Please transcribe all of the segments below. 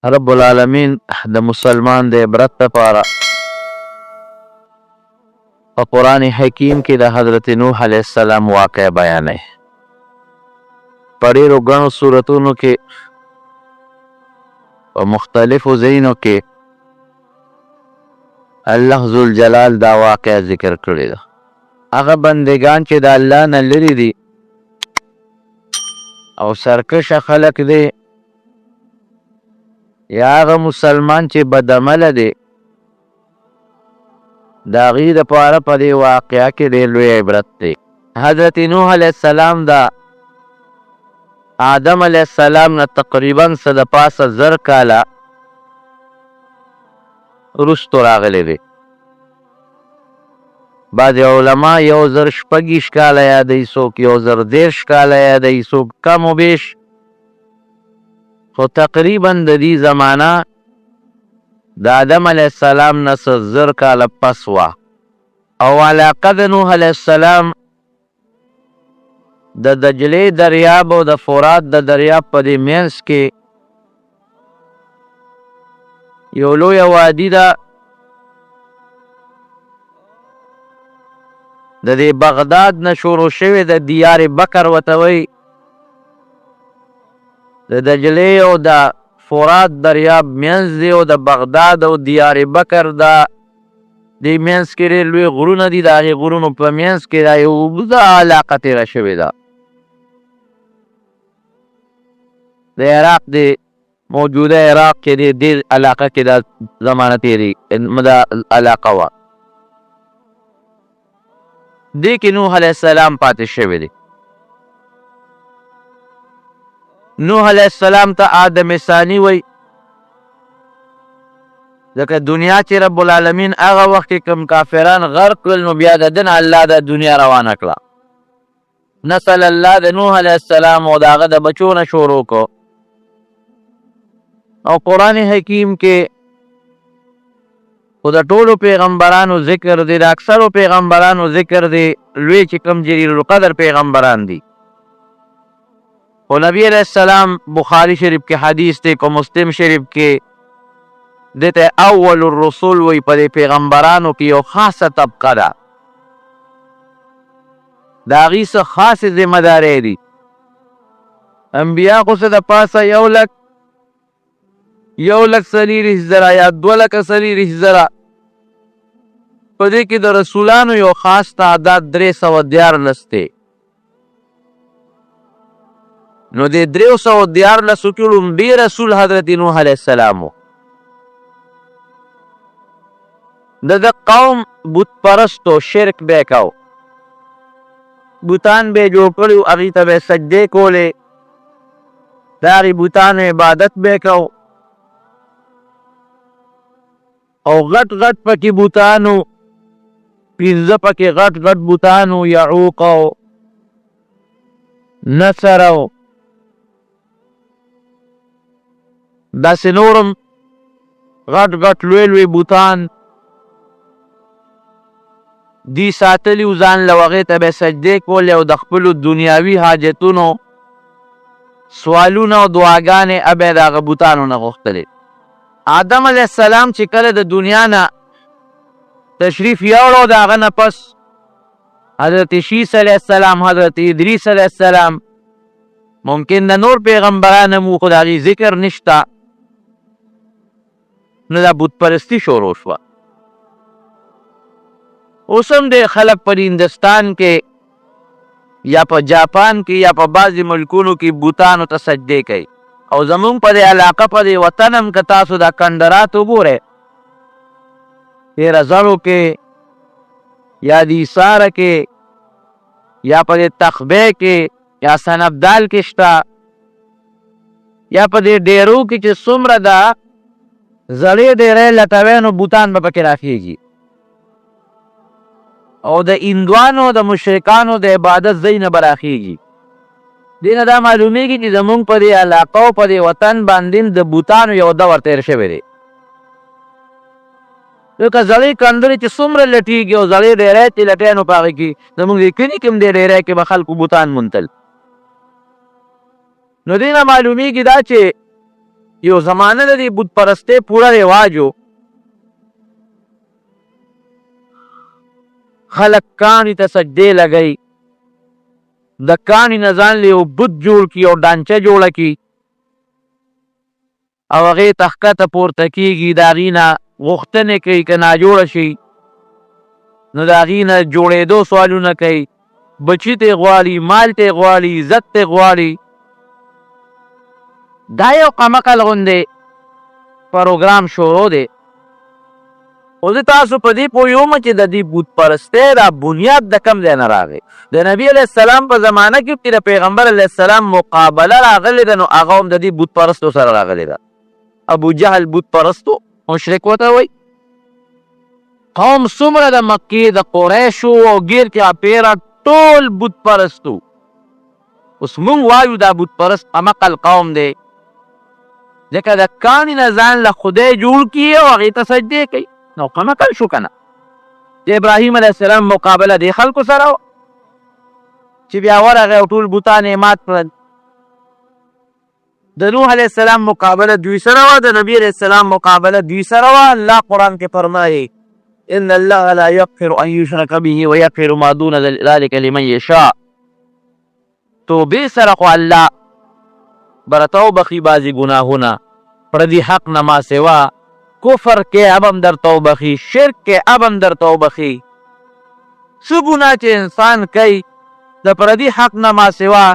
رب العالمین د مسلمان د عبرت لپاره په قرآن حکیم کې د حضرت نوح علیه السلام واقع بیانوي. په ډېرو ګڼو صورتونو کې په مختلفو ځایونو کې الله ذوالجلال دا واقع ذکر کړی ده. هغه بندگان چې د الله نه لرې دي او سرکشه خلک دی، یا هغه مسلمان چې بدعمله دی، د هغې دپاره په دې واقعه کې ډېر لوی عبرت دی. حضرت نوح علیه السلام د آدم علیه السلام نه تقریبا څه د پاسه 1000 کاله وروستو راغلی دی. بعضې علما 1026 کاله یادوي، څوک 1013 کاله یادوي، څوک کم و بیش، خو تقریبا د دې زمانه د آدم علیه السلام نه 1000 کاله پس وه. او علاقه د نوح علیه السلام د دجلې دریاب او د فرات د دریاب په دې منځ کې یو لویه وادي ده. د دې بغداد نه شروع شوې د دیار بکر ورته وایي. د دجلې او د فرات دریاب منځ دی او د بغداد او دیار بکر دا دې منځ کې ډېر لوی غرونه دي. د هغې غرونو په منځ کې دا یو اوږده علاقه تېره شوې ده. د عراق د موجوده عراق کې دې علاقه کې دا زمانه تېرې دا علاقه وه. دې کې نوح علیه السلام پاتې شوی دی. نوح علیه السلام ته آدم ثانی وی، ځکه دنیا چې رب العالمین هغه وخت کې کوم کافران غرق کړل، نو بیا د ده نه الله د دنیا روانه کړه. نسل الله د نوح علیه السلام او د هغه د بچو نه شروع کو. او قرآن حکیم کې خو د ټولو پیغمبرانو ذکر دی، د اکثرو پیغمبرانو ذکر دی، لوی چې کوم جلیل القدر پیغمبران دي. خو نبی علیہ السلام بخاری شریف کې حدیث دی، کو مسلم شریف کې دته اول الرسول وی. په دې پیغمبرانو کې یو خاصه طبقه ده، د هغې څه خاصې ذمه دارۍ دي. انبیا خو څه د پاسه 1,40,000 یا 2,40,000. په دې کې د رسولانو یو خاص تعداد 314 دی. نو د 314 کې لومړی رسول حضرت نوح علیه السلام و. د قوم بت پرستو شرک به کو، بوتان به جوړ کړي، هغې ته به سجدې کولې، د هغې بوتانو عبادت به کو. او غټ غټ پکې بوتانو، 15 پکې غټ غټ بوتانو، یعوق او نصر او داسې نورم غټ غټ لوی لوی بوتان دی ساتلي و. ځان له هغې ته به سجدې کولې او د خپلو دنیاوي حاجتونو سوالونه او دعاګانې به د هغه بوتانو نه غوښتلې. آدم علیه السلام چې کله د دنیا نه تشریف یوړو، د هغه نه پس حضرت شیس علیه السلام، حضرت ادریس علیه السلام، ممکن د نور پیغمبران هم خو د هغې ذکر نشته، نو دا بت پرستي شروع شوه. اوس هم د خلک په هندوستان کې یا په جاپان کې یا په بعضې ملکونو کې بوتانو ته سجدې کوي. او زمونږ په دې علاقه په دې وطن هم که تاسو دا کندرات وګورئ، تیره زړو کې یا د ایساره کې یا په دې تخبې کې یا سنبدال کې شته، یا په دې ډیرو کې چې څومره ده زړې ډیرې لټوي، نو بوتان به پکې راخېږي. او د هندوانو د مشرکانو د عبادت ځای نه به راخېږي. دې نه دا معلومیږي چې زمونږ په دې علاقه او په دې وطن باندې د بوتانو یو دور تېر شوی دی. لکه زړې کندرې چې څومره لټېږي او زړې ډیرې چې لټوي، نو په هغې کې زمونږ د کلي کې هم دې ډیرې کې به خلکو بوتان موندل. نو دې نه معلومیږي دا چې یو زمانه د دې بت پرستۍ پوره رواج و. خلک کاڼي ته سجدې لګوي، د کاڼي نه ځان له یو بت جوړ کړي او ډانچه جوړه کړي او هغې ته ښکته پورته کېږي، د هغې نه غوښتنې کوي که ناجوړه شي نو د هغې نه جوړېدو سوالونه کوي، بچي ته غواړي، مال ته غواړي، عزت ته غواړي. دا یو قمقل غوندې پروګرام شروع دی. خو زه تاسو په دې پوهېږم چې د دې بت پرستۍ دا بنیاد د کوم ځای نه راغی. د نبي علیه السلام په زمانه کې چې د پیغمبر علیه السلام مقابله راغلې ده نو هغه هم د دې بت پرستو سره راغلې ده. ابو جهل بت پرستو مشرک ورته وایي. قوم څومره د مکې د قریشو او ګیر چاپېره ټول بت پرستو. اوس موږ وایو دا بت پرست قمقل قوم دی ځکه د کاڼي نه ځان له خدای جوړ کړي او هغې ته سجدې کوي. نو قمقل شو که نه. د ابراهیم علیه السلام مقابله دې خلکو سره وه چې بیا ورغی او ټول بوتان یې مات کړل. د نوح علیه السلام مقابله دوی سره وه، د نبي علیه السلام مقابله دوی سره وه. الله قرآن کې فرمایي ان الله لا یغفر ان یشرک به ویغفر ما دون ذلک لمن یشاء. توبې سره خو الله برته وبخي بعضې ګناهونه، پردي حق نه ما سوا. کفر کې اب هم درته وبخي، شرک کې اب هم درته وبخي. څه ګناه چې انسان کوي د پردي حق نه ما سوا،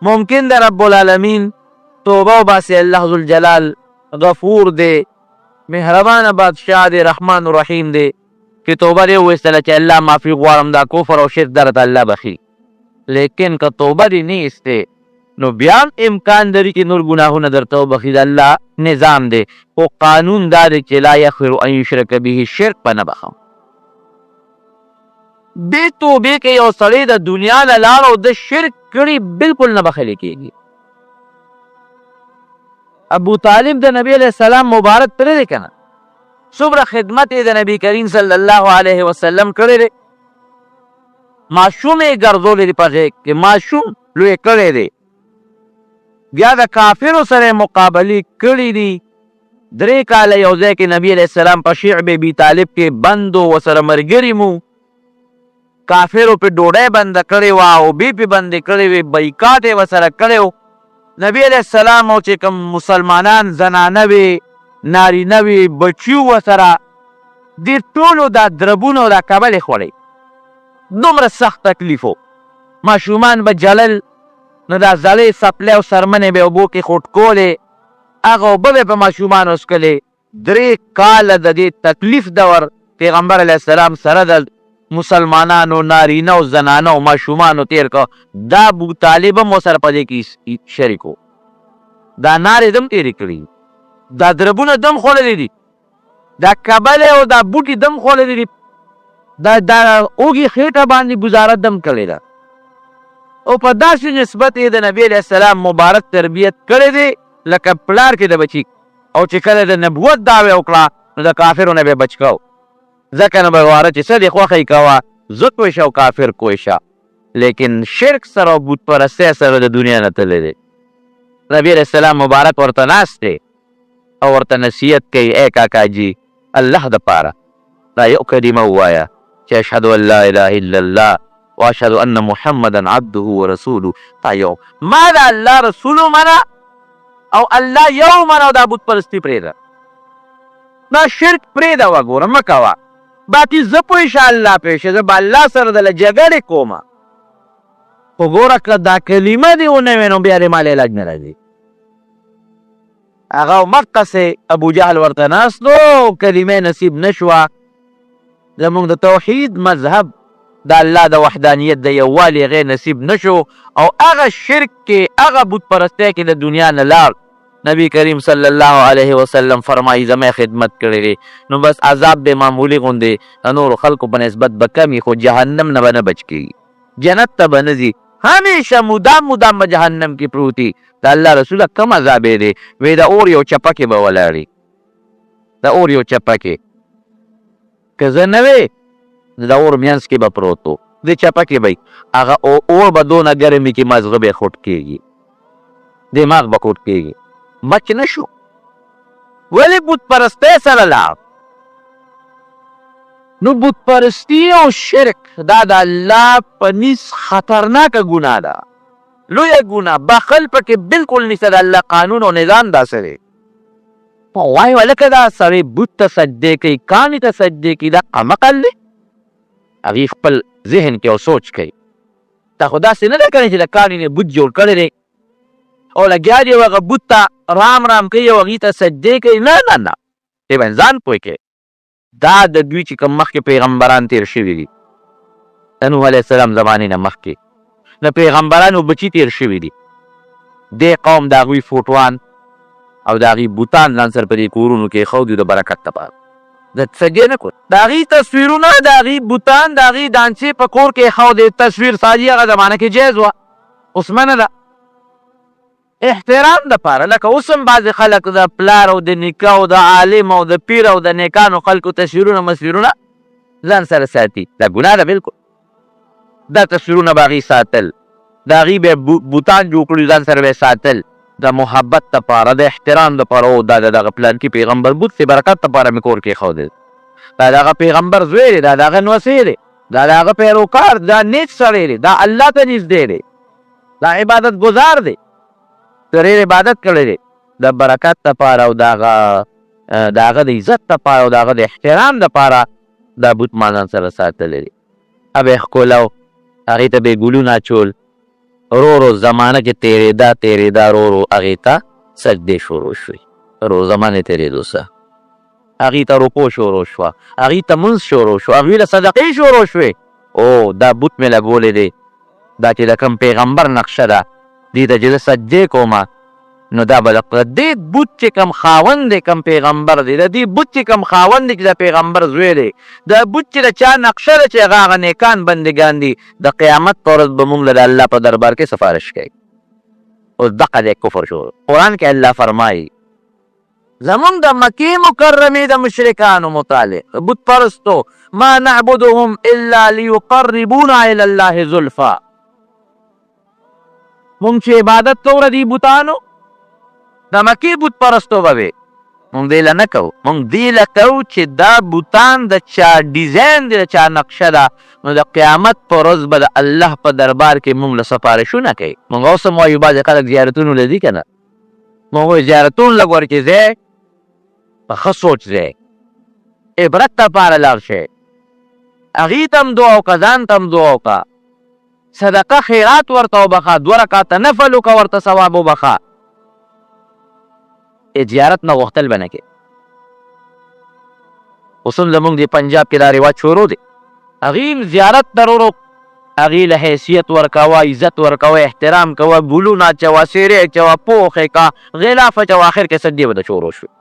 ممکن د رب العالمین توبه وباسي. الله ذوالجلال غفور دی، مهربانه بادشاه دی، رحمان الرحیم دی چې توبه دې وایستله چې الله معافي غواړم دا کفر او شرک درته الله بخي. لیکن که توبه دې نه ایستې نو بیا هم امکان لري چې نور ګناهونه درته وبخي. د الله نظام دی خو قانون دا دی چې لا یغفر ان یشرک به، شرک به نه بخم. دې توبې کې یو سړی د دنیا له لارو د شرک کړي بلکل نه بخښلی کېږي. ابو طالب د نبی علیه السلام مبارک پرې دی که نه، څومره خدمت یې د نبی کریم صلی الله علیه وسلم کړی دی. ماشوم یې ګرځولی دی په غېږ کې، ماشوم لوی کړی دی. بیا د کافرو سره مقابلې کړي دي. 3 کاله یو ځای کې نبی علیه السلام په شعب ابي طالب کې بند و، ورسره ملګري مو. کافرو پې ډوډۍ بنده کړې وه، اوبې پې بندې کړې وې، بایکاټ یې ورسره کړی و. نبی علیه السلام او چې کوم مسلمانان زنانه وې، نارینه وې، بچي و ورسره، دې ټولو دا دربونه او دا کبل یې خوړی. دومره سخت تکلیف و. ماشومان به جلل نو دا زړې څپلۍ او څرمنې به یې اوبو کې خوټکولې، هغه اوبه به یې په ماشومانو څکلې. 3 کاله د دې تکلیف دور پیغمبر علیه السلام سره د مسلمانانو نارینه او زنانه او ماشومانو تیر که. دا ابو طالب هم ورسره په دې کې شریک و. دا نارې دم تېرې کړي، دا دربونه دم خوړلي دي، دا کبلې او دا بوټي دم خوړلي دي، دا اوږې خېټه باندې ګزاره دم کړې ده. او په داسې نسبت یې د نبي علیه السلام مبارک تربیت کړی دی لکه پلار کې د بچي. او چې کله د نبوت دعوه وکړه نو د کافرو نه به بچ کو. ځکه نو به واره چې څه دې خوښه یې کوه، زه کوی شه او کافر کوی شه. لیکن شرک سره او بت پرستۍ سره د دنیا نه تللی دی. نبي علیه السلام مبارک ورته ناست دی او ورته نصیحت کوي، ای کاکا جي الله دپاره دا یو کلمه ووایه چې اشهد ان لا اله الا الله واشهد ان محمدا عبده ورسوله. تا یو ما د الله رسول ومنه او الله یو ومنه او دا بت پرستي پرېږده، دا شرک پرېږده وګوره مه کوه. باقي زه پوه شه الله پوه شه، زه به الله سره دله جګړې کومه. خو ګوره که دا کلمه دې ونه وي نو بیا دې مال علاج نه راځي. هغه مقصې ابو جهل ورته ناست و، کلمه نصیب نه شوه. زمونږ د توحید مذهب د الله د وحدانیت د یووالي هغې نصیب نه شو او هغه شرک کې هغه بت پرستۍ کې د دنیا نه لاړ. نبی کریم صلی الله علیه وسلم فرمایي زما خدمت کړی دی نو بس عذاب به معمولي غوندې د نورو خلکو په نسبت به کمي، خو جهنم نه به نه بچ کېږي، جنت ته به نه ځي، همیشه مدام به جهنم کې پروتي. د الله رسوله کم عذاب یې دی؟ وی د اور یو چپه کې به ولاړي، د اور یو چپه کې که زه نه وې د اور منځ کې به پروت و، د چپه کې به هغه اور به دونه ګرمي کې مازغه به خوټ کېږي، دماغ به کوټ کېږي، بچ نه شو. ولې بت پرستی سره لاړ؟ نو بت پرستی او شرک دا د الله په نس خطرناکه ګناه ده، لویه ګناه. بخل پکې بالکل نشته، د الله قانون او نظام داسې دی. وایي هلکه دا سړی بت ته سجدې کوي، کاڼي ته سجدې کوي، دا قمقل دی؟ هغې خپل ذهن کې او سوچ کوي دا خو داسې نه ده که نه چې د کاڼي نه بت جوړ کړی دی او لګیا دی هغه بت ته رام رام کوي او هغې ته سجدې کوي. نه نه نه، دې باندې ځان پوه کوي. دا د دوی چې کوم مخکې پیغمبران تیر شوي دي، د نوح علیه السلام زمانې نه مخکې د پیغمبرانو بچي تیر شوي دي. دې قوم د هغوی فوټوان او د هغې بوتان ځان سره په دې کورونو کې ایښودي د برکت لپاره، د سجدې نه کول. د هغې تصویرونه، د هغې بوتان، د هغې دانچې په کور کې ایښودې. تصویر سازي هغه زمانه کې جایز وه، اوس منه ده. احترام دپاره لکه اوس هم بعضې خلک د پلار او د نیکه او د عالم او د پیر او د نیکانو خلکو تصویرونه مسویرونه ځان سره ساتي. دا ګناه ده بالکل. دا تصویرونه به هغې ساتل، د هغې به بوتان جوړ کړي ځان سره به یې ساتل د محبت دپاره، د احترام دپاره. او دا د دغه پلانکي پیغمبر بوت د برکت دپاره مې کور کې ایښودی، دا د هغه پیغمبر زوی دی، دا د هغه نوسی دی، دا د هغه پیروکار، دا نیک سړی دی، دا الله ته نږدې دی، دا عبادت گزار دی، ډېر عبادت کړی دی. د برکت دپاره او د هغه د عزت دپاره او د هغه د احترام دپاره دا بوت ما ځان سره ساتلی دی. به یې ښکلو، هغې ته به یې ګلونه اچول. ورو ورو زمانه کې تېرېده تېرېده، ورو ورو هغې ته سجدې شروع شوې. ورو زمانې تېرېدو سره هغې ته رکو شروع شوه، هغې ته منځ شروع شو، هغوی له صدقې شروع شوې. او دا بوت مې لګولی دی، دا چې د کوم پیغمبر نقشه ده، دې ته چې زه سجدې کومه نو دا به د دې بوت چې کوم خاوند دی، کوم پیغمبر دی، د دې بوت چې کوم خاوند دی چې د پیغمبر زوی دی، د بوت چې د چا نقشه ده چې هغه نیکان بندګان دي، د قیامت په ورځ به موږ له د الله په دربار کې سفارش کوي. اوس دغه دی کفر شو. قرآن کې الله فرمایي زمونږ د مکې مکرمې د مشرکانو متعلق بت پرستو، ما نعبدهم الا لیقربونا الی الله زلفا، مونږ چې عبادت کوو د دې بوتانو د مکې بت پرستو به وې، مونږ دې له نه کوو، مونږ دې له کوو چې دا بوتان د چا ډیزاین دی، د چا نقشه ده، نو د قیامت په ورځ به د الله په دربار کې مونږ له سفارشونه کوي. مونږ اوس هم وایو بعضې خلک زیارتونو له ځي که نه، مونږ وایو زیارتون لږ ورکې ځای په ښه سوچ ځای، عبرت دپاره لاړ شئ، هغې ته هم دعا وکړه، ځان ته هم دعا وکړه، صدقه خیرات ورته وبخه، 2 رکعته نفل وکړه، ورته ثواب وبخه. زیارت نه غوښتل به نه کې. اوس هم زمونږ د پنجاب کې دا رواج شروع دی، هغې زیارت ضرورو، هغې له حیثیت ورکوه، عزت ورکوه، احترام کوه، ګلونه اچوه، سیرې اچوه، پوخ یې که، غلاف اچوه، آخر کې سجدې به د شروع شوې.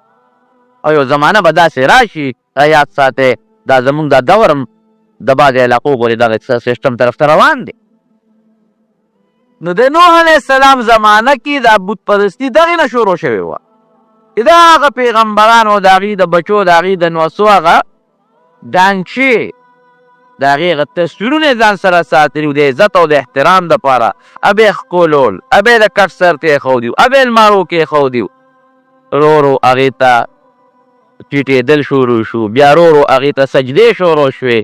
او یو زمانه به داسې راشي، یاد ساتئ، دا زمونږ دا دور هم د بعضې علاقو غورې دغه سیسټم طرف ته روان دی. نو د نوح علیه السلام زمانه کې دا بت پرستي دغې نه شروع شوې وه. دا هغه پیغمبرانو د هغې د بچو د هغې د نوسو هغه ډانچې د هغې هغه تصویرونه یې ځان سره ساتلي د عزت او د احترام دپاره، ابه یې ښکلول، ابه یې د کټ سر ته ایښودي، ابه یې لمرو کې ایښودي. ورو ورو هغې ته ټیټېدل شروع شو، بیا ورو ورو هغې ته سجدې شروع شوې،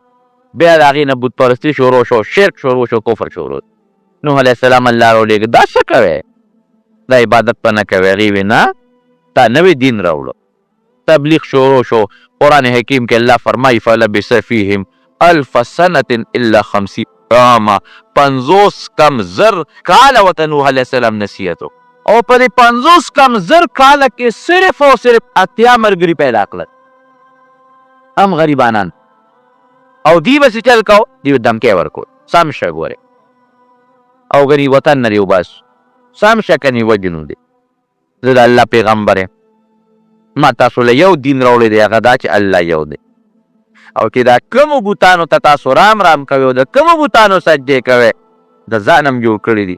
بیا د هغې نه بت پرستي شروع شو، شرک شروع شو، کفر شروع. نوح علیه السلام الله راولېږه دا څه کوې؟ دا عبادت به نه کوې؟ هغې وې نه، تا نوی دین راوړو. تبلیغ شروع شو. قرآن حکیم کې الله فرمایي فلبث فیهم 1000 سنة الا 50 عاما، 50 کم زر کاله ورته نوح علیه السلام نصیحت وکړو، او په دې 50 کم زر کاله کې صرف او صرف 80 ملګري پیدا کړل، هم غریبانان. او دی به څه چل کو؟ دی به دمکې ورکول، سم شه ګورې، او غریب وطن نه دې وباسو، سم شه کنې وجنو دی. زه د الله پیغمبر یم، ما تاسو له یو دین راوړی دی، هغه دا چې الله یو دی. او چې دا کومو بوتانو ته تاسو رام رام کوئ او د کومو بوتانو سجدې کوئ، د ځان هم جوړ کړي دي،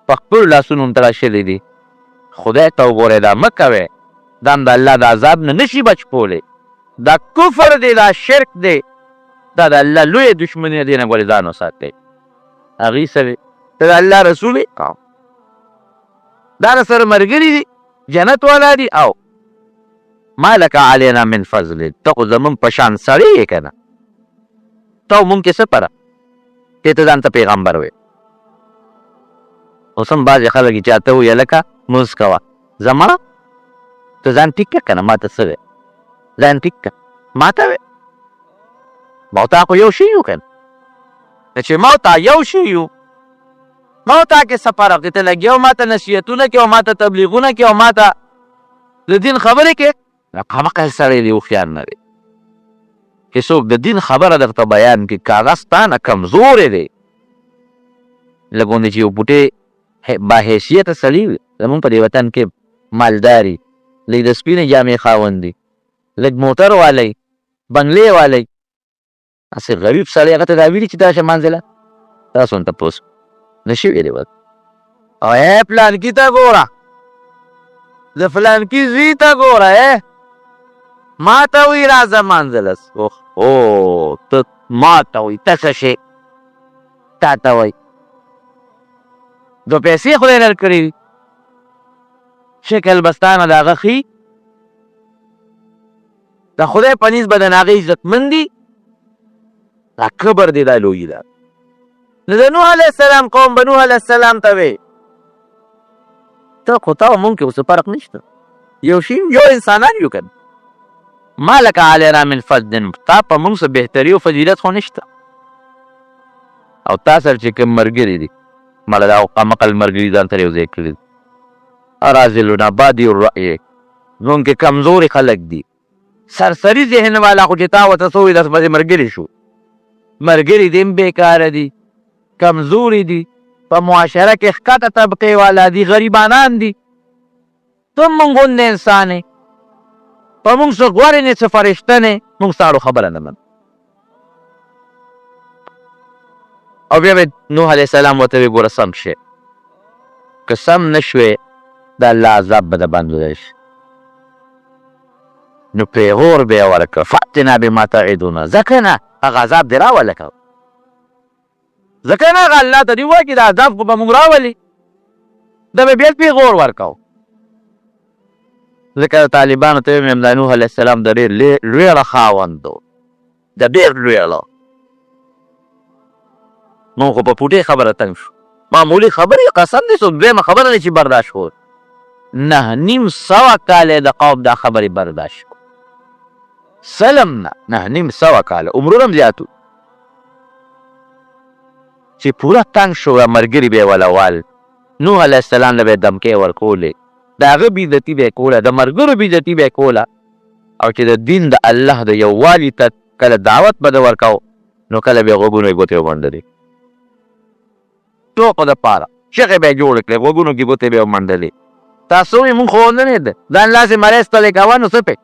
په خپلو لاسونو هم تراشلي دي. خدای ته وګورئ، دا مه کوئ، دا هم د الله د عذاب نه نشي بچ کولی. دا کفر دی، دا شرک دی، دا د الله لویه دشمني دی. نه ګورې ځان وساتئ. هغې سره ته د الله رسول یې، دا راسره ملګري دي، جنت والا دي، او ما لک علینا من فضل، ته خو زمونږ په شان سړی یې که نه، ته مونږ کې څه پره چې ته ځان ته پیغمبر وې. اوس هم بعضې خلک چې چاته وویه لکه مونځ کوه، زما ته ځان ټیک که که نه، ما ته څه وې، ځان ټیک که ما ته وې، ما او تا خو یو شی یو که نه، چې ما او تا یو شی یو، ما او تا کې څه فرق دی؟ ته لګیا او ما ته نصیحتونه کوې او ما ته تبلیغونه کوې او ما ته د دین خبرې کوې. قمقل سړی دی، هوښیار نه دی. چې څوک د دین خبره درته بیان کړي، کاغذ تا نه کمزوری دی، لږ غوندې چې یو بوټی باحیثیته سړي وي، زمونږ په دې وطن کې مالداري، لږ د سپینې جامې خاوند دي، لږ موټر والی، بنګلې والی، هسې غریب سړی هغه ته دا ویلي چې دا شه منځله تاسو هم تپوس نشي ویلی بس. او پلانکي ته ګوره، د فلانکي زوی ته ګوره، ما ته وایي راځه منځله. او ته ما ته وایي، ته څه شی تا ته وایي؟ دو پیسې خدای درکړې وي، شکل به ستا نه د هغه ښي، د خدای په نسبت د هغې عزتمند دي، دا کبر دی، دا لویي ده. نو د نوح علیه السلام قوم به نوح علیه السلام ته وی ته خو تا او مونږ کې اوس فرق نشته، یو شي یو انسانان یو که نه، ما لک علینا من فضل، تا په مونږ څه بهتري او فضیلت خو نشته. او تا سره چې کوم ملګري دي، مړه دا قمقل ملګري ځان سره یو ځای کړي دي، اراذلنا بادي الرأی، زمونږ کې کمزوري خلک دي، سرسري ذهن والا، خو چې تا ورته څه ووایي داسې پسې ملګري شو. ملګري دي هم بېکاره دي، کمزوري دي، په معاشره کې ښکته طبقې والا دي، غریبانان دي، ته مونږ غوندې انسان یې، په مونږ څه غوره نه څه فرشته نه، مونږ ستاړو خبره نه منو. او بیا به نوح علیه السلام ورته وی ګوره سم شی، که سم نه شوې د الله عذاب به د باندې شي. نو پیغور به یې ورکړه، فاتنا بما تعدنا، ځکه نه هغه عذاب دې راولکه، ځکه نه هغه الله ته دې ووایي چې دا عذاب خو به مونږ راولي، ده به بیا پیغور ورکو. ځکه طالبانو ته ویم د نوح علیه السلام د ډېر لویړه خاوند و، د ډېر لویړه. مونږ خو په پوټې خبره تنګ شو، معمولي خبرې قسم دې څوک دویمه خبره نه چې برداشت کړو، 900 کاله د قوم دا خبرې برداشت کړو، سلم نه 900 کاله، عمرونه هم زیاتو، چې پوره تنګ شو ملګري به یې ولول. نوح علیه السلام له به یې دمکې ورکولې، د هغه بېعزتي به یې کوله، د ملګرو بېعزتي به یې کوله، او چې د دین د الله د یووالي ته کله دعوت به ده ورکو، نو کله به یې غوږونو یې ګوتې ومنډلې، ټوکو دپاره چغې به یې جوړې کړې، غوږونو کې ګوتې به یې ومنډلې. تاسو وایي مونږ ښوونه نه ده، ځان لاسې مری ستلی کوه، نو څه پې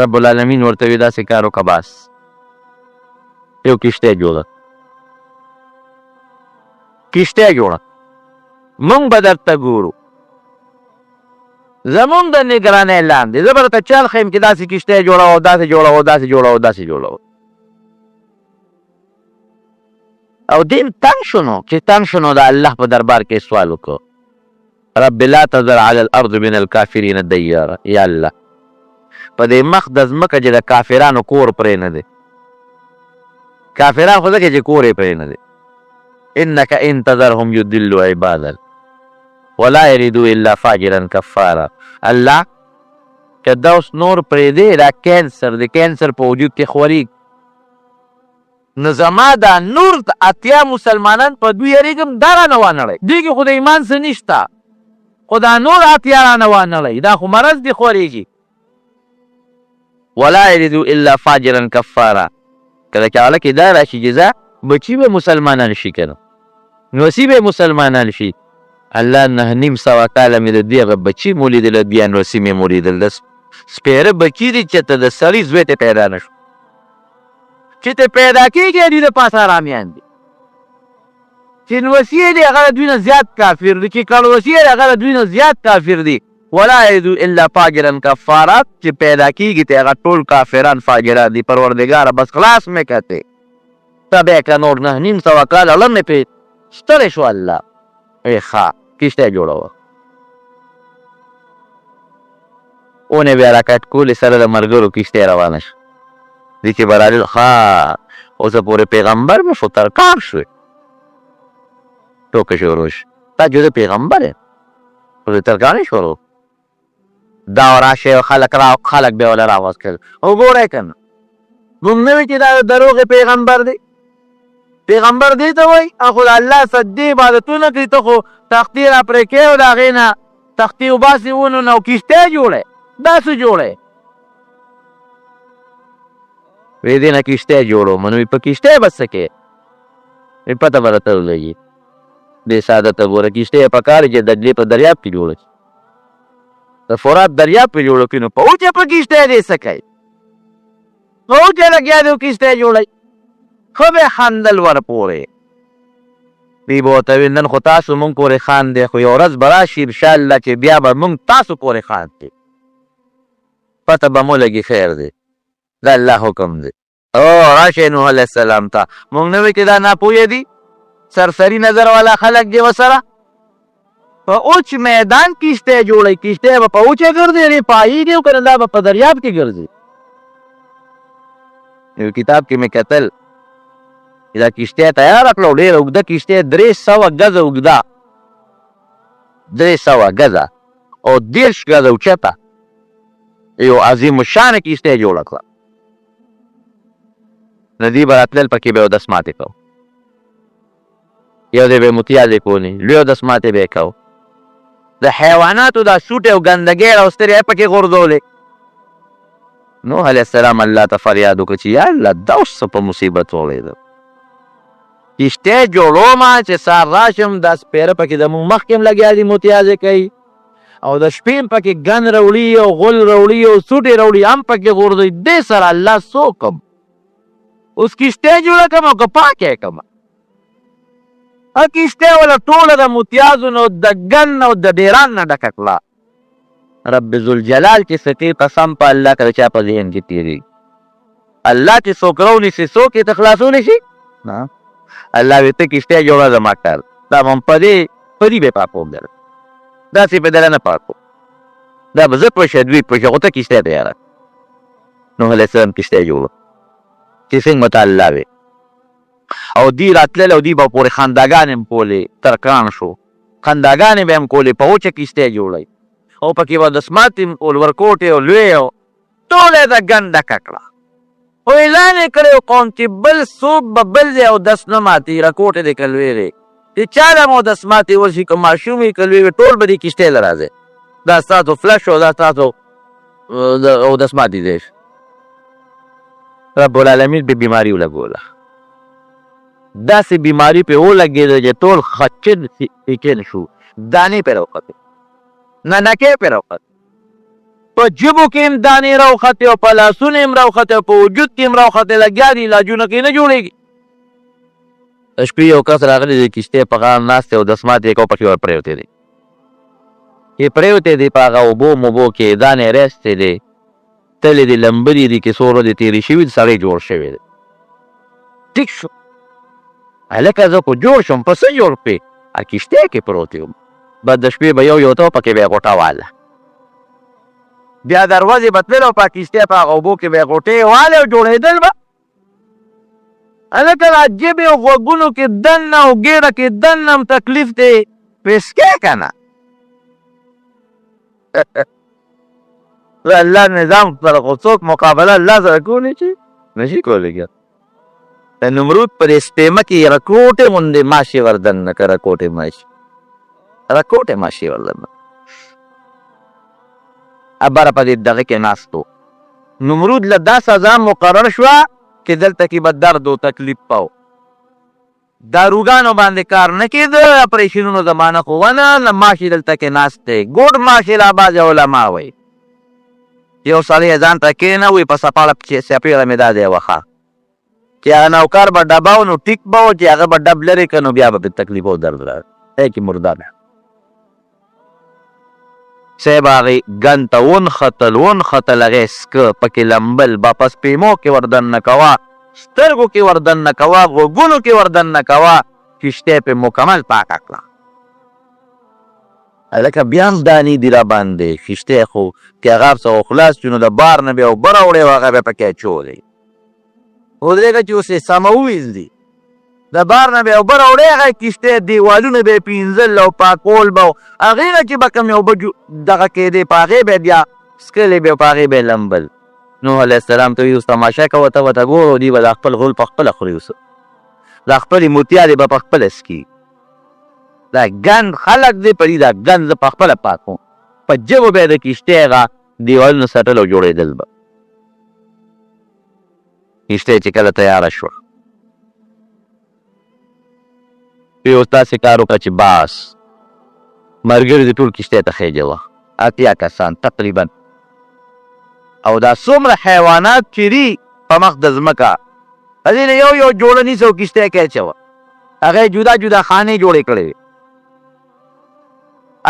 رب العالمین ورته وي داسې کار وکړه، بس یو کشته یې جوړه، کشته یې جوړه، مونږ به درته ګورو، زمونږ د نګرانۍ لاندې زه به درته چل ښیم چې داسې کشته یې جوړوه، داسې جوړوه، داسې جوړوه، داسې جوړوه. او دیم تنګ شو نو، چې تنګ شو نو د الله په دربار کې سوال وکړو، رب لا تذر علی الارض من الکافرین دیاره، یا الله په دې مخ د ځمکه چې د کافرانو کور پرې نه دی، کافران خو ځکه چې کور یې پرې نه دی، انک ان تذرهم یضلوا عبادک ولا یریدوا الا فاجرا کفارا. الله که دا اوس نور پرېږدې، دا کینسر دی، کینسر په وجود کې خوري، نو زما دا نور 80 مسلمانان په دوی یریږم، دا رانه وانړئ، دوی کې خو د ایمان څه نشته، خو دا نور 80 رانه وانړئ، دا خو مرض دي خورېږي. ولا یریدوا الا فاجرا کفارا، کله چې هغه کې دا راشي چې ځه بچي به مسلمانان شي که نه، نوسي به مسلمانان شي. الله 900 کاله مې د دې هغه بچي مو لیدل، بیا نوسي مې مو لیدل، د سپېره بچي دي چې ته د سړي زوی ته پیدا نه شو، چې ته پیدا کېږي دوی د پاسه ارامیان دي، چې نوسي یې دی هغه د دوی نه زیات کافر دي، چې کړوسي یې دی هغه د دوی نه زیات کافر دي. ولا یریدوا الا فاجرا کفارا، چې پیدا کېږي ته هغه ټول کافران فاجران دي. پروردګاره بس خلاص مې کړې، ته بیا که نور 900 کاله لم مې پرې ستړی شو. الله ای ښه کشته یې جوړوه، اونې بیا راکټ کولې سره د ملګرو کښتۍ روانه شوه. دې چې به رالل اوسه پورې پیغمبر به شو ترکار شوې ټوکه شروع شو تا جوړه پیغمبر یې اوسه ترکانې شروع دا راشه خلک به ولا راواز کړ وګورئ کنه موږ نه وی چې دا دروغ پیغمبر دی پیغمبر دی ته وای اخو الله صدې عبادتونه کوي ته خو تختی را پرې کې او د هغې نه تختی وباسي ونو نه او کښتۍ جوړی دا څه جوړی وی دې نه کښتۍ جوړو منو په کښتۍ به څه کې پته به راته ولګي دې ساده ته ګوره کښتۍ یې پکار چې دجلې په دریاب کې جوړه شي د فرات دریاب په جوړو کړي نو په اوچه په کښتۍ دې څه کوي په اوچه لګیا دی کښتۍ جوړی خو به خندل ورپورې دی به ورته ویل نن خو تاسو مونږ پورې خاندې خو یو ورځ به راشي انشاءالله چې بیا به مونږ تاسو پورې خاندې پته به مو لګي خیر دی دا الله حکم دی او راشئ نوح علیه السلام ته مونږ نه وایو چې دا ناپوهه دي سرسري نظر والا خلک دی ورسره په اوچ میدان کښتۍ جوړی کښتۍ به په اوچه ګرځي پایېږي او که نه دا به په دریاب کې ګرځي یو کتاب کې مې کتل دا کښتۍ تیاره کړه او ډېره اوږده کښتۍ 300 ګزه اوږده 300 ګزه او 10 ګزه اوچته یو عظیم الشانه کښتۍ جوړه کړه نو دوی به راتلل پکې به اودس ماتې کو یو دی به یې متیازې کولې لوی اودس ماتې به یې کو د حیواناتو دا سوټې او ګندګۍ راوستلې یې پکې غورځولې نوح علیه السلام الله ته فریاد وکړه چې یا الله دا اوس څه په مصیبت وغورېدم کښتۍ جوړومه چې سهار راشم دا سپېره پکې د مونږ مخکې هم لګیا دي متیازې کوي او د شپې هم پکې ګن راوړي او غول راوړي او سوټې راوړي هم پکې غورځوي دې سره الله څه وکړم اوس کښتۍ جوړه کړم او که پاکه یې کړم کښتۍ وله ټوله د متیازو نه د ګن او د ډېران نه ډکه کړه رب ذوالجلال چې څه کوي قسم په الله که د چا په ذهن کې تېرېږي الله چې څوک راونیسي څوک یې ته خلاصولی شي نه الله وی ته کښتۍ جوړه زما کار دا به په دې به پاکوم در داسې به دله نه پاکوم دا به زه پوه شه دوی پوه شه خو ته کښتۍ تیاره نوح علیه السلام کښتۍ جوړه چې څنګه ورته الله وی او دی راتلل او دی به پورې خنداګانې هم کولې ترکان شو خنداګانې به هم کولې په وچه کښتۍ جوړی او پکې به دسمات هم کول ورکوټې او لوی او ټوله یې د ګن ډکه کړه او اعلان یې کړی قوم چې بل څوک به بل ځای اودس نه ماتي رکوټې دې که لوی دی چې چا له هم اودس ماتې ورشي که ماشوم وي که لوی وي ټول به دې کښتۍ له راځئ دا ستاسو فلش او دا ستاسو اودس ماتې دی رب العالمین په بیماري ولګوله داسې بیماري پې ولګېده چې ټول خچن پیکن شو دانې پې راوختې ننکې پې راوختې په جبو کې هم دانې راوختې او په لاسونو هم راوختې او په وجود کې هم راوختې لګیا دي علاجونه کې نه جوړېږي د شپې یو کس راغلی دی کښتۍ په غاړه ناست دی او دسمات یې کو پکې ور پرېوتی دی چې پرېوتی دی په هغه اوبو موبو کې دانې ریستې دی تلې دي لمبرې دي کې څو ورځې تېرې شوي سړی جوړ شوی دی ټیک شو هلکه زه خو جوړ شم په څه جوړ کړې کښتۍ کې پروت یم بس د شپې به یو ته پکې به یې غوټه واله بیا دروازې به تلل او په کښتۍ په هغه اوبو کې به یې غوټې واله او جوړېدل به هلکه دا ژبې او غوږونو کې دننه او ګېډه کې دننه هم تکلیف دی پسکې که نه د الله نظام سره خو څوک مقابله الله سره کولی شي نشي کولی ګر د نمرود پر سپېمه کې رکوټې غوندې ماشې ور دننه که رکوټې ماشې ور دننه ابره په دې دغه کې ناست و نمرود له دا سزا مقرر شوه چې دلته کې به درد و تکلیف پاو داروګانو باندې کار نه کېده اپریشنونو زمانه خو ونه نه ماشې دلته کې ناست دی ګوډ ماشې لا بعضې علما وایي یو سړی یې ځان ته کېنوي په سپاړه سپېړه مې دا دی وښه چې هغه نوکر به ډبه و نو ټیک به و چې هغه به ډب لرې که نو بیا به پرې تکلیف او درد راغی دی کې مردار صاحب هغې ګن ته ونښتل هغې سکه پکې لمبل با په سپېمو کې ور دننه کوه سترګو کې ور دننه کوه غوږونو کې ور دننه کوه کښتۍ پې مکمل پاکه کړه هلکه بیا هم دانې دي را باندې خیشتی خو که هغه څه خلاص شو نو د بار نه بیا اوبه راوړې او هغه بیا پکې اچولی ودرېږه چې اوس یې سمه وویځدي د بار نه بیا اوبه راوړې هغه کښتۍ دیوالونه به یې پینځل او پاکول به هغې نه چې به کومې اوبه دغه کېدې په هغې به بیا څکلې بیا په هغې به یې لمبل نوح علیه السلام ته وي اوس تماشه کوه ته ورته ګورو دوی به دا خپل غول په خپله خوري اوس دا خپلې موتیارې به په خپله څکي دا ګند خلک دی په دې دا ګند زه په خپله پاکوم په ژبو به یې د کښتۍ هغه دیوالونه سټل او جوړېدل به کښتۍ چې کله تیاره شوه وی اوس داسې کار وکړه چې باس ملګري د ټول کښتۍ ته خېجوه 80 کسان تقریبا او دا څومره حیوانات چې دي په مخ د ځمکه هغې نه یو جوړه نیسه او کښتۍ کې اچوه هغه جدا جدا خانې جوړې کړې وې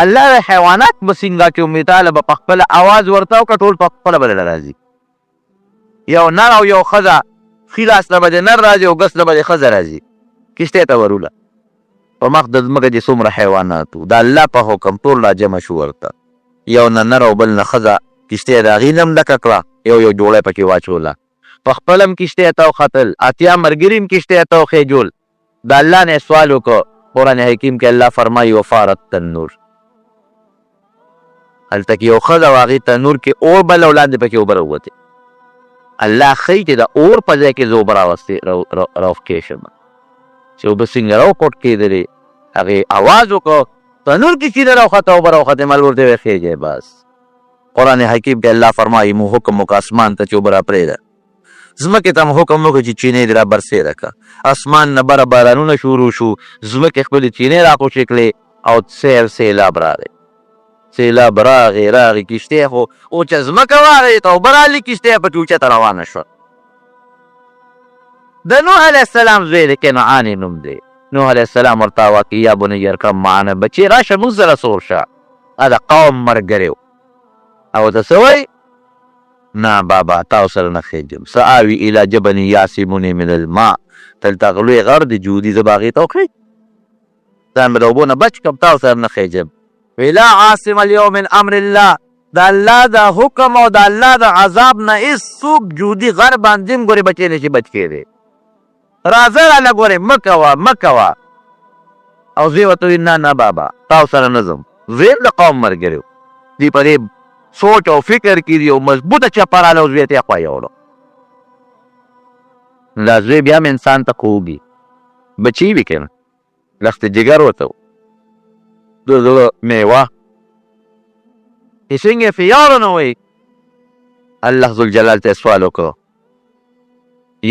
الله د حیوانات به څنګه چې مثاله به په خپله اواز ورته وکړه ټول په خپله به دله راځي یو نر او یو ښځه ښي لاس نه به د نر راځي او ګس نه به د ښځه راځي کښتۍ ته وروله په مخ د ځمکه چې څومره حیوانات وو د الله په حکم ټول راجمع شو ورته یو نه نر او بل نه ښځه کښتۍ د هغې نه هم ډکه کړه یو جوړی پکې واچوله په خپل هم کښتۍ ته وختل 80 ملګري هم کښتۍ ته وخېجول د الله نه یې سوال وکړه قرآن حکیم کې الله فرمایي وفارت تنور هلته کې یو ښځه و هغې تنور کې اور بل او لاندې پکې اوبه راووتې الله ښیي چې د اور په ځای کې زه اوبه راوښکې شم چې اوبه څنګه راوکوټ کېدلې هغې اواز وکړه تنور کې چې نه راوخته اوبه راوختې مل ورته ویې خېجئ بس قرآن حکیم کې الله فرمایي مو حکم وکړه اسمان ته چې اوبه راپرېږده ځمکې ته هم حکم وکړه چې چینې دې را برسېره کړه اسمان نه بره بارانونه شروع شو ځمکې خپلې چینې راخوشې کړې او سیلاب راغی سیلاب راغی کښتۍ خو او چې ځمکه واغېده اوبه رالې کښتۍ پکې اوچته روانه شوه د نوح علیه السلام زوی د کنعان نوم دی نوح علیه السلام ورته واکړي یا بني ارکب معنا بچې راشه موږ سره سور شه د قوم ملګری او ته څه وایي نه بابا تاسو سره نه خېجم سآوي الی جبل یعصمني من الماء دلته هغه لوی غر دی جودي زه به هغې ته وخېږم ځان به د اوبو نه بچ کړم تاسو سره نه خېجم وی لا عاصم اليوم من امر الله د الله د حکم او د الله د عذاب نه هېڅوک جودي غر باندې هم ګورې بچې نشي بچ کېدی راځه راله ګورې مه کوه او زوی ورته وویل نه بابا تاسو سره نه ځم زوی هم د قوم ملګری و دوی په دې سوچ او فکر کې دي او مضبوطه چپه راله او زوی ته یې خوایولو دا زوی بیا هم انسان ته خوږي بچی وي که نه لخت جګر ورته و د زړه میوه چې څنګه یې په یاره نه وایي الله ذوالجلال ته یې سوال وکړو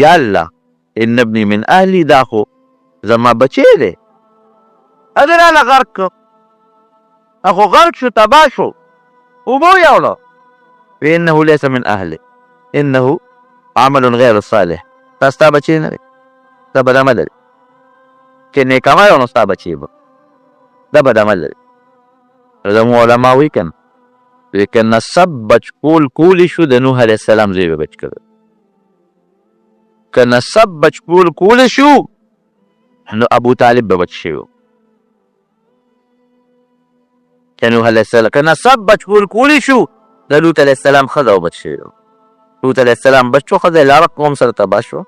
یا الله ان ابني من اهلي دا خو زما بچی دی هغې راله غرق کړ هغه غرق شو تباه شو اوبه ویوړه وی انه لیس من اهلک انه عمل غیر صالح دا ستا بچی نه دی دا بد عمل لري چې نیک عمل و نو ستا بچی به دا بد عمل لري زموږ علما وایي که نه وایي که نسب بچ کولی شو د نوح علیه السلام زوی به بچ کړی که نسب بچ کولی شو نو ابو طالب به بچ شوی و که نوح علیه السلام که نسب بچ کولی شو د لوط علیه السلام ښځه بچ شوی و لوط علیه السلام بچ شو ښځه یې لاړه قوم سره تباه شو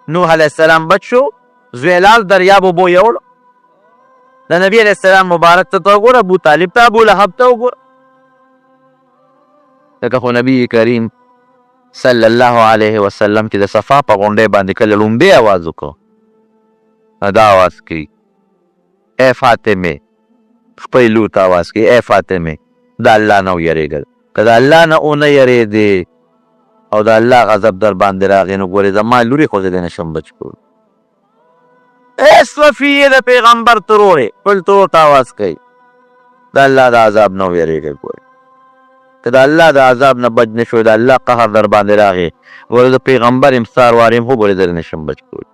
نوح علیه السلام بچ شو زوی یې لاړ دریاب اوبو یوړو د نبي علیه السلام مبارک ته وګوره ابو طالب ته ابو لهب ته وګوره ځکه خو نبي کریم صلی الله علیه وسلم چې د صفا په غونډۍ باندې کله لومبی اواز وکړو دا اواز کوي ای فاطمې خپل لور ته اواز کوي ای فاطمې د الله نه ویرېږه که د الله نه ونه یېرېدې او د الله غضب در باندې راغی نو ګورې زما لورې خو زه دې نشم بچ کړو ای صفیې د پیغمبر ترورې خپل ترور ته اواز کوي د الله د عذاب نه ویرېږه ګورې که د الله د عذاب نه بچ نه شوې د الله قهر در باندې راغی ګورې د پیغمبر یم ستار وار یم خو ګورې زه دې نشم بچ کړو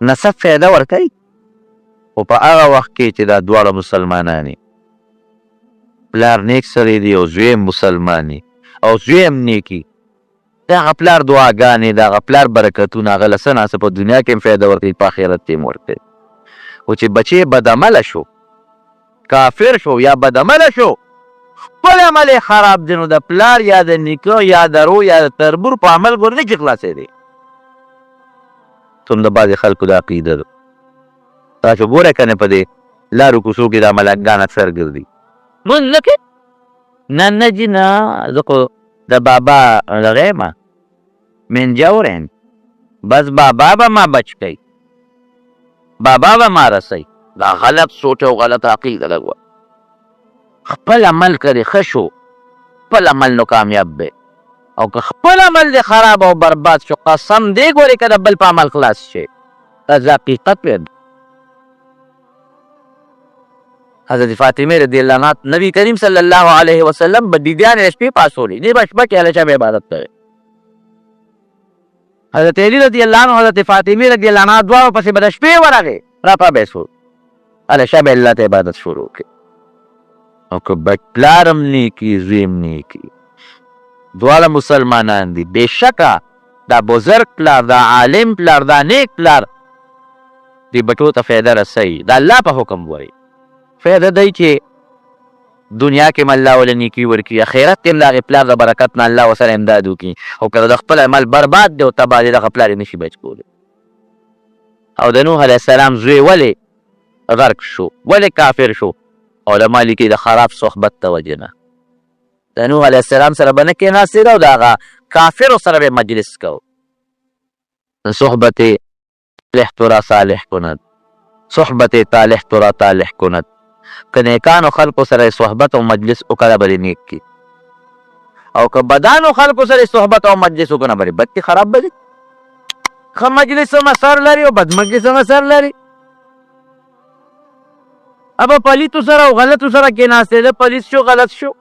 نسب فایده ورکوي خو په هغه وخت کې چې دا دواړه مسلمانان پلار نیک سړی دی او زوی مسلمان او زوی هم نیکي د هغه پلار دعاګانې د هغه پلار برکتونه هغه له څه ناڅه په دنیا کې هم فایده ورکوي په آخرت کې هم ورکوي خو چې بچی بدعمله شو کافر شو یا بدعمله شو، خپل عمل یې خراب دی، نو د پلار یا د نیکه یا د رو یا د تربور په عمل ګور نه چې خلاصېدی. څوم د بعضې خلکو د عقیده ده. تاسو ګوره که نه په دې لارو کوڅو کې دا ملنګان اکثر ګرځي. مونځ نه کوې؟ نه جي نه، زه خو د بابا دغه یم منجور یم، بس بابا به ما بچ کوي، بابا به ما رسوي. دا غلط سوچ او غلط عقیده ده. خپل عمل کړې ښه شو، خپل عمل نو کامیاب دی، او که خپل عمل دی خراب او برباد شو، قسم دی ګورې که د بل په عمل خلاص شي. دا حقیقت دی. حضرت فاطمه رضی الله عنها نبی کریم صلی الله علیه وسلم به دیدیان شپې پاسولې، دې به شپه کې هله چا به عبادت کوي. حضرت علی رضی الله عنه حضرت فاطمه رضی الله عنها دواړو پسې به د شپې ورغې، راپا به شو هله شا به الله ته عبادت شروع کړي. او که پلار هم نیکي زوی هم نیکي، دواړه مسلمانان دي. بېشکه دا بزرګ پلار، دا عالم پلار، دا نیک پلار دې بچو ته فایده رسوي. د الله په حکم وایي فایده دی چې دنیا کې م الله وله نیکي ورکړي، اخرت کې م د هغې پلار د برکت نه الله ورسره امداد وکړي. او که د خپل عمل برباد دی او تباه دی، دغه پلار یې نشي بچ کولی. او د نوح علیه السلام زوی ولې غرق شو، ولې کافر شو؟ علما لیکي د خراب صحبت د وجې نه. د نوح علیه السلام سره به نه کېناستېده او د هغه کافرو سره به مجلس کو. صحبت صالح تو را صالح کند، صحبت طالح تو را طالح کند. که نیکانو خلکو سره صحبت او مجلس وکړه به دې نیک کي، او که بدانو خلکو سره صحبت او مجلس وکړه به دې بد کي، خراب به دي. ښه مجلس هم اثر لري او بد مجلس هم اثر لري. ابا پلیتو سره او غلطو سره کېناستېده، پلیت شو غلط شو.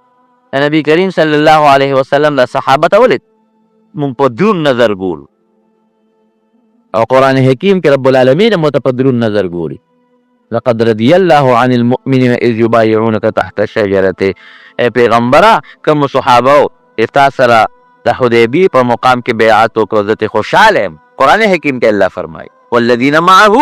نبی کریم صلی الله علیه وسلم د صحابه ته ولې مونږ په دروند نظر ګورو، او قرآن حکیم کې رب العالمین مو ته په دروند نظر ګوري. لقد رضي الله عن المؤمنين اذ يبايعونك تحت الشجرة. اے پیغمبره کوم صحابه تا سره د حدیبیې په مقام کې بیعت وکړو، زه ترې خوشحاله یم. قرآن حکیم کې الله فرمایي والذین معه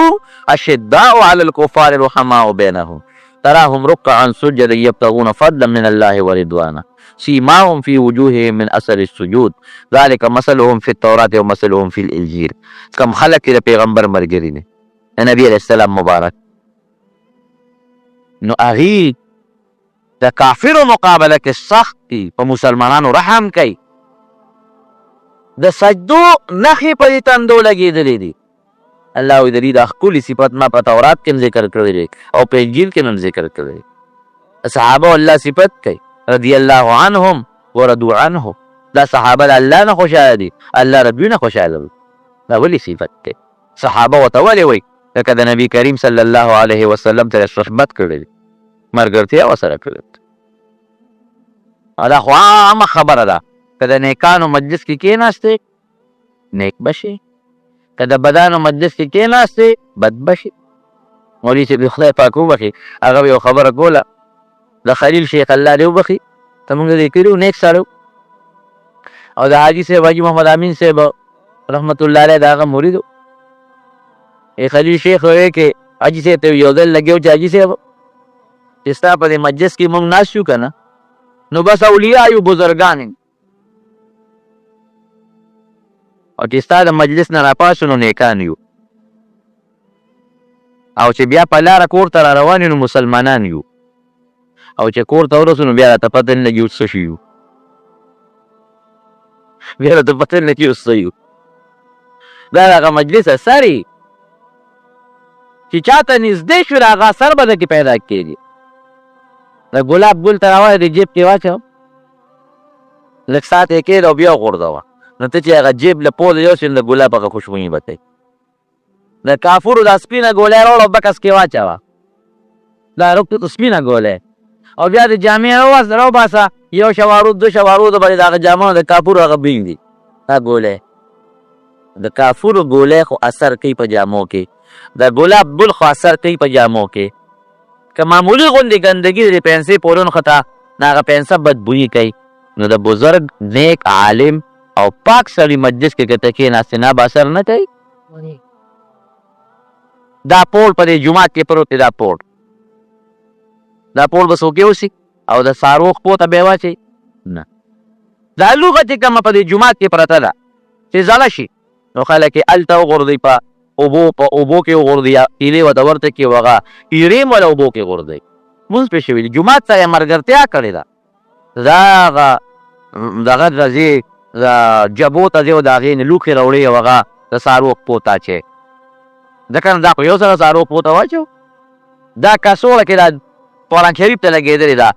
اشداء على الكفار رحماء بینهم تراهم ركعا سجدا يبتغون فضلا من الله ورضوانا سيماهم في وجوههم من اثر السجود ذلك مثلهم في التوراة ومثلهم في الانجيل. کم خلق د پیغمبر ملګري دي نبی علیه السلام مبارک، نو هغې د کافرو مقابله کې سخت دي، په مسلمانانو رحم کوي. د سجدو نښې په دې تندو لګېدلې دي. الله وایي د دې دا ښکلي صفت ما په تورات کې هم ذکر کړی دی او په انجیل کې هم ذکر کړی دی. صحابه الله صفت کوي رضی الله عنهم ورضوا عنه. دا صحابه د الله نه خوشحاله دي، الله رب دوی نه خوشحاله وي. دا ولې صفت دی؟ صحابه ورته ولې وایي؟ لکه د نبي کریم صلی الله علیه وسلم سره صحبت کړی دی، ملګرتیا ورسره کړې ده. دا خو عامه خبره ده. که د نیکانو مجلس کې کېناستې نیک به شي، که د بدانو مجلس کې کېناستې بد به شي. مولوي صاحب خدای پاک وبخي، هغه یو خبره کوله د خلیل شیخ الله دې وبخي، ته مونږ دې کړي نیک سړی او د حاجي صاحب حاجي محمد امین صاحب رحمت الله علیه د هغه مرید و. خلیل شیخ وایي کې حاجي صاحب ته یو ځل لګیو چې حاجي صاحب چې ستا په دې مجلس کې مونږ ناست یو که نه، نو بس اولیا یو بزرګان یو، او چې ستا د مجلس نه راپاسو نو نیکان یو، او چې بیا په لاره کور ته را روان یو نو مسلمانان یو، او چې کور ته ورسو نو بیا راته پته نه لګي اوس څه شي یو، بیا راته پته نه لګي اوس څه یو. دا د هغه مجلس اثر یي چې چاته نږدې شو د هغه اثر به درکې پیدا کېږي. د ګلاب ګل ته راوړی د جیب کې واچوه، لږ ساعت یې کېږده او بیا وغورځوه، نو ته چې هغه جیب له پوله یوسې نو د ګلاب هغه خوشبویي به کوي. د کافورو دا سپینه ګولۍ راوړه او بکس کې واچوه، دا سپینه ګولۍ، او بیا د جامې راوباسه، یو شوارود دو شوارود باندې د هغه جامو د کافورو هغه بین دي. دا ګولۍ د کافورو ګولۍ خو اثر کوي په جامو کې، د ګلاب ګل خو اثر کوي په جامو کې. که معمولي غوندې ګندګي د پنسې پورون خطا نو هغه پنسه بدبویي کوي. نو د بزرګ نیک عالم او پاک سړي مجلس کې که ته کېناستې نه به اثر نه کوي. دا پوړ په دې جومات کې پروت دی، دا پوړ دا پول به څوک یوسي او د څاروو خپو ته به یې واچوي؟ نه. دا لوغه چې کومه په دې جومات کې پرته ده چې زړه شي نو خلک یې هلته وغورځوي، په اوبو کې وغورځوي، یا ایلې ورته ورته کړي او هغه ایرې هم وله اوبو کې غورځوي. مونځ پرې شوي دي، جومات سره یې ملګرتیا کړې ده. دا هغه دغه ته ځې د جبو ته ځې او د هغې نه لوښي راوړې او هغه د څاروو خپو ته اچوې. ځکه نو دا خو یو سره څاروو خپو ته واچو. دا کڅوړه کې دا قرآن شریف ته لګېدلې ده،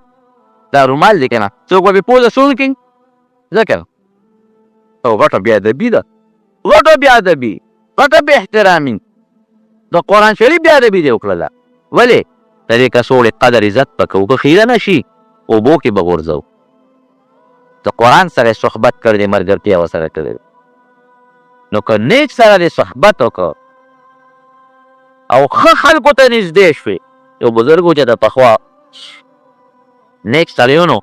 دا رومال دی که نه، څوک به پې پوزه سون کړي ځکه او غټه بې ادبي ده، غټه بې ادبي، غټه بې احترامي. د قرآن شریف بې ادبي دې وکړله. ولې؟ د دې کڅوړې قدر عزت به کوو، که خیره نه شي اوبو کې به غورځو. د قرآن سره یې صحبت کړی دی، ملګرتیا ورسره کړې ده. نو که نیک سره دې صحبت وکړه او ښه خلکو ته نږدې شوې، یو بزرګ و چې د پخوا نیک سړی و، نو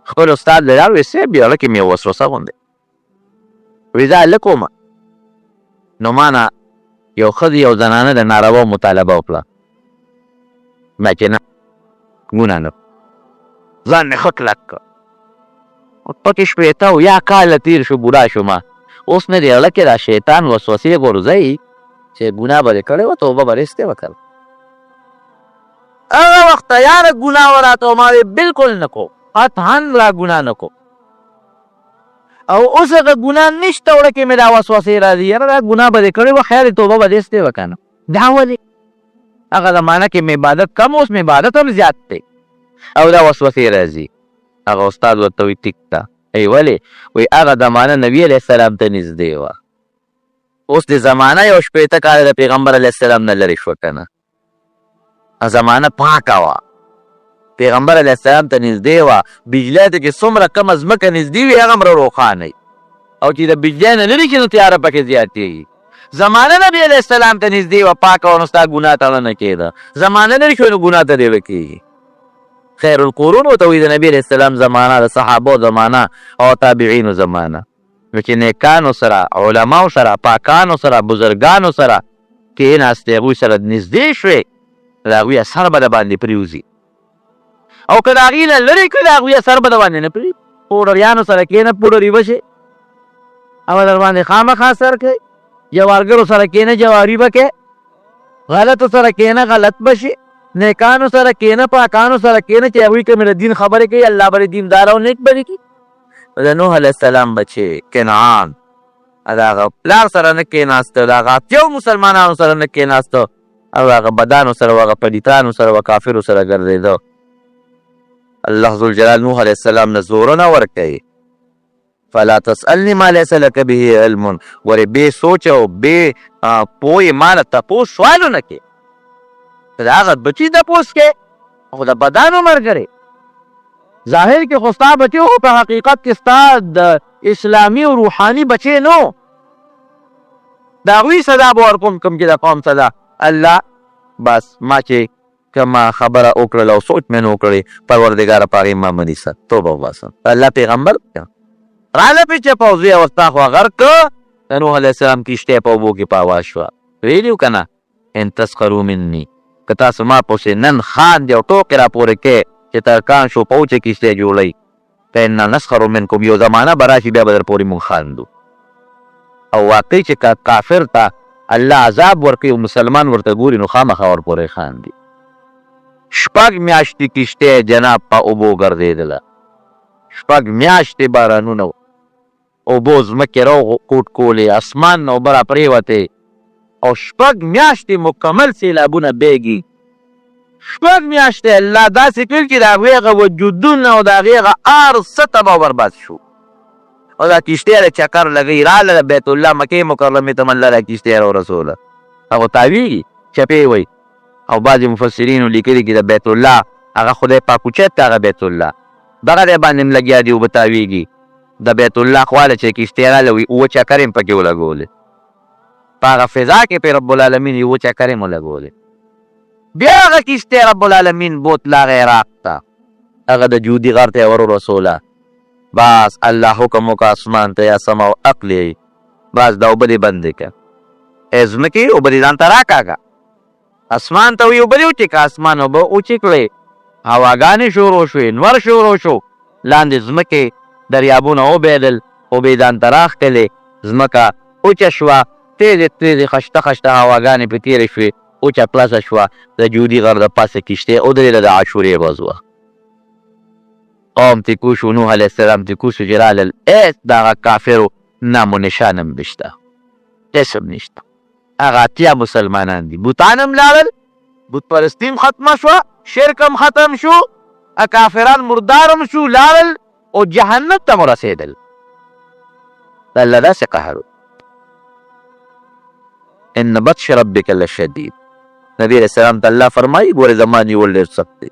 خپل استاد له لاړ ویې صاحب یو کې مې یو وسوسه غوندې وایي زه هلک وم، نو ما نه یو ښځې یو زنانه د ناروا مطالبه وکړه. ما چې نه ګناه نه ځان مې ښه کلک کړ. پکې شپېته او یا کاله تېر شو، بوډا شومه، اوس مې د زړه کې دا شیطان وسوسې غورځوي چې ګناه به دې کړې وه، توبه به رېستې وکړه. هغه وخت یاره ګناه و راته و، ما وې بلکل نه کو، قطعا را ګناه نه کو. او اوس هغه ګناه نشته، وړه کې مې دا وسوسې راځي یاره دا ګناه به دې کړې وه، خیر توبه به رېستې وکړه. نو دا ولې؟ هغه زمانه کې مې عبادت کم، اوس مې عبادت هم زیات دی او دا وسوسې راځي. هغه استاد ورته وایي ټیک ده. ای ولې؟ وایي هغه زمانه نبي علیه السلام ته نږدې وه، اوس د زمانه یو شپېته کاله د پیغمبر علیه السلام نه لرې شوه که نه. زمانه پاکه وه، پیغمبر علیه السلام ته نږدې وه. بجلی ته چې څومره کمه ځمکه نږدې وي هغه همره روښانه وي، او چې د بجلی نه لرې شي نو تیاره پکې زیاتېږي. زمانه نبي علیه السلام ته نږدې وه، پاکه وه، نو ستا ګناه تړه نه کېده. زمانه لرې شوی نو ګناه ته دې وکېږي. خیر القرون ورته وایي د نبي علیه السلام زمانه، د صحابو زمانه او تابعینو زمانه. نو چې نیکانو سره، علماو سره، پاکانو سره، بزرګانو سره کېناستې، هغوی سره نږدې شوې، د هغوی اثر به د باندې پرېوځي. او که د هغې نه لرې کړې د هغوی اثر به د باندې نه پرېږدي. پوډریانو سره کېنه، پوډري به شي او در باندې خامخا اثر کوي. جوارګرو سره کېنه، جواري به کوي. غلطو سره کېنه، غلط به شي. نیکانو سره کېنه، پاکانو سره کېنه چې هغوی که مې د دین خبرې کوي، الله به دیندار او نیک به کړي. د نوح علیه السلام بچې کنعان د هغه پلار سره نه کېناسته، د هغه اتیو مسلمانانو سره نه کېناسته، او هغه بدانو سره، هغه پلیتانو سره، هغه کافرو سره ګرځېده. الله ذوالجلال نوح علیه السلام نه زورونه ورکوي. فلا تسألني ما ليس لك به علم. ورې بې سوچ او بې پوهې ما نه تپوس سوالونه کې، د هغه بچي تپوس کې، خو د بدانو ملګری. ظاهر کې خو ستا بچی خو په حقیقت کې ستا د اسلامي او روحاني بچی نو. د هغوی سزا به ورکوم کوم چې د قوم سزا. الله بس ما چې کومه خبره وکړله او سوچ مې نه وکړې، پروردګاره په هغې ما منیسه، توبه وباسم. الله پیغمبر راله پې چې پوځي ورستا خو غرق که د نوح علیه السلام کښتۍ په اوبو کې په هوا شوه. ویلي و که نه ان تسخروا مني، که تاسو ما پسې نن خاندې او ټوکې راپورې کې چې ترکان شو په وچه کښتۍ جوړوئ، فإنا نسخر منکم، یو زمانه به راشي بیا به در پورې مونږ خاندو. او واقعي چې کافر ته الله عذاب ورکوي او مسلمان ورته ګوري نو خامخا ورپورې خاندي. 6 میاشتې کښتۍ جناب په اوبو ګرځېدله، 6 میاشتې بارانونه و، اوبو ځمکې راوکوټ کولې، اسمان نه اوبه راپرېوتې، او 6 میاشتې مکمل سیلابونه بیږي. 6 میاشتې الله داسې کړي چې د هغوی هغه وجودونه او د هغې هغه هر څه تباه او برباد شو. او دا کښتۍ د چکر لګوي، راله د بیت الله مکې مکرمې ته منله، دا کښتۍ راورسوله، هغه تاویږي، چپې وی. او بعضې مفسرینو لیکلي چې د بیت الله هغه خدای پاک اوچت که هغه بیت الله دغه دی باندې هم لګیا دي، اوبه تاویږي. د بیت الله خواله چې کښتۍ راله وي، 7 چکرې هم پکې ولګولې، په هغه فضا کې پې رب العالمین 7 چکرې هم ولګولې. بیا هغه کښتۍ رب العالمین بوتله هغه عراق ته، هغه د جودي غر ته یې ورسوله. بس الله حکم وکړه اسمان ته یا سما او عقلې، بس دا اوبه دې بندې کړه، ای ځمکې اوبه دې ځان ته راکاږه. اسمان ته وایي اوبه دې وچې کړه، اسمان اوبه وچې کړې، هواګانې شروع شوې، نور شروع شو، لاندې ځمکې دریابونه وبهېدل، اوبېدان ته راښکلې، ځمکه اوچه شوه، تیزې تیزې خشته خشته هواګانې پرې تېرې شوې، اوچه پلسه شوه، د جودي غر د پاسه کښتۍ ودرېده، د عاشورې ورځ وه. قوم ترې کوز شو، نوح علیه السلام ترې کوز شو چې رالل، هېڅ د هغه کافرو نام و نشان هم نشته، هېڅ هم نشته. هغه 80 مسلمانان دي. بوتان هم لاړل، بت پرستي هم ختمه شوه، شرک هم ختم شو، کافران مردار هم شو، لاړل او جهنم ته مو رسېدل. د الله داسې قهر و. ان بطش ربک لشدید. نبی علیه السلام ته الله فرمایي ګورې زما نیول ډېر سخت دی،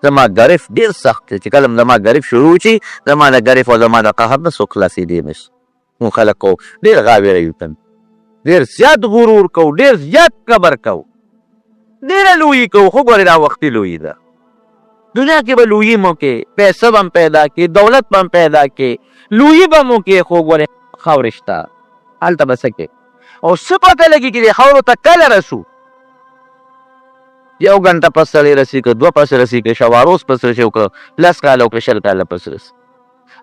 زما ګرف ډېر سخت دی، چې کله زما ګرف شروع شي زما د ګرف او زما د قهر نه څوک خلاصېدی نشي. مونږ خلک کوو ډېر غاویره یو، ډېر زیات غرور کوو، ډېر زیات کبر کوو، ډېره لویي کوو، خو ګورې دا وختي لویي ده. دنیا کې به لویي مو کې، پیسه به هم پیدا کې، دولت به هم پیدا کې، لویي به مو کې، خو ګورې خاورې شته، هلته به څه کې او څه پته لګي چې دې خاورو ته کله رسو. 1 ګنټه پس سړی رسي که 2 پس رسي که شواروز پس رسي که 10 کاله که 20 کاله پس رسي.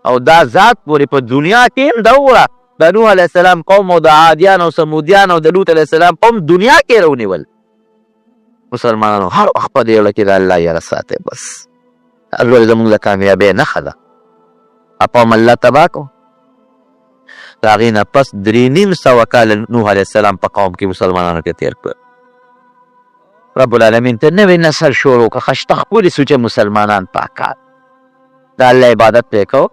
او دا ذات پورې په دنیا کې هم ده وګوره، د نوح علیه السلام قوم او د عادیان او سمودیان او د لوط علیه السلام قوم دنیا کې رونیول. مسلمانانو هر وخت په دې یوله کې د الله یاره ساتئ، بس ازول زمونږ د کامیابۍ نښه ده. قوم الله تباه کړو. د هغې نه پس 3.5 کاله نوح علیه السلام په قوم کې مسلمانانو کې تېر کړ. رب العالمین ته نوی نسل شروع که خشته ښکلي سو چې مسلمانان پاکان د الله عبادت پرې کو.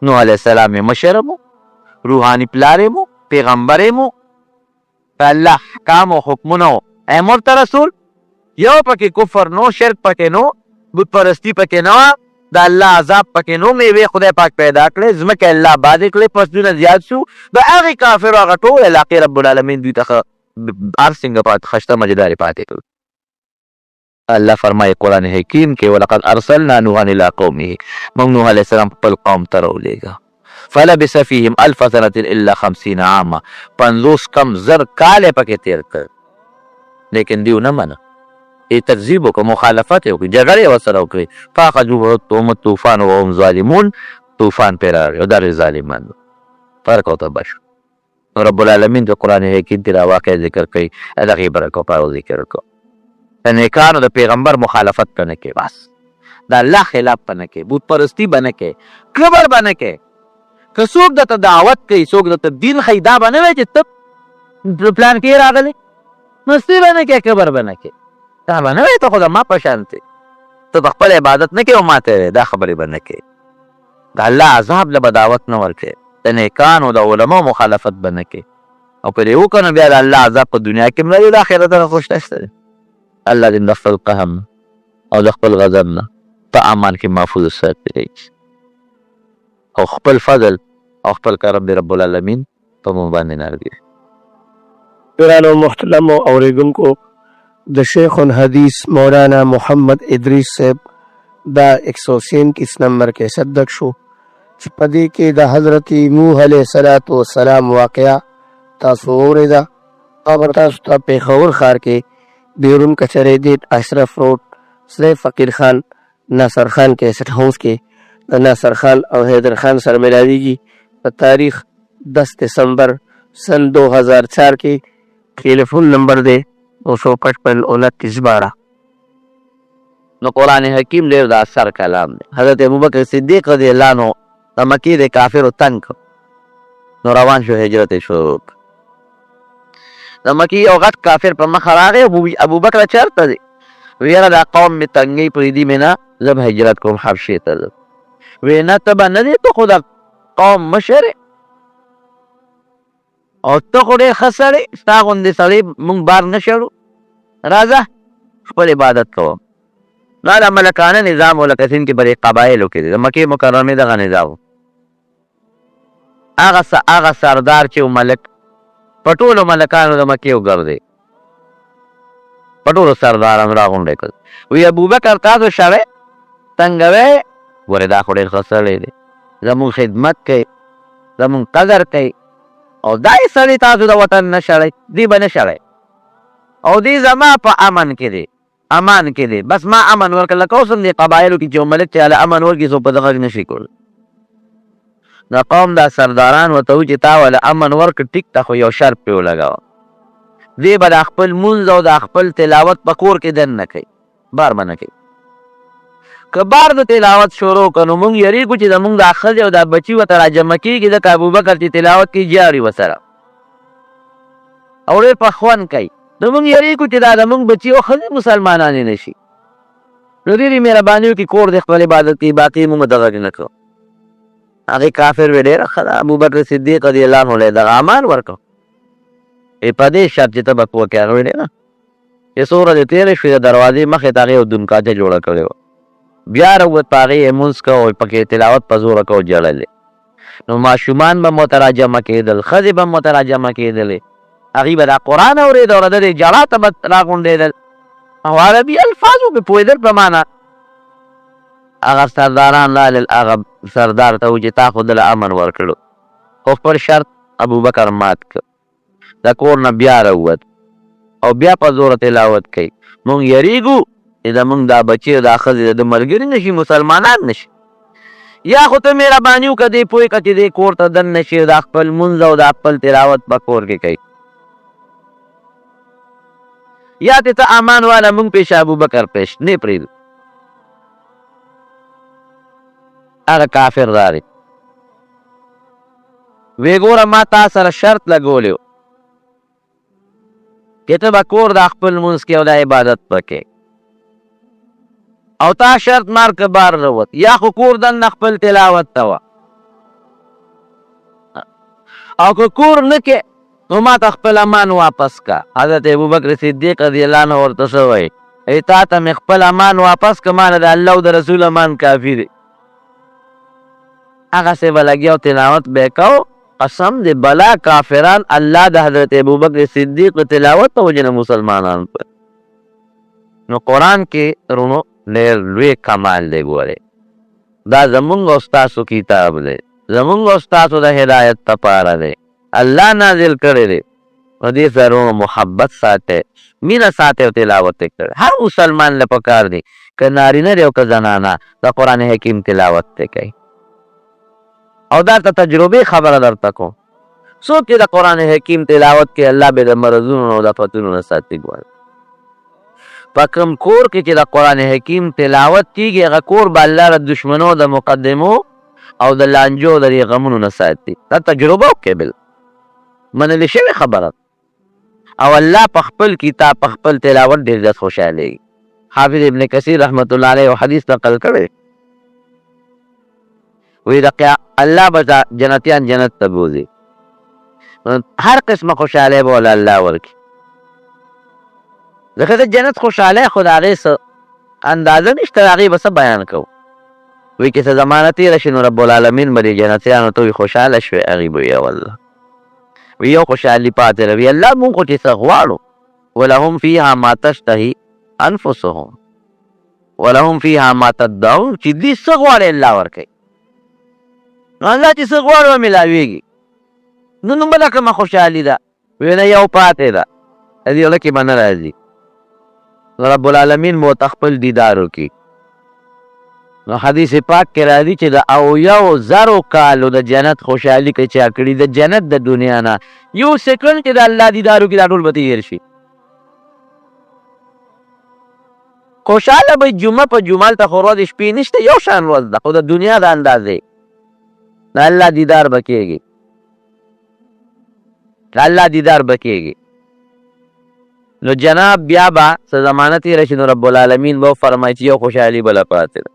نوح علیه السلام یې مشر مو، روحاني پلار یې مو، پیغمبر یې مو، په الله احکام او حکمونو امر ته رسول. یو پکې کفر نو، شرک پکې نو، بت پرستی پکې نه وه، د الله عذاب پکې نو، میوې خدای پاک پیدا کړې، ځمکې الله آبادې کړې، فصلونه زیات شو. د هغې کافرو هغه ټول علاقې رب العالمین دوی ته هر څنګه خشته مجدارې پاتې کړو. الله فرمایي قرآن حکیم کې ولقد ارسلنا نوحا الى قومه، موږ نوح علیه السلام خپل قوم ته راولېږه. فلبث فیهم 1000 سنة الا 50 عاما، 50 کم زر کاله پکې تېر کړ، لیکن دیو نه منه، ای تکذیب وکړه، مخالفت یې وکړي، جګړې یې ورسره وکړې. فاخذوهم الطوفان وهم ظالمون، طوفان پرې راغی او دا ظالمان فرق ورته بشو. نو رب العالمین د قرآن حکیم کې دا واقع ذکر کوي، د هغې برکو په ذکر کو. د نیکانو د پیغمبر مخالفت به نه کې، بس د الله خلاف به نه کې، بت پرستی به نه کې، کبر به نه کې. که څوک درته دعوت کوي، څوک درته دین ښیي، دا به نه وایي چې ته پلان کې راغلی، مستي به نه کې، کبر به نه کې، دا به نه وایي ته خو د ما په شان ته د خپل عبادت نه کوې او ما ته وایې، دا خبرې به نه کې. د الله عذاب له به دعوت نه ورکړې، د نیکانو د علماو مخالفت به نه کې، او که دې وکړه نو بیا د الله عذاب په دنیا کې هم لري، د آخرت نه خو شته دی. الله دې د خپل قهر نه او د خپل غضب نه په امان کې محفوظ وساتي، او خپل فضل او خپل کرم دې رب العالمین په موږ باندې نازل. ګرانو محترمو اورېدونکو، د شیخ الحدیث مولانا محمد ادریس صاحب دا 137 نمبر کیسټ دک شو چې په دې کې د حضرت نوح علیه السلام واقعه تاسو واورېده. هغه تاسو ته پېښور ښار کې بیرون کچرې دیټ اشرف روډ سره فقیر خان ناصر خان کیسټ هاوس کې د ناصر خان او حیدر خان سره ملاویږي په تاریخ 10 دسمبر سن 2004 کې. ټلیفون نمبر دی 255 نو قرآن حکیم ډېر د اثر کلام دی. حضرت ابوبکر صدیق رضی الله عنه د مکې د کافرو تنګ نو روان شو، هجرت یې شروع کړ. د مکې یو غټ کافر په مخه راغی، ابوبکر چېرته دی؟ ویې یاره دا قوم مې تنګۍ پرېږدي مې نه، زه به هجرت کوم، حبشې ته ځم. ویې نه ته به نه دی، ته خو د قوم مشر او ته خو ډېر ښه سړی، ستا غوندې سړی مونږ بار نه شړو، راځه خپل عبادت کوم. نو دا ملکانه نظام و، لکه سند کې به د قبایلو کې دی، د مکې مکرمې دغه نظام. هغه سردار چې و ملک په ټولو ملکانو د مکې وګرځې، په ټولو سردارانو راغونډې کړ. وی ابوبکر تاسو شړی تنګوی، ګورې دا خو ډېر ښه سړی دی، زمونږ خدمت کوي، زمونږ قدر کوي، او دا یې سړی تاسو د وطن نه شړی، دی به نه شړی، او دی زما په امن کې دی، امان کې دی، بس ما امن ورکړ. لکه اوس هم دې قبایلو کې چې یو ملک چې امن ورکړي څوک په دغه نشي کولی. د قوم دا سرداران ورته وایي چې تا وله امن ورکړ ټیک ته، خو یو شرط پرې ولګوه، دی به د خپل مونځ او د خپل تلاوت په کور کې دننه کوي، بار به نه کوي. که بار د تلاوت شروع کړو نو مونږ یریږو چې زمونږ دا ښځې او دا بچي ورته راجمع کېږي، ځکه ابوبکر چې تلاوت کوي جاري ورسره او ډېر په خوند کوي. نو مونږ یریږو چې دا زمونږ بچي او ښځې مسلمانانې نه شي. نو ډېرې مهرباني وکړي کور د خپل عبادت کوي، باقي مونږ دغه نه کوو. هغې کافر وې ډېره ښه ده، ابوبکر صدیق رضي الله عنه له دغه امان ورکړو. په دې شرط چې ته به کور کې هغه ویلې نه چې څو ورځې تېرې شوې د دروازې مخې ته هغې یو دونکاچه جوړه کړې وه، بیا راووت په هغې یې مونځ کو او پکې تلاوت په زوره کو جړلې. نو ماشومان به ورته راجمع کېدل، ښځې به ورته راجمع کېدلې، هغوی به دا قرآن اورېده او د دې جړا ته به راغونډېدل او عربي الفاظو پې پوهېدل په معنا. هغه سرداران لالل هغه سردار ته و چې تا خو دله امن ورکړو، خو خپل شرط ابوبکر مات کړ. د کور نه بیا راووت او بیا په زوره تلاوت کوي. مونږ یریږو چې زمونږ دا بچي او دا ښځې د ملګري نه شي، مسلمانان نه شي. یا خو ته مهرباني وکړه دې پوه کړه چې دې کور ته دننه شي، دا خپل مونځ او دا خپل تلاوت په کور کې کوي. یا دې ته امان والا مونږ پیش ابوبکر پیش نه پرېږدو. هغه کافر راغی وی ګوره ما تا سره شرط لګولی و چې ته به کور دا خپل مونځ کې او دا عبادت پکې، او تا شرط مار که بار روت، یا خو کور دننه خپل تلاوت ته وه، او که کور نه کې نو ما ته خپل امان واپس کا. حضرت ابوبکر صدیق رضی الله عنه ورته څه وایي؟ ای تا ته مې خپل امان واپس که، ما نه د الله او د رسول امان کافي دی. هغسې به لګیا تلاوت به یې کو. قسم د بلا کافران الله د حضرت ابوبکر صدیق تلاوت ته وجه نه مسلمانان پر. نو قرآن کې رونو ډېر لوی کمال دی. ګورې دا زمونږ او ستاسو کتاب دی، زمونږ او ستاسو د هدایت دپاره دی، الله نازل کړی دی. په دې سره رونو محبت ساتئ، مینه ساتئ او تلاوت یې کړئ. هر مسلمان له پکار دی که نارینه دی او که زنانه د قرآن حکیم تلاوت یې کوي. او دا ته تجربې خبره درته کوم، څوک چې د قرآن حکیم تلاوت کې الله به د مرضونو او د فتونو نه ساتي. ګوره په کوم کور کې چې د قرآن حکیم تلاوت کېږي هغه کور به الله د دشمنو د مقدمو او د لانجو د دې غمونو نه ساتي. دا تجربه وکړئ، بل منلې شوې خبره. او الله په خپل کتاب په خپل تلاوت ډېر زیات خوشحالېږي. حافظ ابن کثیر رحمت الله علیه حدیث نقل کړی وی الله به جنتیان جنت ته بوځي، هر قسمه خوشحالی به وله الله ورکړي. ځکه د جنت خوشحالی خو د هغې څه اندازه نشته، د هغې به څه بیان کوو. وی که څه زمانه تېره شي نو رب العالمین به دې جنتیانو ته وي خوشحاله شوې، هغې به وي والله وی یو خوشحالي پاتې روي. الله مونږ خو چې څه غواړو، ولهم فیها ما تشتهي انفسهم ولهم فیها ما تدعون، چې دوی څه غواړي الله ورکوي. نو الله چې څه غواړي به میلاویږي. نو بله کومه خوشحالي ده؟ وی نه یو پاتې ده، د دې زړه کې به نه راځي. نو رب العالمین به ورته خپل دیدار وکړي. نو حدیث پاک کې راځي چې د اویاو زرو کالو د جنت خوشحالي که چا کړي د جنت د دنیا نه یو سکنډ چې د الله دیدار وکړي دا ټول به تېر شي. خوشحاله به جمعه په جمعه هلته خو ورځ شپې نشته، یو شان ورځ ده، خو د دنیا د اندازې د الله دیدار به کېږي، د الله دیدار به کېږي. نو جناب بیا به څه زمانه تېره شي نو رب العالمین به وفرمایي چې یو خوشحالي بله پاتې ده.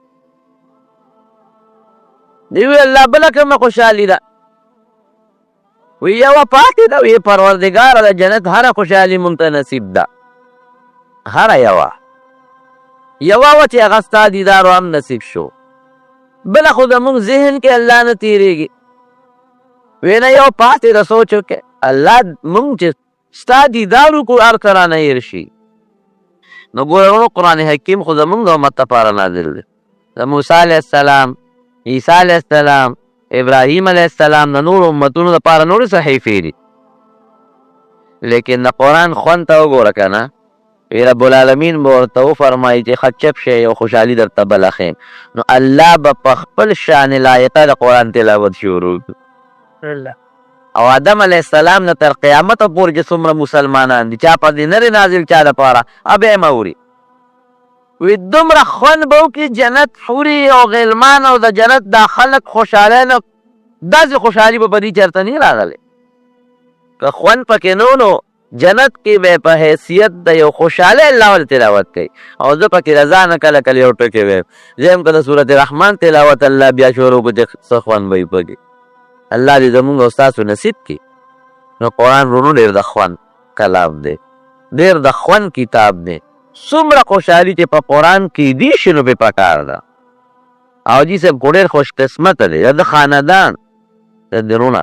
دی وی الله بله کومه خوشحالي ده؟ وی یوه پاتې ده. وی پروردګاره د جنت هره خوشحالي مونږ ته نصیب ده، هره یوه وه چې هغه ستا دیدار هم نصیب شو، بله خو زمونږ ذهن کې الله نه تېرېږي. وی نه یو پاتې ده، سوچ وکړې الله مونږ چې ستا دیدار وکړو هر څه رانه هېر شي. نو ګوره قرآن حکیم خو زمونږ د امت لپاره نازل دی. د موسی علیه السلام، عیسی علیه السلام، ابراهیم علیه السلام د نورو امتونو دپاره نورې صحیفې دي، لیکن د قرآن خوند ته وګوره که نه. رب العالمین به ورته وفرمایي چې ښه چپ شئ او خوشحالي درته بله ښیم. نو الله به په خپل شان لایقه د قرآن تلاوت شروع کړي. او آدم علیه السلام نه تر قیامته پورې چې څومره مسلمانان دي چا په دې نه دی نازل چا دپاره بیا یې مه اوري. وی دومره خوند به وکړي جنت حوري او غلمان او د جنت دا خلک خوشحاله نه داسې خوشحالي به په دې چېرته نه راغلی. که خوند پکې نه نو جنت کې به په حیثیت د یو خوشحاله الله ول تلاوت کوي. او زه پکې رضا نه کله کله یو ټکی ویم زه که د صورت رحمان تلاوت الله بیا شروع کړو چې څه خوند به وي پکې. الله دې زمونږ او ستاسو نصیب کړي. نو قرآن ورونو ډېر د خوند کلام دی، ډېر د خوند کتاب دی. څومره خوشحالي چې په قرآن کې دي شي نو پې پکار ده. او جي صاحب خو ډېر خوش قسمته دی، د خاندان د درونه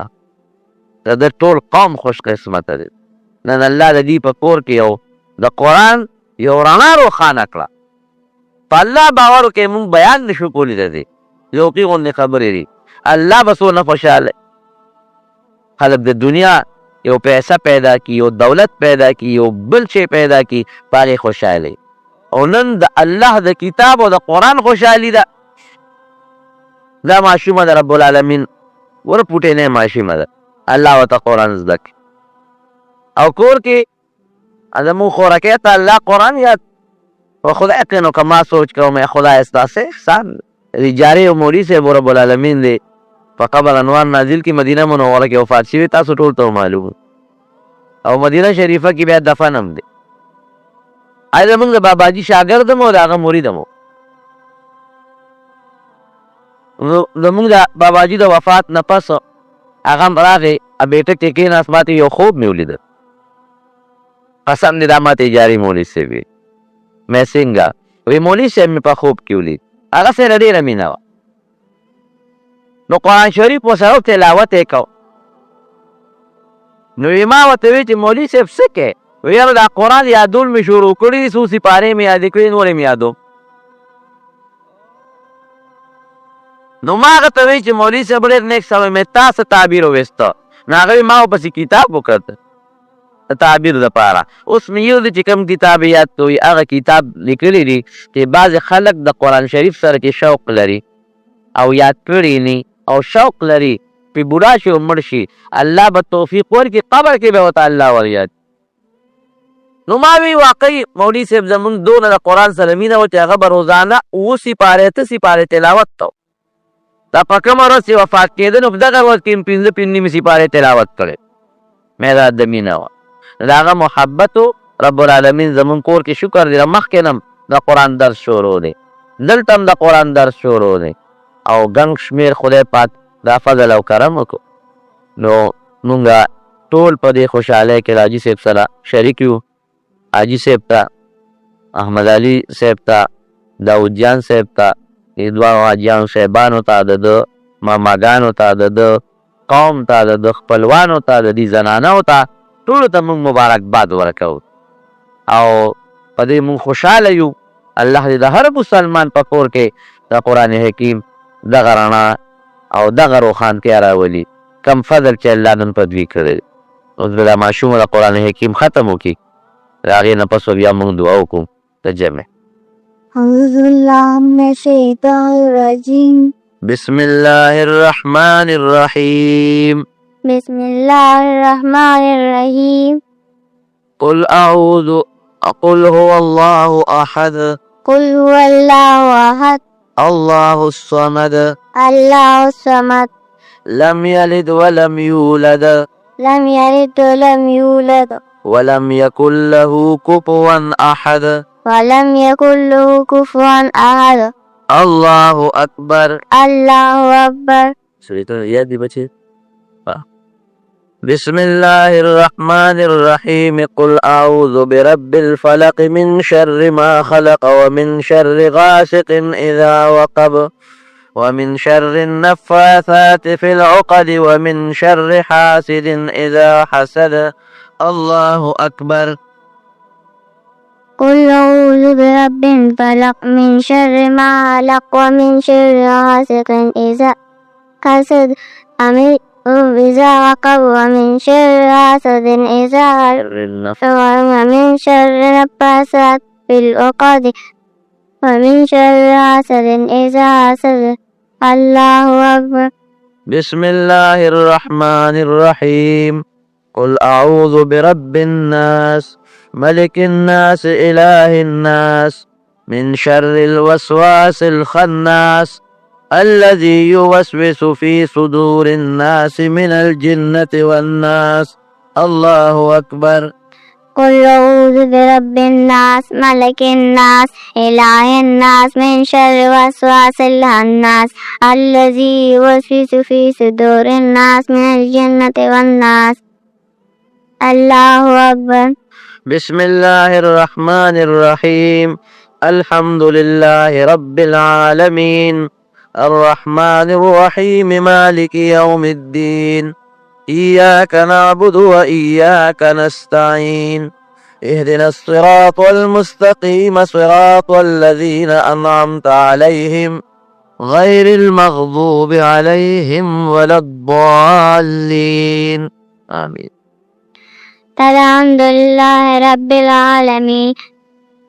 د ده ټول قوم خوش قسمته دی. نن الله د دې په کور کې یو د قرآن یو رڼا روښانه کړه. په الله باور وکړئ مونږ بیان نه شو کولی د دې ذوقي غوندې خبرې دي. الله به څونه خوشحاله خلک د دنیا یو پیسه پیدا کی، یو دولت پیدا کی، یو بل شی پیدا کی، په هغې خوشحالي. او نن د الله د کتاب او د قرآن خوشحالي ده. دا ماشومه د رب العالمین ور پوټینۍ ماشومه ده، الله ورته قرآن زده کړي. او کور کې زموږ خوراکۍ ته الله قرآن یاد و خدای که نو که ما سوچ کوم خدای ستاسې احسان جارې او مولي صاحب رب العالمین دی په قبر انوار نازل کې مدینه منوره کې وفات شوي تاسو ټول ته معلوم. او مدینه شریفه کې بیا دفن هم دی. زمونږ د باباجي شاګرد م او د هغه مرید م. زمونږ د باباجي د وفات نه پس هغه هم راغی بیټک کې کېناست ما ته یو خوب مې ولیده. قسم دې دا ما ته جاري مولي صاحب وي. مې څنګه وی مولي صاحب مې په خوب کې ولید. هغه سره ډېره مینه وه. نو قرآن شریف ورسره تلاوت یې کو. نو ما ورته وی چې مولي صاحب څه کوې؟ وی یاره دا قرآن یادول مې شروع کړي دي څو سپارې مې یادې کړي نورې مې یادوم. نو ما هغه ته وی چې مولي صاحب ډېر نیک سړی مې تا څه تعبیر وویسته. نو هغه وی ما ورپسې کتاب وکړ د تعبیر دپاره. اوس مې یو دی چې کوم کتاب یاد کوي هغه کتاب لیکلی دي چې بعضې خلک د قرآن شریف سره چې شوق لري او یاد کړي نی او شوق لري پې بوډا شي او مړ شي الله به توفیق ورکړي قبر کې به ورته الله وریاد. نو ما وی واقعي مولي صاحب زمونږ دونه د قرآن سره مینه وه چې هغه به روزانه 7 سپارې 8 سپارې تلاوت ته دا په کومه ورځ چې وفات کېده نو په دغه ورځ کې 15 نیم سپارې تلاوت کړې. مې دا د مینه وه د هغه محبت رب العالمین زمونږ کور کې شکر دی مخکې نه د قرآن درس شروع دی دلته هم د قرآن درس شروع دی او ګڼ شمېر خدای پاک دا فضل او کرم وکړو. نو مونږ ټول په دې خوشحالۍ کې حاجي صاحب سره شریک یو. حاجي صاحب ته احمد علي صاحب ته داود جان صاحب ته دې دواړو حاجیانو صاحبانو ته د ده ماماګانو ته د ده قوم ته د ده خپلوانو ته د دې زنانو ته ټولو ته مونږ مبارکباد ورکوو او په دې مونږ خوشحاله یو. الله دې د هر مسلمان په کور کې د قرآن حکیم دغه رڼا او دغه روښانتیا راولي کم فضل چې الله نن په دوی کړی دی. اوس به دا ماشومه د قرآن حکیم ختم وکړي د هغې نه پس بیا مونږ دعا وکړو د جمع. أعوذ بالله من الشيطان الرجيم. بسم الله الرحمن الرحيم. بسم الله الرحمن الرحيم. قل هو الله أحد قل هو الله أحد الله الصمد الله الصمد لم يلد ولم يولد لم يلد ولم يولد ولم يكن له كفوا أحد ولم يكن له كفوا أحد. الله أكبر. الله أكبر. يدي بچي. بسم الله الرحمن الرحيم. قل أعوذ برب الفلق من شر ما خلق ومن شر غاسق إذا وقب ومن شر النفاثات في العقد ومن شر حاسد إذا حسد. الله أكبر. قل أعوذ برب الفلق من شر ما خلق ومن شر غاسق إذا حسد. إذا وقب ومن شر حاسد إذا ومن شر النفاثات في العقد ومن شر حاسد إذا حسد. الله أكبر. بسم الله الرحمن الرحيم. قل أعوذ برب الناس ملك الناس إله الناس من شر الوسواس الخناس الذي يوسوس في صدور الناس من الجنة والناس. الله أكبر. قل أعوذ برب الناس ملك الناس إله الناس من شر وسواس الخناس الذي يوسوس في صدور الناس من الجنة والناس. الله أكبر. بسم الله الرحمن الرحيم. الحمد لله رب العالمين الرحمن الرحيم مالك يوم الدين إياك نعبد وإياك نستعين اهدنا الصراط المستقيم صراط الذين أنعمت عليهم غير المغضوب عليهم ولا الضالين. آمين. الحمد لله رب العالمين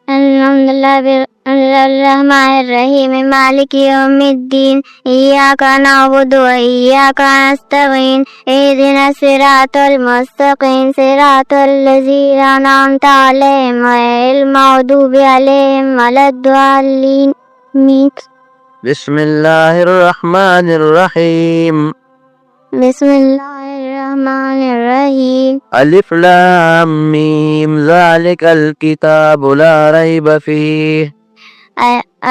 الحمد لله الرحمن الرحيم مالك يوم الدين إياك نعبد وإياك نستعين اهدنا الصراط المستقيم صراط الذين أنعمت عليهم غير المغضوب عليهم ولا الضالين. بسم الله الرحمن الرحيم. بسم الله الرحمن الرحيم. ألف لام ميم ذلك الكتاب لا ريب فيه.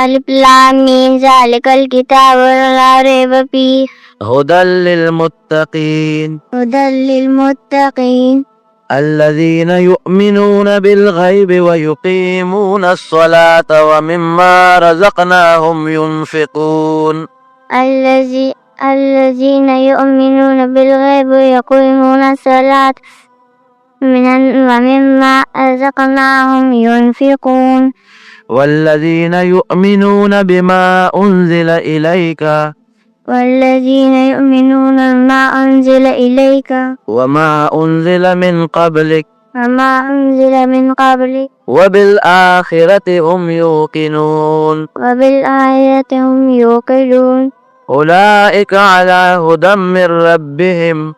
ألف لام ميم ذلك الكتاب لا ريب فيه. هدى للمتقين. هدى للمتقين الذين يؤمنون بالغيب ويقيمون الصلاة ومما رزقناهم ينفقون. الذين يؤمنون بالغيب ويقيمون الصلاة ومما رزقناهم ينفقون. والذين يؤمنون بما أنزل إليك. والذين يؤمنون بما أنزل إليك وما أنزل من قبلك. وما أنزل من قبلك وبالآخرة هم يوقنون. وبالآخرة هم يوقنون. أولئك على هدى من ربهم.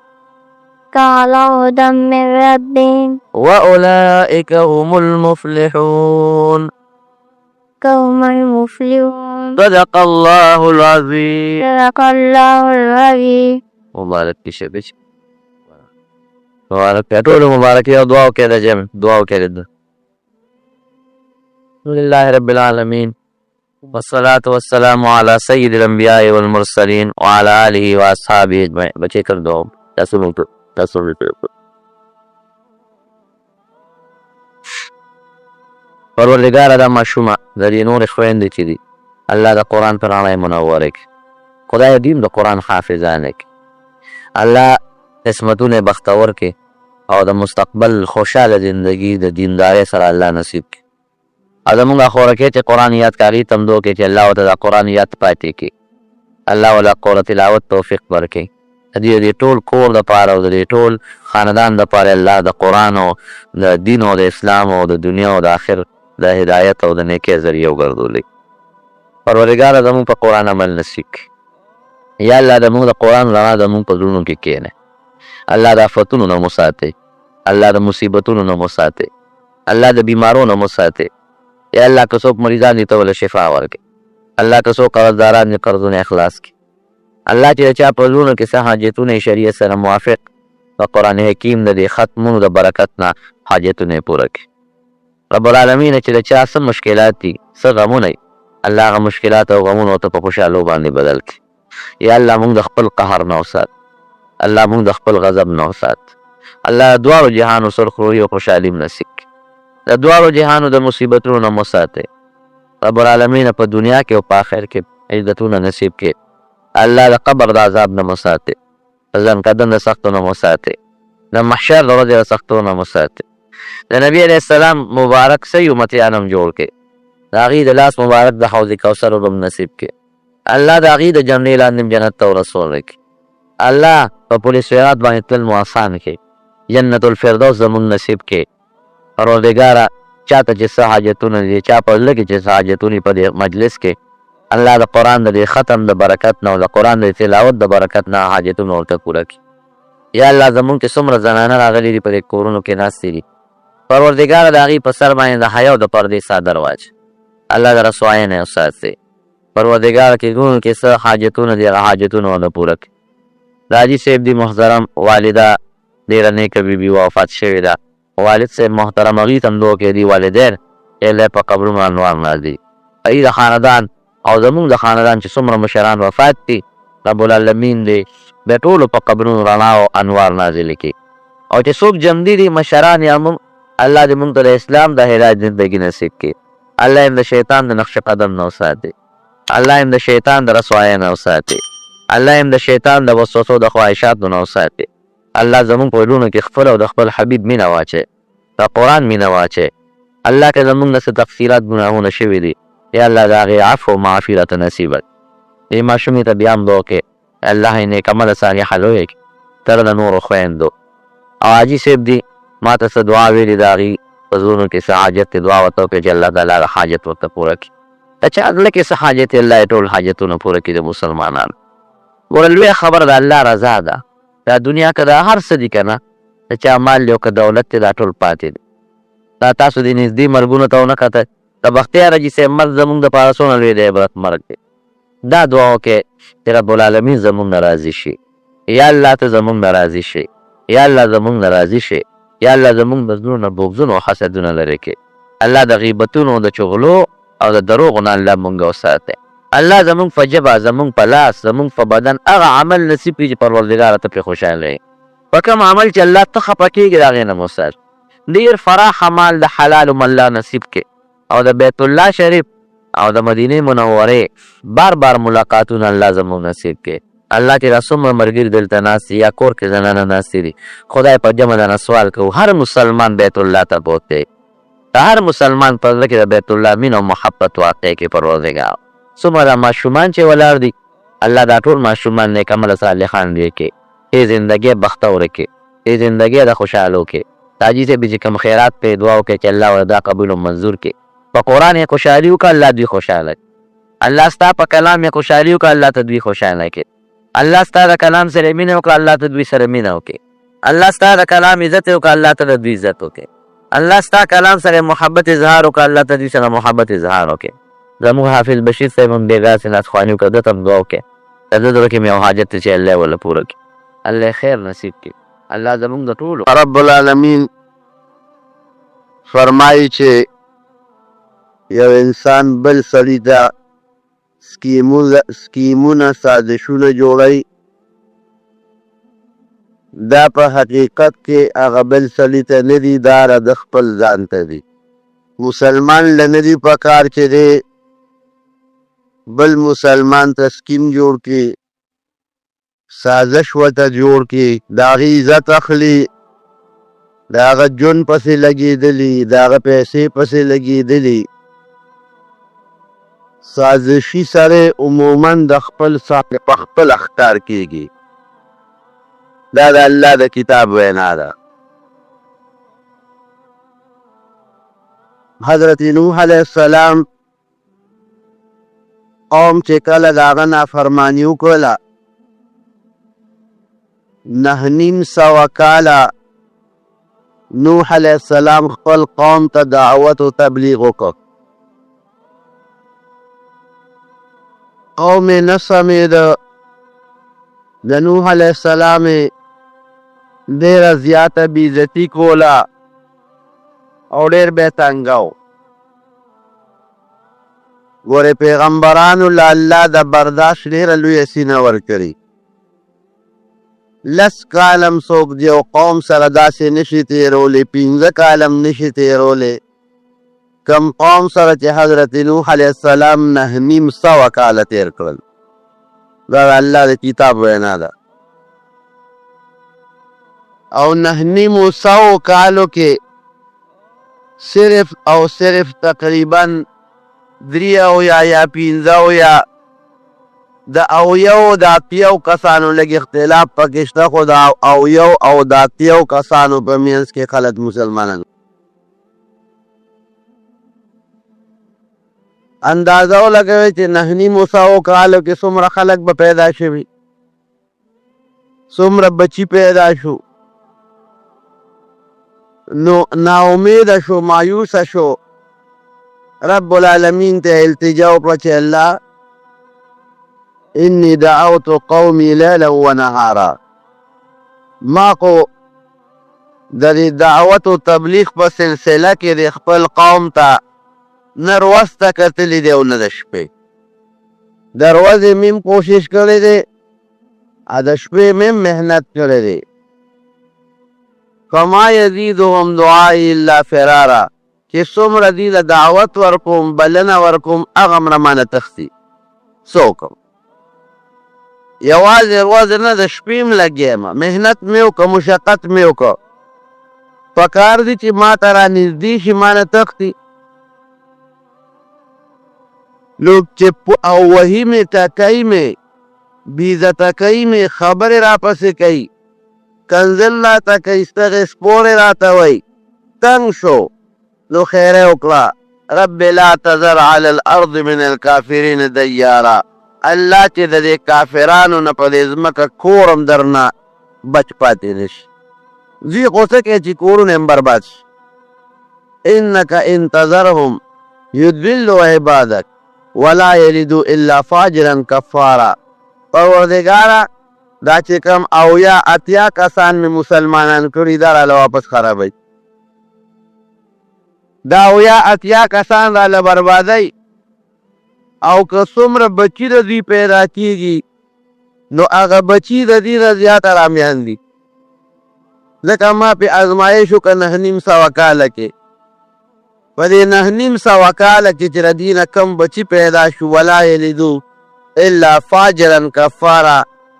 على هدى من ربهم. وأولئك هم المفلحون. هم المفلحون. صدق الله العظيم. صدق الله العظيم. مبارك کی شبش مبارک ټول مبارک یا دعا وکړه جم دعا وکړه الحمد لله رب العالمين والصلاة والسلام على سيد الأنبياء والمرسلين وعلى آله وأصحابه أجمعين. بچے کر دعا تاسو پروردگار دا ماشومه د دې نور خويندې چې دي الله د قرآن پر رڼا منوره کړي. خدای دې د قرآن حافظانه کړي. الله قسمتونه بختور کړي او د مستقبل خوشاله زندگی د دیندارۍ سره الله نصیب کړي. ازمونږه خورکه چې قرآن یاد کاری تم دو کې چې الله او د قرآن یاد پاتې کړي. الله ولا قرۃ تلاوت توفیق ورکړي. دې ټول کور د پاره او د ټول خاندان د پاره الله د قرآن او د دین او د اسلام او د دنیا او د آخر د هدایت او د نیکۍ ذریعہ وګرځولي. پروردګار زموږ په قرآن عمل نصیب کړي. یا الله زموږ د قرآن رڼا زموږ په زړونو کې کښېنه. الله د آفتونو نه مو ساتئ. الله د مصیبتونو نه مو ساتئ. الله د بیمارو نه مو ساتئ. یا الله که څوک مریضان دي ته ول شفا ورکړي. الله که څوک قرضداران دي قرضونه اخلاص کړي. الله چې چا په زړونو کې څه حاجتونه شریعت سره موافق په قرآن حکیم د دې ختمونو د برکت نه حاجتونه پوره کړي. رب العالمین چې چا څه مشکلات دي څه غمونه الله هغه مشکلات او غمونو ته په خوشحالو باندې بدل کړي. یا الله موږ د خپل قهر نه وسات. الله موږ د خپل غضب نه وسات. الله دواړو جهانو سرخروي او خوشحالي نصیب کړي. د دواړو جهانو د مصیبتونو نه مو ساتئ. رب العالمین په دنیا کې او په آخر کې عزتونه نصیب کړي. الله د قبر د عذاب نه مو ساتئ. ځنکدن د سختو نه مو ساتئ. د محشر د ورځې د سختو نه مو ساتئ. د نبی علیہ السلام مبارک سی امتیان هم جوړ کړي. د هغې د لاس مبارک د حوض کوثر هم نصیب کړي. الله د هغې د جنې لاندې جنت ته ورسول کړي. الله په پل صراط باندې تلل مو آسان کې، جنت الفردوس زمونږ نصیب کې. پروردګاره چاته چې څه حاجتونه دي، چا په زړه کې چې څه حاجتونه په دې مجلس کې، الله د قرآن د دې ختم د برکت نه او د قرآن د تلاوت د برکت نه حاجتونه ورته پوره کړي. یا الله زمونږ کې څومره زنانه راغلي دي په دې کورونو کې ناستې دي، پروردګاره د هغې په سر باندې د حیا او د پردې څادر واچ، الله د رسوایۍ نه وساتې. پروردګاره کې ګونو کې څه حاجتونه دي هغه حاجتونه ورته پوره کړي. د حاجي صاحب دي محترم والده ډېره نیکه بیبي وفات شوې ده، والد صاحب محترم هغوی ته هم دعا کې دي والدین الله په قبرونو انوار نازلي. هغوی د خاندان او زمونږ د خاندان چې څومره مشران وفات دي رب العالمین دې د ټولو په قبرونو رڼا او انوار نازلې کړي. او چې څوک جمدي دي مشران یا موږ، الله دې موږ ته د اسلام د هدایت زندګي نصیب کړي. الله هم د شیطان د نقش قدم نه وساتي، الله هم د شیطان د رسوایۍ نه وساتي، الله هم د شیطان د وسوسو د خواهشاتو نه وساتي. الله زمونږ په زړونو کې خپل او د خپل حبیب مینه واچوي، د قرآن مینه واچوي. الله که زمونږ نه څه تقصیرات ګناهونه شوي دي، یا الله د هغې عفو او معافي راته نصیب کړي. دې ماشومې ته بیا هم دعا وکړې الله یې نیکعمله صالحه لویه کړي تر د نورو خویندو. او حاجي صاحب دي ما ته څه دعا ویلې د هغې په زړونو کې څه حاجت دی، دعا ورته وکړې چې الله تعالی د حاجت ورته پوره کړي. د چا زړه کې څه حاجت دی الله یې ټول حاجتونه پوره کړي د مسلمانانو. ګوره لویه خبره د الله رضا ده. دا دنیا که دا هر څه دي که نه، د چا مال دی او که دولت دی دا ټول پاتې دی. دا تاسو د نږدې مرګونو ته ونه کتل، د بختیار حاجي صاحب مرګ زمونږ دپاره څومره لوی د عبرت مرګ دی. دا دعا وکړئ چې رب العالمین زمونږ نه راضي شي، یا الله ته زمونږ نه راضي شي، یا الله زمونږ نه راضي شي، یا الله زمونږ د زړونو نه بغضونه او حسدونه لرې کړي. الله د غیبتونو د چغلو او د دروغو نه الله مونږ وساتي. الله زمونږ په ژبه، زمونږ په لاس، زمونږ په بدن هغه عمل نصیب کړي چې پروردګاره ته پرې خوشحاله یې. په کوم عمل چې الله ته خفه کېږي د هغې نه مو وساتي. ډېر فراخه مال د حلالو الله نصیب کړي، او د بیت الله شریف او د مدینې منورې بار بار ملاقاتونه الله زموږ نصیب کړي. الله چې را څومره ملګري دلته ناست دي یا کور کې زنانه ناستې دي، خدای په جمع نه سوال کوو هر مسلمان بیت الله ته بوتلی، د هر مسلمان په زړه کې د بیت الله مینه او محبت واقع کړي پروردګار. څومره دا ماشومان چې ولاړ دي الله دا ټول ماشومان نیکعمله صالحان دې کړي، ښې زندګۍ بختوره کړي، ښې زندګۍ د خوشحالو کړي. د حاجي صاحب چې کوم خیرات پرې دعا وکړي چې الله ورته دا قبول او منظور کړي. په قرآن یې خوشحالي وکړه الله دوی خوشحاله کړي. الله ستا په کلام یې خوشحالي وکړه الله ته دوی خوشحاله کړي. الله ستا د کلام سره مینه وکړه الله ته دوی سره مینه وکړي. الله ستا د کلام عزت وکړه الله ته د دوی عزت وکړي. الله ستا کلام سره محبت اظهار وکړه الله ته دوی سره محبت اظهار وکړي. زموږ حافظ بشیر صاحب هم ډېر داسې ناسخواني وکړه، ده ته هم دعا وکړئ د ده زړه کې مې یو حاجت دی چې الله یې ورله پوره کړي، الله یې خیر نصیب کړي. الله زموږ د ټولو رب العالمین فرمایي چې یو انسان بل سړي ته سکیمونه سازشونه جوړوي، دا په حقیقت کې هغه بل سړي ته نه دي، دا د خپل ځان ته دي. مسلمان له نه دي په کار چې دی بل مسلمان ته سکیم جوړ کړي، سازش ورته جوړ کړي، د هغې عزت اخلي، د هغه جون پسې لګېدلي، د هغه پیسې پسې لګېدلي. سازشي سره عموما د خپل صاحب په خپل اختار کېږي. دا د الله د کتاب وینا ده. حضرت نوح علیه السلام قوم چې کله د هغه نافرماني وکړله 9.5 کاله نوح علیه السلام خپل قوم ته دعوت و تبلیغ وکړ. قوم یې نه سمېده، د نوح علیه السلام یې ډېره زیاته بېعزتي کوله او ډېر به یې تنګه و. ګورې پیغمبرانو له الله د برداشت ډېره لویه سینه ورکړي. 10 کاله هم څوک د یو قوم سره داسې نشي تېرولی، 15 کاله هم نشي تېرولی کم قوم سره چې حضرت نوح علیه السلام 9.5 کاله تېر کړل. دا د الله د کتاب وینا ده. او 9.5 کالو کې صرف او صرف تقریبا 3 یا 15 د اویو د اتیو کسانو لږ اختلاف پکې شته، خو د اویو او د اتیو کسانو په منځ کې خلک مسلمانان. اندازه ولګوئ چې 9.5 کالو کې څومره خلک به پیدا شوي، څومره بچي پیدا شو. نو ناامیده شو، مایوسه شو. رب العالمین ته التجا وکړه چې الله انی دعوت قومی لیلا و نهارا، ما خو د دې دعوت و تبلیغ په سلسله کې د خپل قوم ته نه روسته کتلی دی او نه د شپې. د ورځې میم کوشش کړی دی، د شپې میم محنت کړی دی. فما یزیدهم دعائی الا فرارا، چې څومره دی د دعوت ورکوم بلنه ورکوم هغومره مانه تښتي. څه وکړم؟ یوازې ورځې نه د شپې م لګیم، محنت مې وکړه، مشقت مې وکړه. پکار دی چې ما ته را نږدې شي، مانه تښتي. نو چې او وحي مې ټکوي مې، بېعزته کوي مې، خبرې راپسې کوي، کنځل راته کوي، ستغې سپورې راته وایي، تنګ شو. نو خیر یې وکړه، رب لا تذر علی الارض من الکافرین دیارا، الله چې د دې کافرانو نه په دې ځمکه کورم درنه بچ پاتې نه شي. زوی غوسه کوي چې کورونه هم برباد شي. انک ان تذرهم یضلوا عبادک ولا یلدوا الا فاجرا کفارا. پروردګاره دا چې کم اویا اتیا کسان مې مسلمانان کړي دا راله واپس خرابوي، دا اویا اتیا کسان راله بربادوي. او که څومره بچي د دوی پیدا کېږي نو هغه بچي د دې نه زیات ارامیان دي. ځکه ما پې ازمایش وکړه 9.5 کاله کې، په دې 9.5 کاله کې چې د دې نه کم بچي پیدا شو ولا یلدو الا فاجرا کفارا،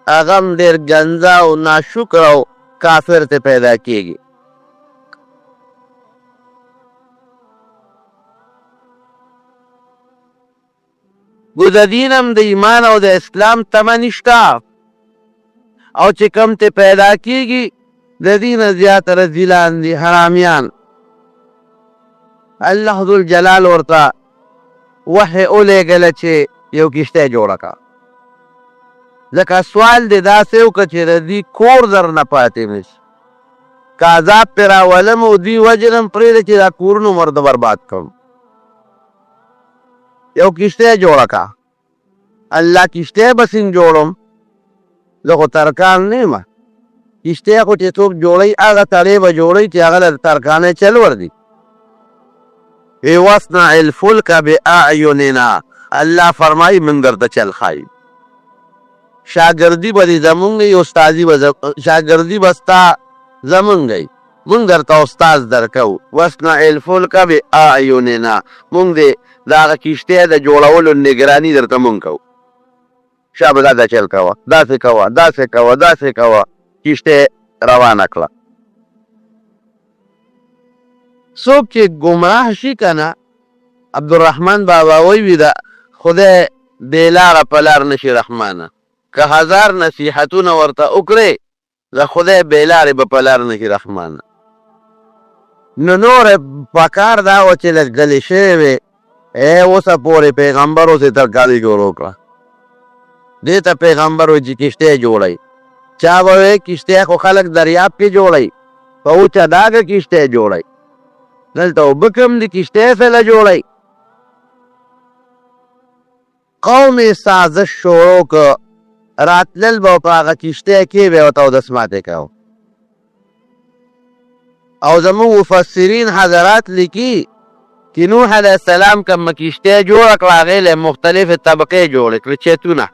هغه هم ډېر ګنځه او ناشکره او کافر ته پیدا کېږي. خو د دین هم د ایمان او د اسلام تمه نشته، او چې کم ته پیدا کېږي د دې نه زیات رذیلان دي، حرامیان. الله ذوالجلال ورته وحی ولېږله چې یو کښتۍ جوړه کړه. ځکه سوال دې داسې وکړه چې د دې کور در نه پاتې نه شي. که عذاب پرې راولم او دوی وجنم، پرېږده چې دا کورونه مرده برباد کړم. یو کښتۍ جوړه کړه. الله کښتۍ به څنګه جوړم؟ زه خو ترکان نه یم. کښتۍ خو چې څوک جوړوي هغه سړی به جوړوي چې هغه له ترکانۍ چل ورځي. واصنع الفلک باعیننا، الله فرمایي موږ درته چل ښایو. شاګردي به دې زمونږ وي، استادي به شاګردي به ستا زمونږ وي، موږ درته استاز درکوو. واصنع الفلک باعیننا، موږ دې د هغه کښتۍ د جوړولو نګراني درته مونږ کوو. شابه دا چل کوه، داسې کوه، داسې کوه، داسې کوه. کښتۍ روانه کړه. څوک چې ګمراه شي که نه، عبدالرحمن بابا وایي د خدای بې لاره په لار نه شي رحمانه. که 1000 نصیحتونه ورته وکړې د خدای بې لارې به په لار نه شي رحمانه. نو نور پکار دا وه چې لږ ډلې شوې وې، اوسه پورې پیغمبر اوسې ترکاري جوړ وکړه. دې ته پیغمبر وایي چې کښتۍ جوړوي. چا به وایي کښتۍ خو خلک دریاب کې جوړوي، په وچه ډاګه کښتۍ جوړوي. دلته اوبه کم دي، کښتۍ سله جوړوي. قوم یې سازش شروع که راتلل به په هغه کښتۍ کې به یې ورته اودس ماتې کوو. او زموږ مفسرین حضرات لیکي چې نوح علیه السلام کومه کښتۍ جوړه کړه هغې له مختلفې طبقې جوړې کړې، چتونه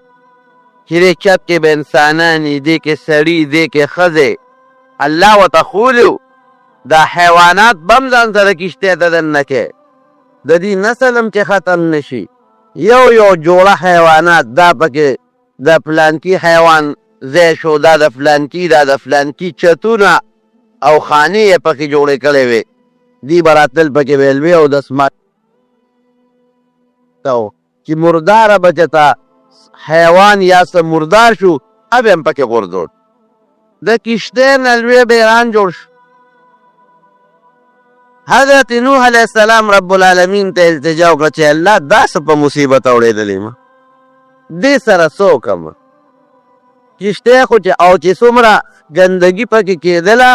چې دې چت کې به انسانان وي، دې کې سړي، دې کې ښځې. الله ورته ښولي دا حیوانات به هم ځان سره کښتۍ ته دننه کې، د دې نسل هم چې ختم نه شي. یو یو جوړه حیوانات، دا پکې د فلانکي حیوان ځای شو، دا د فلانکي، دا د فلانکي چتونه او خانې یې پکې جوړې کړې وې. دی به راتلل پکې به یې لوی اودس مات چې مرداره به چې ته حیوان یا څه مردار شو اب هم پکې غورځول د کشتۍ نه لوی بیران جوړ شو حضرت نوح علیه السلام رب العالمین ته التجا وکړه چې الله دا څه په مصیبت اورېدلې ما دې سره څه وکړم کشتۍ خو چې او چې څومره ګندګي پکې کېدله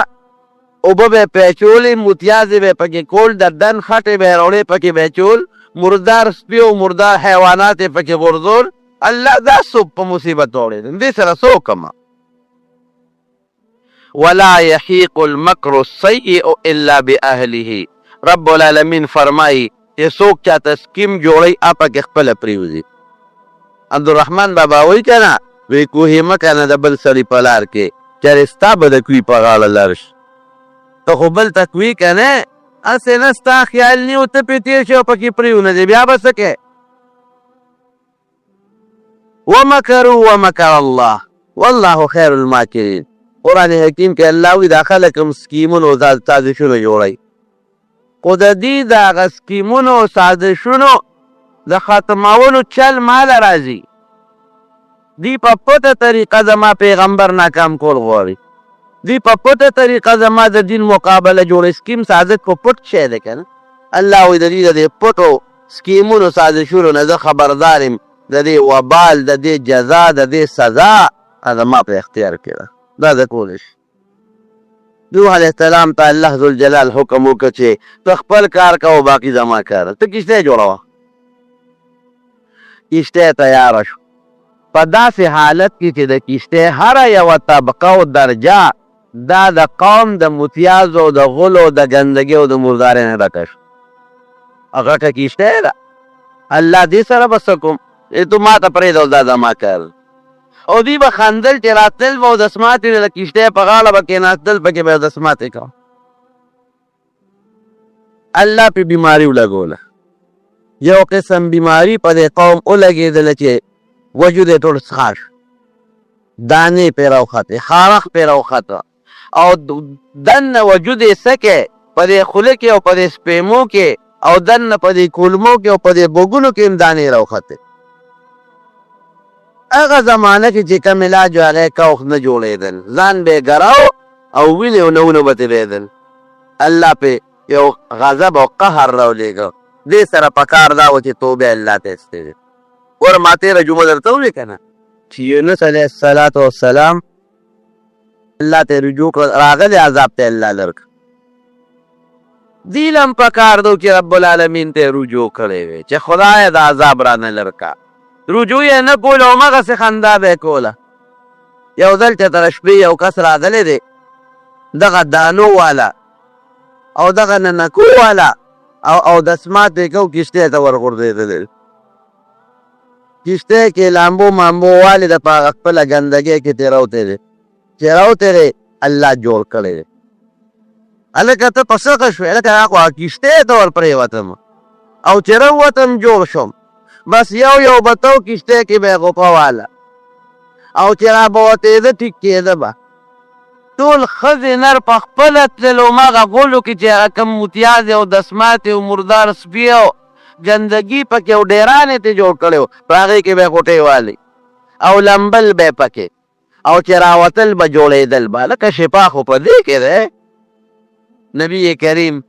اوبه به یې پیچولې متیازې به یې پکې کول د دن خټې به یې راوړې پکې به یې چول مردار سپي او مردار حیوانات یې پکې غورځول الله دا څه په مصیبت اورېدل دې سره څه وکړم ولا يحيق المكر السيء الا باهله رب العالمین فرمایي چې څوک چاته سکیم جوړوي هغه پکې خپله پرېوځي عبدالرحمن بابا وایي که نه وی کوهې مه کنه د بل سړي په لار کې چېرې ستا به د کوي په غاړه لار شي ته خو بل ته کوي که نه هسې نه ستا خیال نی او ته پرې تېر شي او پکې پرېونه دی بیا به څه کوې ومکروا ومکر الله والله خیر الماکرین قرآن حکیم کې الله وی دا خلک هم سکیمونو او سازشونو جوړوي خو د دې د هغه سکیمونو او سازشونو د ختمولو چل ماله راځي دی په پټه طریقه زما پیغمبر ناکام کول غواړي دی په پټه طریقه زما د دین مقابله جوړ سکیم سازش په پټ شی دی که نه الله وایي د دې د دې پټو سکیمونو سازشونو نه زه خبردار یم د دې وبال د دې جزا د دې سزا زما په اختیار کې ده دا د کولی شي نوح علیه السلام ته الله ذوالجلال حکم وکړه چې ته خپل کار کوه باقي زما کار ته کشتۍ جوړوه کشتۍ تیاره شو په داسې حالت کې چې د کشتۍ هره یوه طبقه او درجه دا د قوم د متیازو او د غلو د ګندګۍ او د مردارۍ نه ډکه شو غټه کشتۍ ده الله دې سره به څه کوم تو ما ته پرېږده دا زما کار او دوی به خندل چې راتلل به او دسماتې د کشتۍ په غاړه به کېناستل پکې به یې دسماتې کوه الله پې بیماري ولګوله یو قسم بیماري په دې قوم ولګېدله چې وجود یې ټول څښا شو دانې پې راوختې خارښ پې راوخته او دننه وجود یې څه کې په دې خوله کې او په دې سپېمو کې او دننه په دې کولمو کې او په دې بوګونو کې هم دانې راوختې هغه زمانه کې چې کوم علاج و هغه کوخ نه جوړېدل ځان به یې ګراو او وینې او نهونه به تېرېدل الله پې یو غضب او قهر راولېږه دې سره پکار دا و چې توبې الله ته ایستې ور ما تېره جمعه درته وویل که نه چې یونس علیه السلام الله ته رجوع کړه راغلی عذاب ته الله لر کړه دې لم پکار دو چې رب العالمین ته رجوع کړی وی چې خدایه د عذاب رانه لر کا رجوع یې نه کوله او مغسې خندا به یې کوله یو ځل چې تر شپې یو کس راغلی دی دغه دانو والا او دغه ننکو والا او دسمات یې کو کشتۍ ته ورغورځېدلی کشتۍ کې لامبو مامبو والې د په هغه خپله ګندګۍ کې تېروتی دی چې راوتېری الله جوړ کړی دی هلکه ته په څه ښه شوې هلکه هغه کشتۍ ته ور پرېوتم او چې راووتم جوړ شوم بس یو بتو کشتۍ کې به یې غوپه واله او چې را به وتېده ټیک کېده به ټول ښځې نر په خپله تلل هماغه غولو کې چې هغه کوم متیازې او دسماتې او مردار سپي او ګندګي پکې او ډېرانې ترې جوړ کړی و په هغې کې به یې غوټۍ والې او لمبل به یې پکې او چې راوتل به جوړېدل به لکه شفا خو په دې کې دی نبی کریم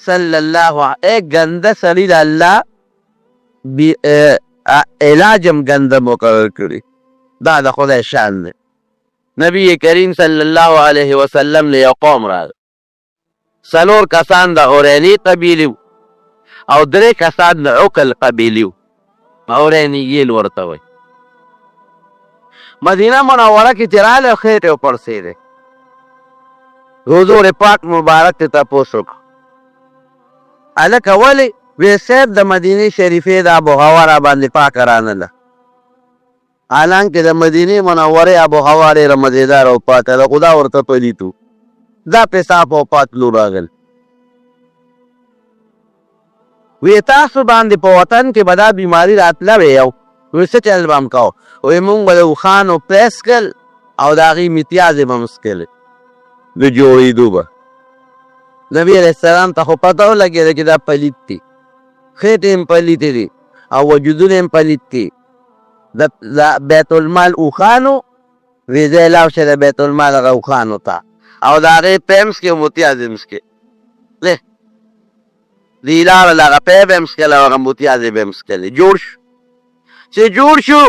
صلی الله علیه ګنده سړي د الله علاج هم ګنده مقرر کړي دا د خدای شان دی نبی کریم صلی الله علیه وسلم له یو قوم راغی 4 کسان د اوریني قبیلې وو او 3 کسان د عقل قبیلې وو اورینیګیل ورته وایي مدینه منوره کې چې راغلی خېټې وپړسېدې حضور پاک مبارک ته تپوس وکړو هلکه ولې وی صاحب د مدینې شریفې د آبوهوا را باندې پاکه رانله حالانکه د مدینې منورې آبوهوا ډېره مزېدار او پاکه ده خو دا ورته پلیت و دا پیصاف او پاتلو راغل وی تاسو باندې په وطن کې به دا بیماري راتله وی یو وی څه چل به هم کوو وی مونږ به د اوښانو پیس کړل او د هغې متیازې به م څکلې د جوړېدو به نبي علیه السلام ته خو پته ولګېده چې دا پلیت دي خېټې هم پلیتې دي او وجودونه هم پلیت دي د بیت المال اوښانو وی ځای لاړ شه د بیت المال هغه اوښانو ته او د هغې پیمس کې موتی اعظم څکې دی لاړل هغه پی به یې څکلی او هغه موتی اعظم به یې څکلی جوړ شو چې جوړ شو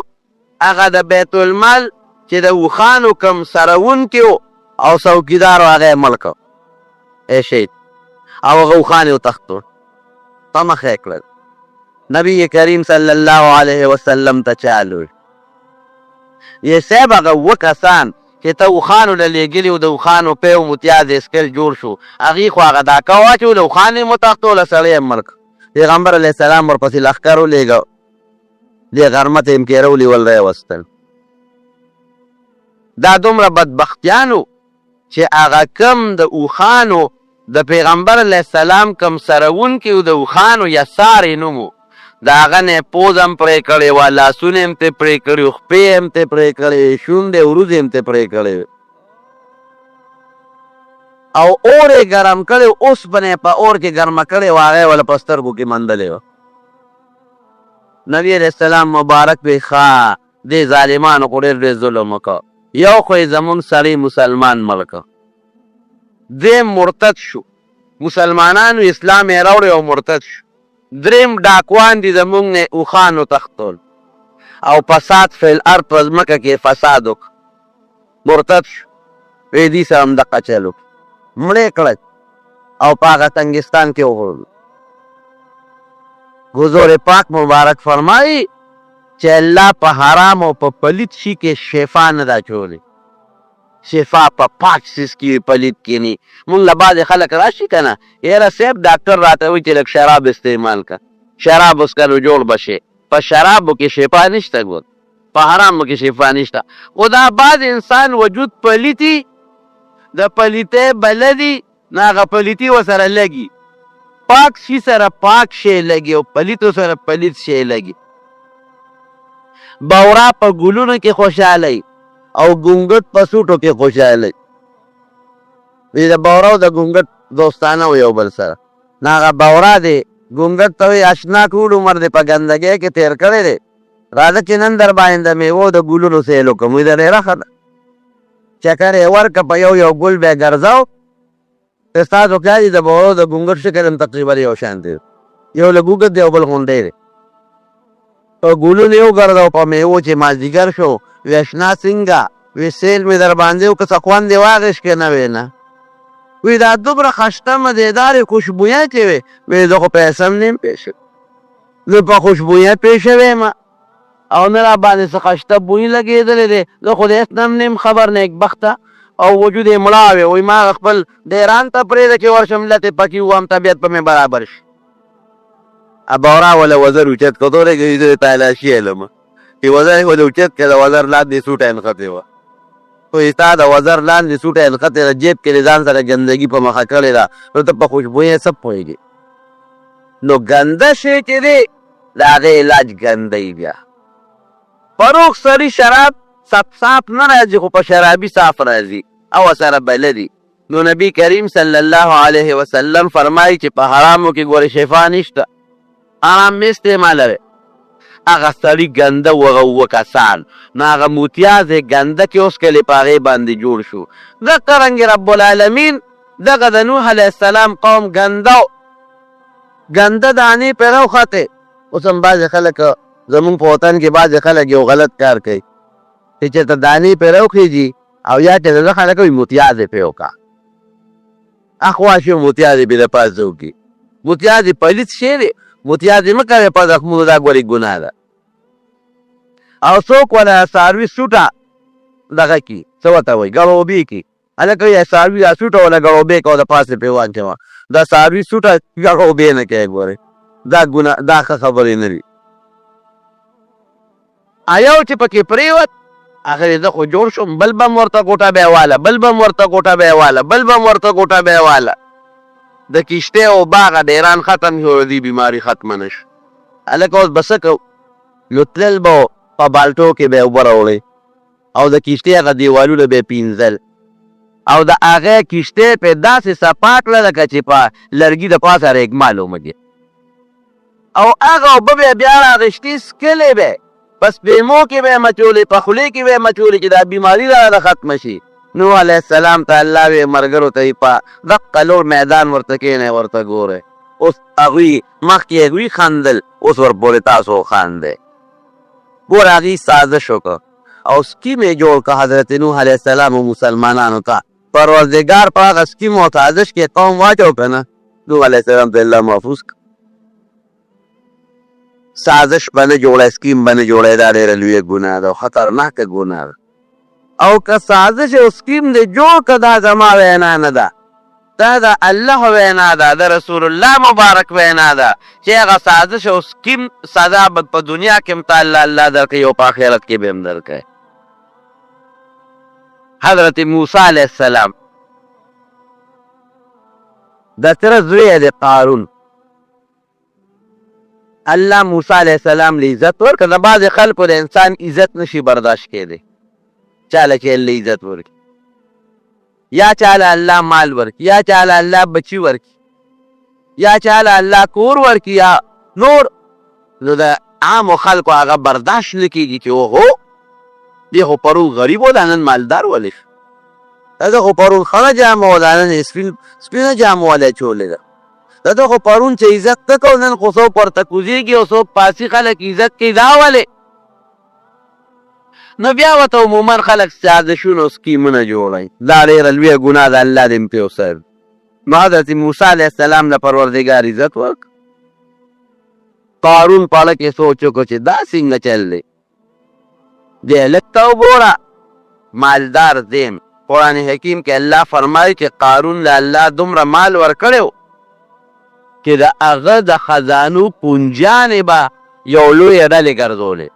هغه د بیت المال چې د اوښانو کم سروونکي و او څوکیدار و هغه یې مړ کړ ای شهید او هغه اوښان یې وتښتو په مخه یې کړل نبی کریم صلی الله علیه وسلم ته چالو یې صاحب هغه اووه کسان چې ته اوښانو له لېږلي و د اوښانو پی و متیاز یې څکل جوړ شو هغې خو هغه ډاکه واچو له اوښان یې وتښتوله سړی یې مړ کړ پیغمبر علیه السلام ورپسې لښکر ولېږه دې غرمه ته یې مکېره ونیول را یې وستل دا دومره بدبختیانو چې هغه کم د اوښانو د پیغمبر علیه السلام کم سروونکي و د اوښانو یسارې نوم و د هغه نه یې پوزه هم پرې کړې وه لاسونه یې هم ترې پرې کړي وو خپې یې هم ترې پرې کړې وې شونډې وروځې هم ترې پرې کړې وې او اور یې ګرم کړی و اوسپنه یې په اور کې ګرمه کړې وه هغه یې وله په سترګو کې منډلې وه نبی علیه السلام مبارک وی ښه دې ظالمانو خو ډېر ډېر ظلم وکړ یو خو یې زمونږ سړی مسلمان مړ کړ دویم مرتد شو مسلمانانو اسلام یې راوړی او مرتد شو دریم ډاکوان دي زمونږ نه اوښانو تښتول او فساد فی الارض په ځمکه کې فساد وکړ مرتد شو وی دې سره هم دقه چل وکړ مړه یې کړل او په هغه تنګستان کې وغورځول حضور پاک مبارک فرمایي چې الله په حرام او په پلید شي کې شفا نه ده اچولی شفا په پاک څیز کې پلید کې نه مونږ له بعضې خلک راشي که نه یاره صاحب ډاکټر راته وایي چې لږ شراب استعمال که شراب وڅکه نو جوړ به شي په شرابو کې شفا نشته ګور په حرامو کې شفا نشته خو دا بعض انسان وجود پلیتي د پلیتۍ بلدي نو هغه پلیتي ورسره لګي پاک شي سره پاک شی لګي او پلیتو سره پلیت شی لګي بورا په ګلونو کې خوشحالی او ګونګټ په سوټو کې خوشحالی د بورا او د ګونګټ دوستانه و یو بل سره نه هغه بورا دی ګونګټ ته وایي اشنا ټول عمر دی په ګندګۍ کې تېر کړی دی راځه چې نن در باندې د میوو د ګلونو سیل وکړم وایي د ډېره ښه ده چکر یې ورکړه په یو یو ګل بیا ګرځاو ستاسو کار دی د بورا د ګونګټ شکل هم تقریبا یو شان دی یو له ګونګټ دی او بل غونډی دی په ګلونو یې وګرځاو په میوو چې مازدیګر شو وی اشنا څنګه وی سیل مې در باندې و که څه خوند یې واخېست که نه وی نه وی دا دومره خشته مزېدارې خوشبویاتې وې وی زه خو پیسه هم نیم پې شوی زه په خوشبویه پې شوی یم او نه را باندې څه خشته بوی لګېدلی دی زه خو د هېڅ نه هم نیم خبر نیکبخته او وجود یې مړه وې وایي ما خپل ډیران ته پرېږده چې ورشم لتې پکې ووام طبیعت په مې برابر شي بورا وله وزر اوچت کړ ته ورېږه زه تالاشي علم چې وزر یې وله اوچت کړه د وزر لاندې سوټه یې نښتې وه خو ستا د وزر لاندې سوټه یې نښتې ده جیب کې د ځان سره ګندګي په مخه کړې ده نو ته په خوشبویۍ څه پوهېږې نو ګنده شی چې دی د هغې علاج ګندی بیا په روغ سړي شراب صاف نه راځي خو په شرابي صاف راځي او سره بلدي نو نبی کریم صلی الله علیه وسلم فرمایي چې په حرامو کې ګورې شفا نشته حرام مې استعمالوي هغه سړي ګنده وغه اووه کسان نو هغه موتیاز یې ګنده کې اوس کلې په هغې باندې جوړ شو دغه رنګې رب العالمین دغه د نوح علیه السلام قوم ګنده دانې پرې راوختې اوس هم بعضې خلک زمونږ په وطن کې بعضې خلک یو غلط کار کوي چې چېرته دانې پرې راوخېږي او یا چې دغه خلک وایي موتیاز یې پرې وکړه اخوا شو موتیاز یې بې د پاسه وکړي موتیاز یې پلیت شی دی موتیاز یې مه کوئ په زخمونو دا ګورې ګناه ده او څوک وله څاروي سوټه دغه کي څه ورته وایي ګړوبې کي هلکه وایي څاروي دا سوټه وله ګړوبې کوه د پاسه پرې واچوه دا څاروي سوټه ګړوبې نه کوې ګورې دا ګناه دا ښه خبرې نه دي یو چې پکې پرېوت اخر زه خو جوړ شوم بل به م ورته ګوټه بیا واله بل به م ورته ګوټه بیا واله بل به م ورته ګوټه بیا واله د کشتۍ او باغه ډیران ختم شو دې بیماري ختمه نه شو هلکه اوس به څه کوو نو تلل به په بالټو کې به یې اوبه راوړئ او د کشتۍ هغه دیوالونه به یې پینځل او د هغې کشتۍ پې داسې صفا کړه لکه چې په لرګي د پاسه ریګمال ومږي او هغه اوبه به یې بیا راغېشتې څکلې به پس پیمو کې به مچولې په خولې کې به مچولې چې دا بیماري را ختمه شي. نوح علیه السلام ته الله وې ملګرو ته یې په دقه لوړ میدان ورته کښېنئ ورته ګورئ. اوس هغوی مخکې هغوی خندل، اوس ورپورې تاسو خاندئ. ګوره هغوی سازش وکړه او سکیم یې جوړ کړه حضرت نوح علیه السلام او مسلمانانو ته. پروردګار په هغه سکیم او سازش کې قوم واچو که نه، نوح علیه السلام ته الله محفوظ کړه. سازش به نه جوړه، سکیم به نه جوړی، دا ډېره لویه ګناه ده او خطرناکه ګناه ده. او که سازش او سکیم دې جوړ که دا زما وینا نه ده، دا د الله وینا ده، د رسول الله مبارک وینا ده چې هغه سازش او سکیم سزا به په دنیا کې هم تا الله درکوي او په آخرت کې به هم درکوي. حضرت موسی علیه السلام د تره زوی دی قارون. الله موسی علیه السلام له عزت ورکړه. د بعضې خلکو د انسان عزت نشي برداشت کېدی، چاله چې الله عزت ورکړي، یا چاله الله مال ورکړي، یا چاله الله بچي ورکړي، یا چاله الله کور ورکړي، یا نور. نو د عامو خلکو هغه برداشت نه کېږي چې اوهو دی خو پرون غریب و دا نن مالدار ولې شو، دا خو پرون خړه جامه و دا نن سپینه جامه والی چولې ده، دا خو پرون چې عزت نه کو نن خو څوک ورته کوزېږي او څوک پاسي خلک عزت کوي، دا ولې؟ نو بیا ورته عموما خلک سازشونه او سکیمونه جوړوي. دا ډېره لویه ګناه ده، الله دې پرې وسر. نو حضرت موسی علیه السلام د پروردګار عزت ورکړ. قارون په اړه کې سوچ وکړو چې دا څنګه چل دی، دې لږ ته وګوره مالدار دیم. قرآن حکیم کې الله فرمایي چې قارون له الله دومره مال ورکړی و چې د هغه د خزانو کنجانې به یو لویه ډلې ګرځولې،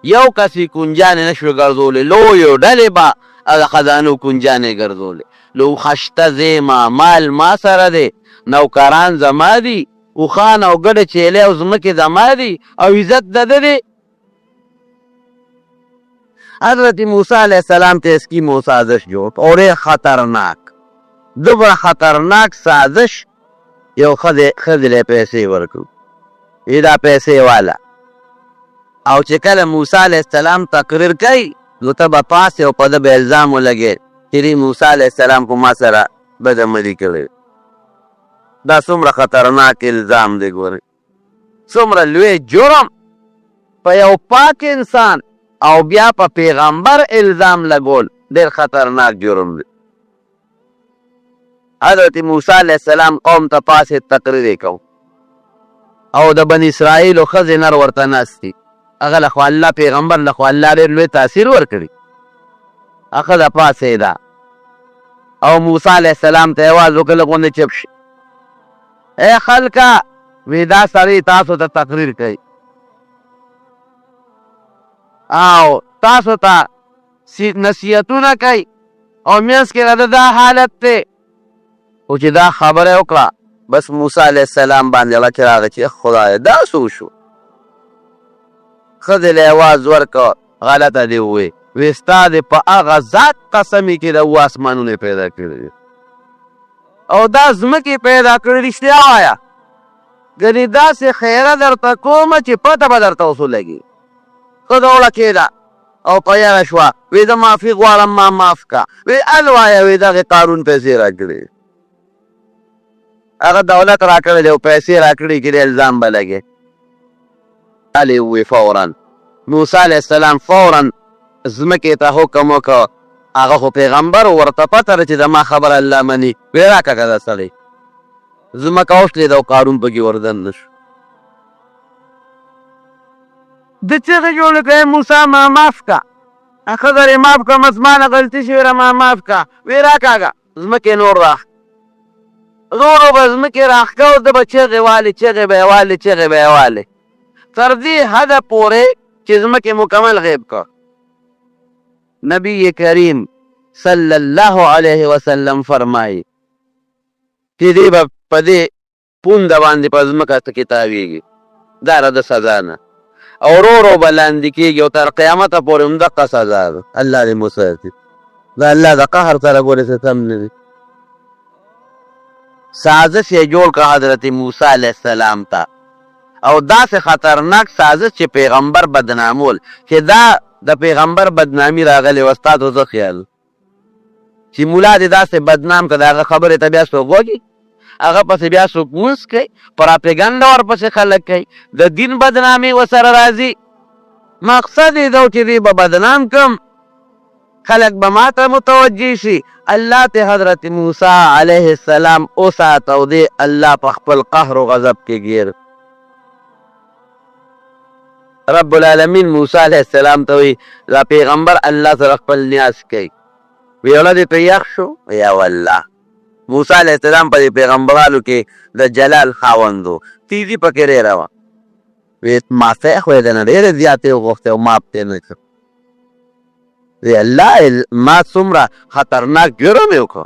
یو کس یې کنجانې نه شوې ګرځولې، لویو ډلې به د خزانو کنجانې ګرځولې. لو خشته زیمه مال ما سره دی، نوکران زما دي، اوښان او ګډه چیلې او ځمکې زما دي او عزت د ده دی. حضرت موسی علیه السلام ته سکیم او سازش جوړ او ډېر خطرناک، دومره خطرناک سازش. یو ښځې له پیسې ورکړو، دا پیسې والا، او چې کله موسی علیه السلام تقریر کوي نو ته به پاسې او په ده به الزام ولګې چې موسی علیه السلام خو ما سره بدعملي کړې. دا څومره خطرناک الزام دی، ګورئ څومره لوی جرم په یو پاک انسان او بیا په پیغمبر الزام لګول ډېر خطرناک جرم دی. حضرت موسی علیه السلام قوم ته پاسې تقریر یې کو او د بني اسرائیلو ښځې نر ورته ناست دي، هغه له خو الله پیغمبر له خو الله ډېر لوی تاثیر ورکړي. هغه ښځه پاڅېده او موسی علیه السلام ته یې اواز وکړ لږ غوندې چپ شي. ای خلکه وی دا سړی تاسو ته تقریر کوي او تاسو ته نصیحتونه کوي او منځ کې د دا حالت دی. او چې دا خبره وکړه بس موسی علیه السلام باندې غچ راغی چې خدایه دا څه وشو. ښځې له اواز ورکړه غلطه دې ووې، وی ستا دې په هغه ذات قسمې کې د اوه اسمانونه پیدا کړي او دا ځمکې پیدا کړي، رښتیا وایه، ګنې داسې خیره درته کومه چې پته به درته اوس ولګي. ښځه وړکېده او په یغه شوه، وی زه معافي غواړم ما معاف کا. وی الوایه وی دغې قارون پیسې راکړي، هغه دولت راکړی دی او پیسې راکړي چې د الزام به لګې. علي وی فورا موسی علیه السلام فورا ځمکې ته حکم وکړ. هغه خو پیغمبر ورته پته ده چې زما خبره الله مني. وی راکړه دا سړی، ځمکه وشلېده او قارون پکې وردن نه شو. د چغې جوړې کړې موسی ما معاف کا، ښځه یې معاف کړه، زما نه غلطي شوې ده ما معاف کا. وی راکاږه ځمکې نور راخ ورو به ځمکې راښکه او ده به چغې والې چغې به یې والې چغې به یې والې تر دې حده پورې چې ځمکې مکمل غیب کړ. نبی کریم صلی الله علیه وسلم فرمایي چې دې به په دې پونده باندې په ځمکه کې تاویږي، دا د سزا نه، او ورو ورو به لاندې کېږي او تر قیامته پورې همدغه سزا ده. الله دې مو ساتي، دا الله د قهر سره ګورې څه سم نه دي. سازش یې جوړ کړه حضرت موسی علیه السلام ته او داسې خطرناک سازش چې پیغمبر بدنامول چې دا د پیغمبر بدنامي راغلی و ستاسو څه خیال چې مولا دې داسې بدنام که د هغه خبرې ته بیا څوک وږي هغه پسې بیا څوک مونځ کوي پراپیګنډه ورپسې خلک کوي د دین بدنامي ورسره راځي مقصد یې دو چې دې به بدنام کم خلق به ما ته متوجه شي الله ته حضرت موسی علیه السلام وساته او دې الله په خپل قهر و غضب کې ګیر رب العالمین موسی علیه السلام ته وی دا پیغمبر الله سره خپل نیاز کوي ویوله دې ته یخ شو یا والله موسی علیه السلام په دې پیغمبرانو کې د جلال خاوند و تیزي پکې ډېره وه وی معافی خو یې د نه ډېرې زیاتې وغوښتې او معاف ته نه کړ وی الله ما څومره خطرناک جرم یې وکړ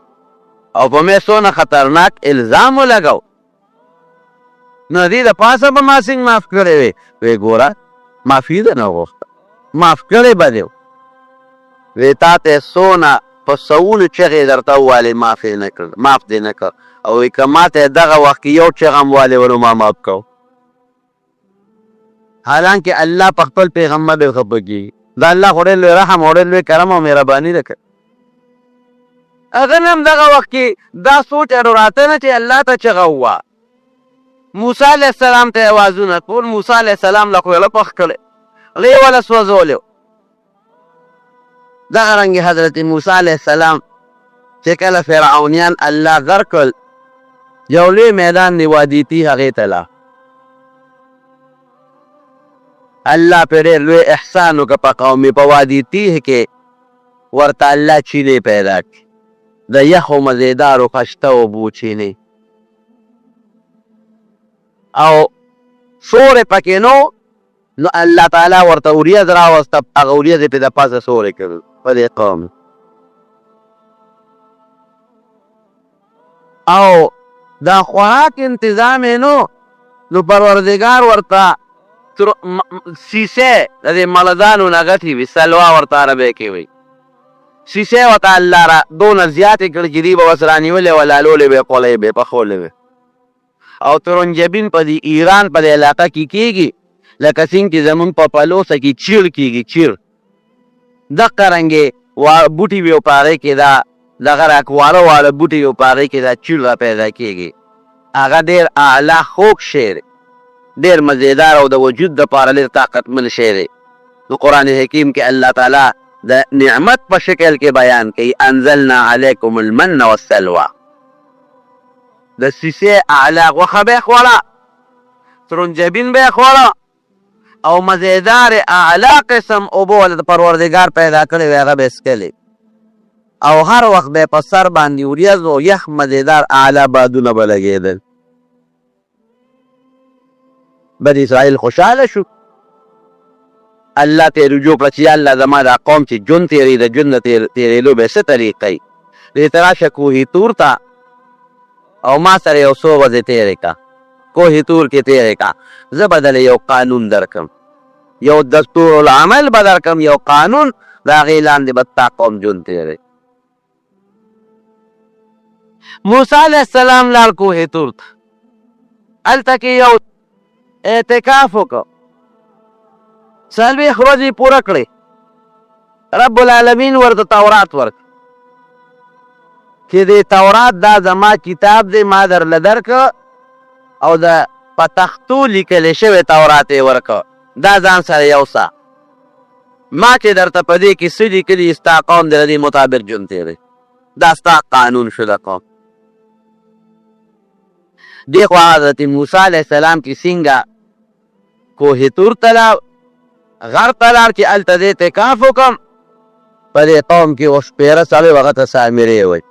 او په مې څونه خطرناک الزام ولګو نو دې د پاسه به ما څنګه معاف کړی وی وی ګوره معافي ده نه وغوښته معاف کړی به دې وی تا ته څونه په سوونو چغې درته ووالې معاف یې نه کړ معاف دې نه کړ او وی که ما ته دغه وخت کې یو چغه هم والې ورو ما معاف کو حالانکه الله په خپل پیغمبر ډېر خفه کېږي دا الله خو ډېر لوی رحم او ډېر لوی کرم او مهرباني ده کړې هغه نه هم دغه وخت کې دا سوچ راته نه چې الله ته چغه ووه موسی علیه السلام ته اوازونه کول موسی علیه السلام له خو یې پخ کړی غلی یې وله سوځولی و دغه رنګې حضرت موسی علیه السلام چې کله فرعونیان الله غر کړل یو لوی میدان دی وادي تیه هغې ته لاړ الله پې ډېر لوی احسان وکړه په قومي په وادي تیه کې ورته الله چینې پیدا کړي د یخو مزېدارو خشته اوبو چینې او سورې پکې نو الله تعالی ورته وریځ راوسته هغه وریځ یې پې د پاسه سورې کړل په دې قوم او دا خوراک انتظام یې نو پروردګار ورته سیسې د دې ملدانو نه غټې وي سلوا ورته عربۍ کې وي سیسې ورته الله را دونه زیاتې کړې چې دوی به اوس رانیولې وه لالولې به یې قولې به یې پخولې وې او ترنجبین په دې ایران په دې علاقه کې کېږي لکه څنګه چې زمونږ په پلوسه کې چیر کېږي چیر دقه رنګې بوټي وي او په هغې کې دا دغه راکواله واله بوټي وي او په هغې کې دا چیر را پیدا کېږي هغه ډېر اعلی خوږ شی دی ډېر مزېدار او د وجود دپاره ډېر طاقتمن شی دی نو قرآن حکیم کې الله تعالی د نعمت په شکل کې بیان کوي انزلنا علیکم المن والسلوى د سیسې اعلی غوښه به یې خوړه ترنجبین به یې خوړه او مزیدار اعلی قسم اوبه ولې د پروردګار پیدا کړې وې هغه به یې څښلې او هر وخت به یې په سر باندې وریځ او یخ مزیدار اعلی بادونه به لګېدل بني اسرائیل خوشحاله شو الله ته رجوع کړه چې یا الله زما دا قوم چې ژوند تېري د ژوند نه تېرېدلو به یې څه طریقه وي دې ته راشه کوهي تور ته او ما سره یو څو ورځې تېرې کا کوهي تور کې تېرې کا زه به دله یو قانون درکم یو دستور العمل به درکم یو قانون د هغې لاندې به ستا قوم ژوند تېری موسی علیه السلام لاړ کوهي تور ته هلته کې یو اعتکاف وکړ څلوېښت ورځې پوره کړې رب العالمین ورته تورات ورکړ چې د تورات دا زما کتاب دی ما درله درکړه او د په تختو لیکلی شوی تورات یې ورکړه دا ځان سره یوسه ما چې درته په دې کې څه لیکلي ستا قوم د دې مطابق ژوند تېری دا ستا قانون شو د قوم دې خوا حضرت موسی علیه السلام کې څنګه کوهي تور ته لاړ غر ته لاړ چې هلته د اعتکاف وکړم په دې قوم کې اوس شپېره څلوېښت هغه ته سامرې وایي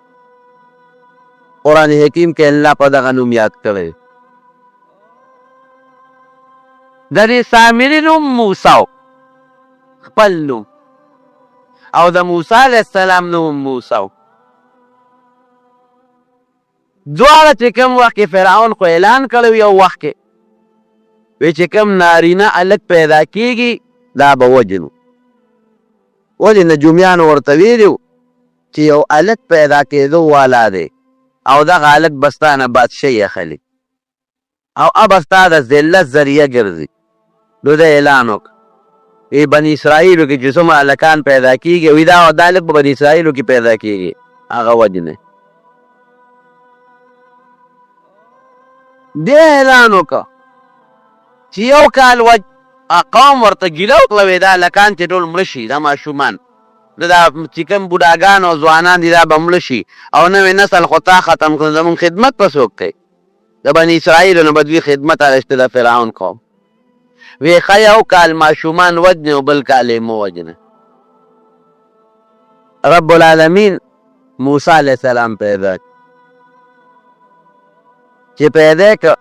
قرآن حکیم کې الله په دغه نوم یاد کړی د دې سامري نوم موسی خپل نوم او د موسی علیه السلام نوم موسی دواړه چې کوم وخت کې فرعون خو اعلان کړی یو وخت کې وی چې کوم نارینه هلک پیدا کېږي دا به وجنو ولې نجومیانو ورته ویلي چې یو هلک پیدا کېدو والا دی او دغه هلک به ستا نه بادشاهي اخلي او اب ستا د ذلت ذریعه ګرځي. نو د اعلان وکړه ای بني اسرائیلو کې چې څومره هلکان پیدا کېږي وي دا هلک په بني اسرائیلو کې پیدا کېږي هغه وجنې دې اعلان وکړه چې یو کال قوم ورته ګیله وکړه وې دا هلکان چې ټول مړه شي دا ماشومان دا چې کوم بوډاګان او ځوانان دي دا به مړه شي او نوې نسل خو تا ختم کړو زمونږ خدمت به څوک کوي د بني اسرائیلو نه به دوی خدمت اخیسته د فرعون قوم وی ښه یو کال ماشومان وجنې او بل کال یې مه وجنه. رب العالمین موسی علیه السلام پیدا چې پیدا که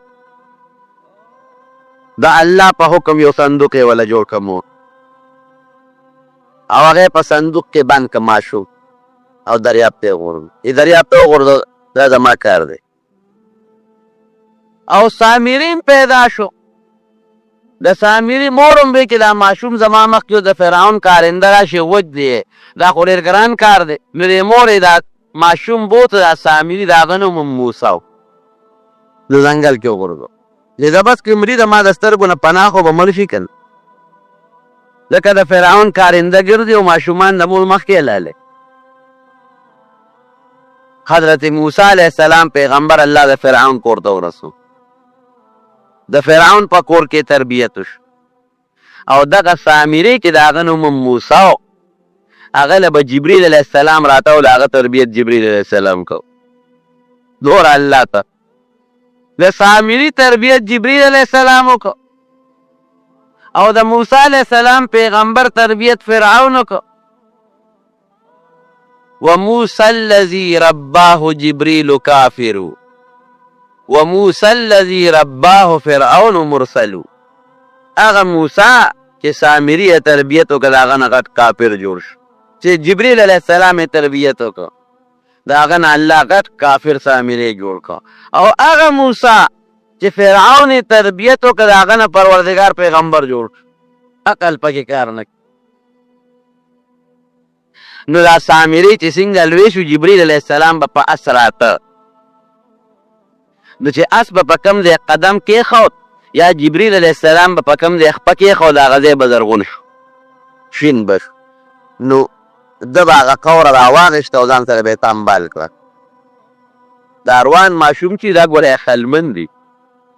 د الله په حکم یو صندوق یې وله جوړ که مور او هغه په صندوق کې بند که ماشوم او دریاب ته یې غورځو دریاب ته وغورځو دا زما کار دی. او سامرین پیدا شو د سامري مورم وی چې دا ماشوم زما مخکې د فرعون کارنده راشي وج دی دا خو ډېر ګران کار دی. نو د مور یې دا ماشوم بوته دا سامري د هغه نوم موسی و د ځنګل کې وغورځو چې دا بس که مري د ما د سترګو نه پناه خو به مړ شي که نه ځکه د فرعون کارنده ګرځي او ماشومان د مور مخکې لالی. حضرت موسی علیه السلام پیغمبر الله د فرعون کور ته ورسو د فرعون په کور کې تربیت وشو او دغه سامري چې د هغه نوم موسی و هغه له به جبریل علیه السلام راته او د هغه تربیت جبریل علیه السلام کو دوره الله ته د سامري تربیت جبریل علیه السلام وکړو او د موسی علیه السلام پیغمبر تربیت فرعون وکړو. وموسی الذي رباه جبریل کافر وموسی الذي رباه فرعون مرسل. هغه موسی چې سامري یې تربیت وکړه د هغه نه غټ کافر جوړ شو چې جبریل علیه السلام یې تربیت وکړه د هغه نه الله غټ کافر سامري جوړ کړه. او هغه موسی چې فرعون یې تربیت وکړه د هغه نه پروردګار پیغمبر جوړ عقل پکې کار نه. نو دا سامري چې څنګه لوی شو جبریل علیه السلام به په اس راته نو چې اس به په کوم ځای قدم کېښود یا جبریل علیه السلام به په کوم ځای خپه کېښود هغه ځای به زرغون شو شین به شو. نو ده به هغه قوره راواغېسته او ځان سره به یې تنبال کړه. د اروان ماشوم چې دا ګوره خلمن دي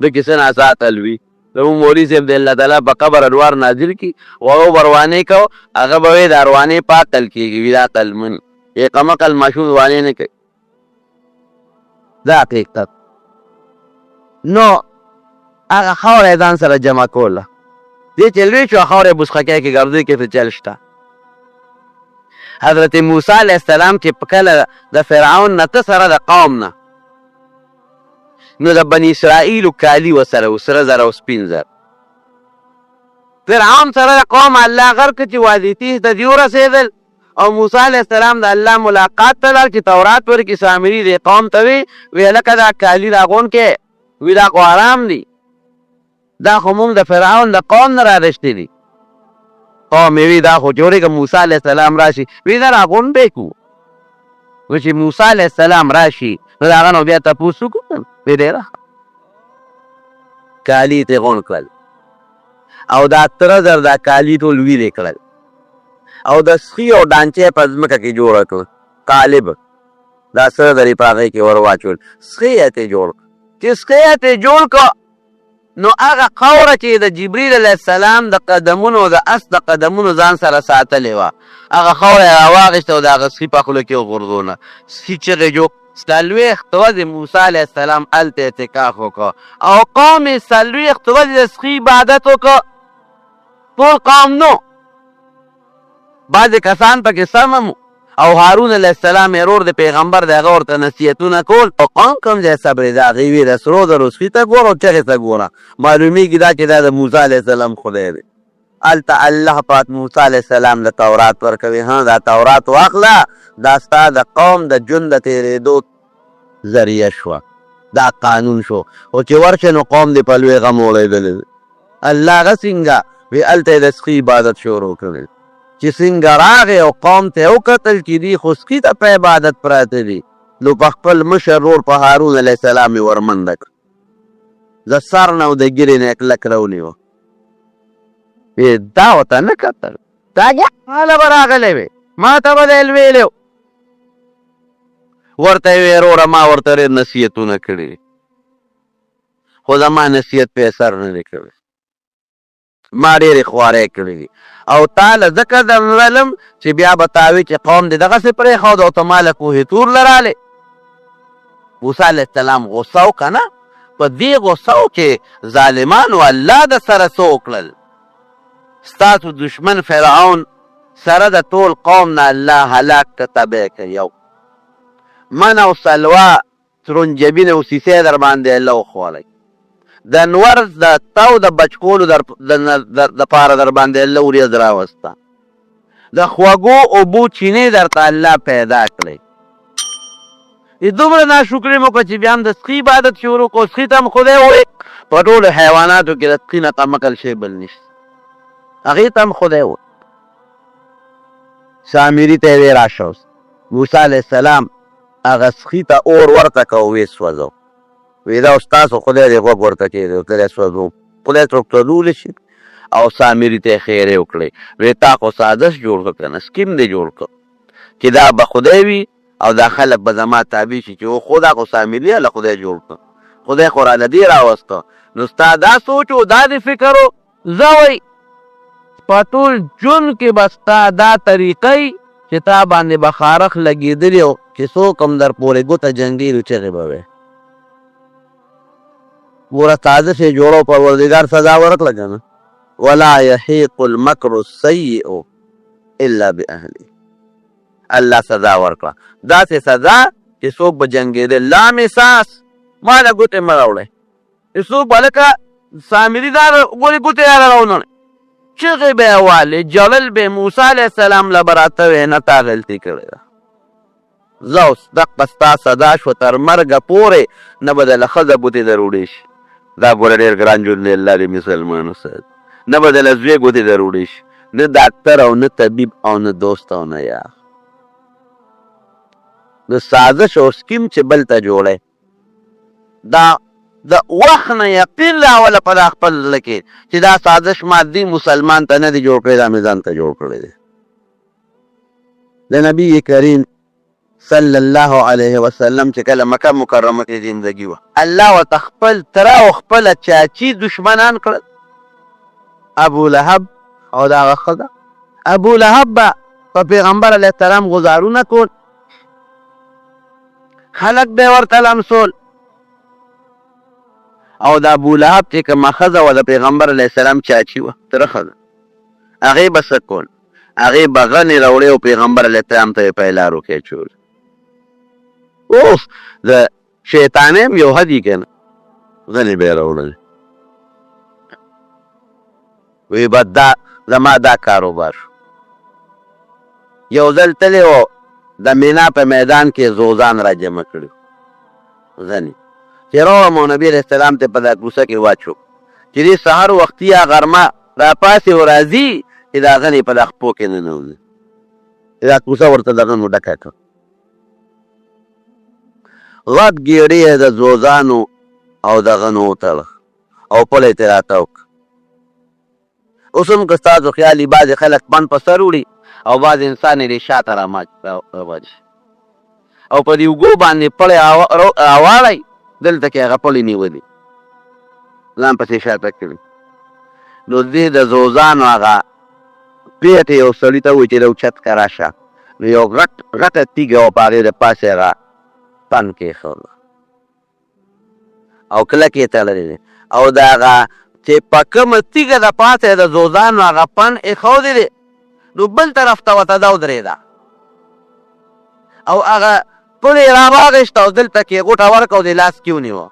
ده کې څه ناڅاته لوي زموږ مولوي صاحب د الله تعالی په قبر انوار نازل کړي و هغه به روانې کو هغه به وایي د اروانې په عقل کېږي وي دا عقلمن یې قمقل ماشوم روانې نه کوي دا حقیقت. نو هغه خاوره یې ځان سره جمع کوله دې چې لوی شو خاوره یې بوسخکۍ کې ګرځي کې څه چل شته. حضرت موسی علیه السلام چې په کله د فرعون نه ته سره د قوم نه نو د بني اسرائیلو کالي ورسره و سره زر او سپین زر فرعون سره د قوم الله غر که چې وادي تیح ته دې ورسېدل او موسی علیه السلام د الله ملاقات ته لاړ چې تورات ورکړي سامري دې قوم ته وی هلکه دا کالي راغون کې وی دا خو حرام دي دا خو مونږ د فرعون د قوم نه رارشتې دي. قوم یې وی دا خو چې ورېږه موسی علیه السلام راشي وی دا راغون به یې کړو و چې موسی علیه السلام راشي نو د هغه نو بیا تپوس وکړو وی دی کالي ترې غونډ کړل او دا 13,000 دا کالي ټول ویلې کړل او د سخي او ډانچې په ځمکه کې جوړه کړه قالب دا سره درې په هغې کې ور واچول سخي یې ترې جوړ کړه چې سخي یې ترې جوړ کړه نو هغه قوره چې د جبریل علیه السلام د قدمونو د اس د قدمونو ځان سره ساتلې وه هغه قوره یې راواغېسته او د هغه سخي په خوله کې وغورځونه سخي چغې جوړ څلوېښت ورځې موسی علیه السلام هلته اعتکاف وکړه او قوم یې څلوېښت ورځې د سخي عبادت وکړه ټول قوم نو بعضې کسان پکې سمم او هارون علیه السلام ورور د پیغمبر د هغه ورته نصیحتونه کول او قوم کوم ځای صبرې د هغې وی د سرو زرو سخي ته ګوره او چغې ته ګوره معلومېږي دا چې دا د موسی علیه السلام خدای دی. هلته الله پاک موسی علیه السلام د تورات ورکوي ها دا تورات واخله دا ستا د قوم د ژوند د تېرېدو ذریعه شوه دا قانون شو او چې ورشه نو قوم دې په لوی غم وړېدلی دی. الله هغه څنګه وی هلته یې د سخي عبادت شروع کړی چې څنګه راغې او قوم ته یې وکتل چې دوی خو سخي ته په عبادت پراته دي نو په خپل مشر ورور په هارون علیه السلام یې ورمنډه کړه د سر نه او د ګیرې نه یې کلک راونیوه دا ورته نه کتل دا ماله به راغلی وې ما ته به دی لویلی ورته یې وې وروره ما ورته ډېر نصیحتونه کړي خو زما نصیحت پې اثر نه دی کړی ما ډېرې خوارۍ کړي دي او تا له ځکه درلم چې بیا به تا وي چې قوم دې دغسې پرېښود او ته ما له کوهي تور له رالې موسی علیه السلام غوسه وکړه نه په دې غوسه و چې ظالمانو الله د سره څه وکړل ستاسو دشمن فرعون سره د ټول قوم نه الله هلاک که تباه که یو من او سلوا ترنجبین او سیسی در باندې الله وخوړی د نور د تو د بچکولو دپاره در باندې الله وریځ راوسته د خوږو اوبو چینې درته الله پیدا کړی دومره ناشکري مو کړه چې بیا هم د سخي عبادت شروع کړو سخي ته هم خدای ووایي په ټولو حیواناتو کې د سخي نه کمقل شی بل نشته هغې ته هم خدای ووایي سامري ته یې وې راشه اوس موسی علیه السلام هغه سخي ته اور ورته که او ویې سوځو وی دا اوس تاسو خدای دې غوږ ورته کېږي که دی سوځو خدای څوک سوځولی شي او سامري ته یې خیرې وکړې وی تا خو سازش جوړ کړه که نه سکیم دې جوړ کړه چې دا به خدای وي او دا خلک به زما تابع شي چې او خو دا خو سامري هله خدای جوړ کړه خدای خو راله دې راوسته نو ستا دا سوچ و دا دې فکر و زه وایي په ټول ژوند کې به ستا دا طریقه چې تا باندې به خارخ لګېدلي او چې څوک هم در پورې ګوته جنګي نو چغې به وې ګوره سازش یې جوړو پروردګار سزا ورکړه که نه ولا یحیق المکر السیء الا باهله الله سزا ورکړه داسې سزا چې څوک به جنګېده لامساس ما له ګوتې مه راوړی چې څوک به لکه سامري دا ګورې ګوتې یې راونړی چغې به یې والې جلل به موسی علیه السلام له به راته وې نه تا غلطي کړې ده زه اوس دقه ستا سزا شوه تر مرګه پورې نه به دله ښځه ګوتې در وړې شي دا ګوره ډېر ګران ژوند دی الله دې مسلمانو سره نه به دله زوی ګوتې در وړې شي نه ډاکټر او نه طبیب او نه دوست او نه یار د سازش او سکیم چې بل ته جوړی دا د وخت نه یقین راوله په دا خپل زړه کې چې دا سازش مادي مسلمان ته نه دی جوړ کړی دا مې ځان ته جوړ کړی دی د نبي کریم صلی الله علیه وسلم چې کله مکه مکرمه کې زندگی وه الله ورته خپل تره او خپله چاچي دشمنان کړل ابو لهب او د هغه ښځه ابو لهب به په پیغمبر علیه السلام غزارونه کول خلک به یې ورته لمسول او د ابو لهب چې کومه ښځه وه د پیغمبر علیه السلام چاچي وه تره ښځه هغې به څه کول هغې به غنې راوړې او پیغمبر علیه السلام ته یې پیلارو کې اچول اوف د شیطانې هم یو حد یي که نه غنې به یې راوړلې وی به دا زما دا کاروبار شو یو ځل تللی و د مینا په میدان کې زوزان را جمع کړي ځنې چې راوړم او نبي علیه السلام ته په دا کوڅه کې واچو چې دې سهار وختي یا غرمه راپاسې و راځي چې دا غنې په دا خپو کې ننوځي دا کوڅه ورته د غنو ډکه کړه غټ ګېډې یې د زوزانو او د غنو وتړه او پلی ترې راته وکړه اوس هم که ستاسو خیال وي بعضې خلک پن په سر وړي او بعض انسان یې شاته راواچي او په دې اوږو باندې پړی راواړی دلته کې هغه پړی نیولي ځان پسې شاته کړي نو دې د زوزانو هغه پیټې یو سړي ته وایي چې د اوچت که راشه نو یو غټه تیږه وه په هغې د پاسې هغه پن کېښوده او کلک یې تړلی دی او د هغه چې په کومه تیږه د پاسه د زوزانو هغه پن ایښودی دی نو بل طرف ته ورته دا ودرېده او هغه پل یې راواغېسته او دلته کې یې غوټه ورکړه او د لاس کې ونیوه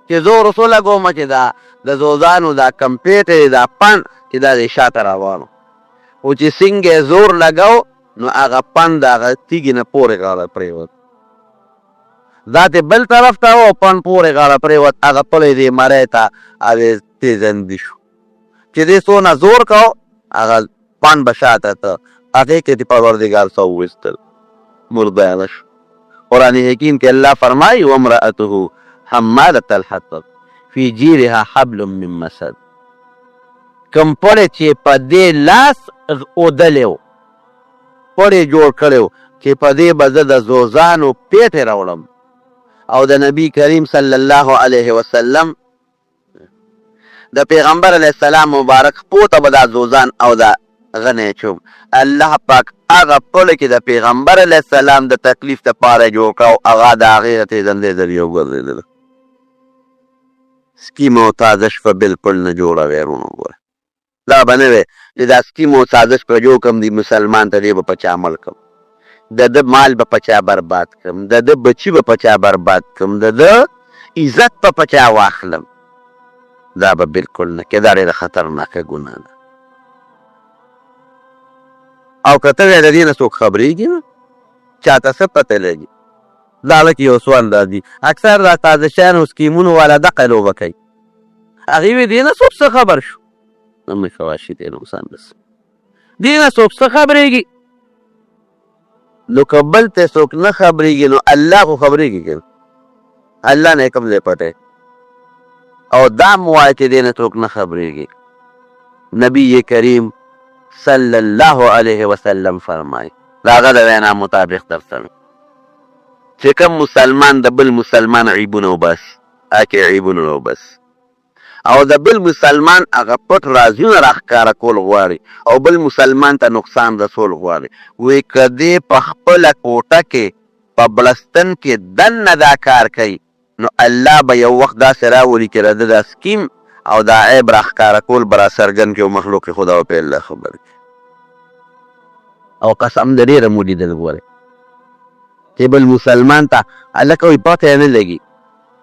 چې زور اوس ولګومه چې دا د زوزانو دا کمپیټر دا پن چې دا د شاته روان او چې څنګه یې زور لګاو نو هغه پن د هغه تیږې نه پورې غاړه پرېوت دا ته بل طرف ته و پن پورې غاړه پرېوت هغه پلی دې مرۍ ته هغې تېزندي شو چې دې څونه زور کو هغه پن به شاته ته هغې کې د پروردګار څه وویستل مردانه شو قرآن حکیم کې الله فرمایي وامرأته حمالة الحطب فی جیرها حبل من مسد. کم پړی چې په دې لاس اودلی و، پړی جوړ کړی و چې په دې به زه د زوزانو پیټې راوړم، او د نبی کریم صلی الله علیه وسلم د پیغمبر علیه السلام مبارک پوته به دا زوزان او دا غنی چوم. الله پاک هغه پړی کې د پیغمبر علیه السلام د تکلیف دپاره جوړ کړه او هغه د هغې د تېزندۍ ذریعه وګرځېدله. سکیم او سازش په بلکل نه جوړه وی ورونو. ګوره دا به نه وی چې دا سکیم او سازش به جوړ کړم د مسلمان ته دې به په چا عمل کړم، د ده مال به په چا برباد کړم، د ده بچي به په چا برباد کړم، د ده عزت به په چا واخلم. دا به بلکل نه کې، دا ډېره خطرناکه ګناه ده. او که ته وی د دې نه څوک خبرېږي نه، چاته څه پته لګي. دا لکه یو سوال دا دي، اکثر دا سازشیان او سکیمونو والا دقه لوبه کوي، هغې وی دې نه څوک څه خبر شو. نه مې کواشي دی نقصان رسوي، دې نه څوک څه خبرېږي. نو که بل ته څوک نه خبرېږي نو الله خو خبرېږي که الله نه یې کوم ځای پټی. او دا مو وایه چې دې نه څوک نه خبرېږي. نبی کریم صلی الله علیه وسلم فرمایي، د هغه د وینا مطابق درته چې کوم مسلمان د بل مسلمان عیبونه وباسي، هکې عیبونه وباسي، او د بل مسلمان هغه پټ رازونه راښکاره کول غواړي او بل مسلمان ته نقصان رسول غواړي، وایي که دې په خپله کوټه کې په بړستن کې دننه دا کار کوي نو الله به یو وخت داسې راولي چې د ده دا سکیم او دا عیب راښکاره کول به راڅرګند کړي او مخلوق خدا په الله خبر کړي. او قسم د ډېره مو لیدل ګورئ چې بل مسلمان ته هلکه وایي پته یې نه لګي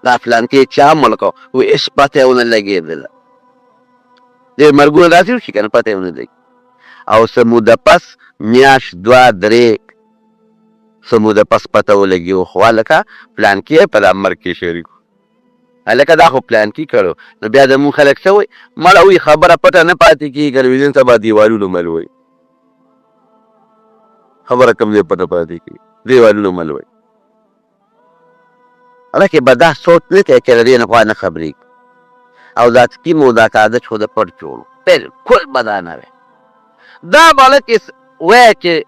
دا فلانکې چا عمل کو، وایي هېڅ پته یې ونه لګېدله. ډېر مرګونه داسې وشي که نه پته یې ونه لګي. او څه موده پس میاشت دوه درې څه موده پس پته ولګي خو هلکه پلانکي په دا مرګ کې شریک و، هلکه دا خو پلانکي کړو. نو بیا زمونږ خلک څه وایي، مړه وایي خبره پټه نه پاتې کېږي، تلویزیون ته به دیوالونو مل وایي، خبره کوم ځای پټه پاتې کېږي، دیوالونو مل وایي. هلکې به دا سوچ نه کوي چې د دې نه خوا نه خبرېږي. او دا سکیم او دا سازش خو د پټ جوړ بلکل به دا نه وی. دا به هلکې وایه چې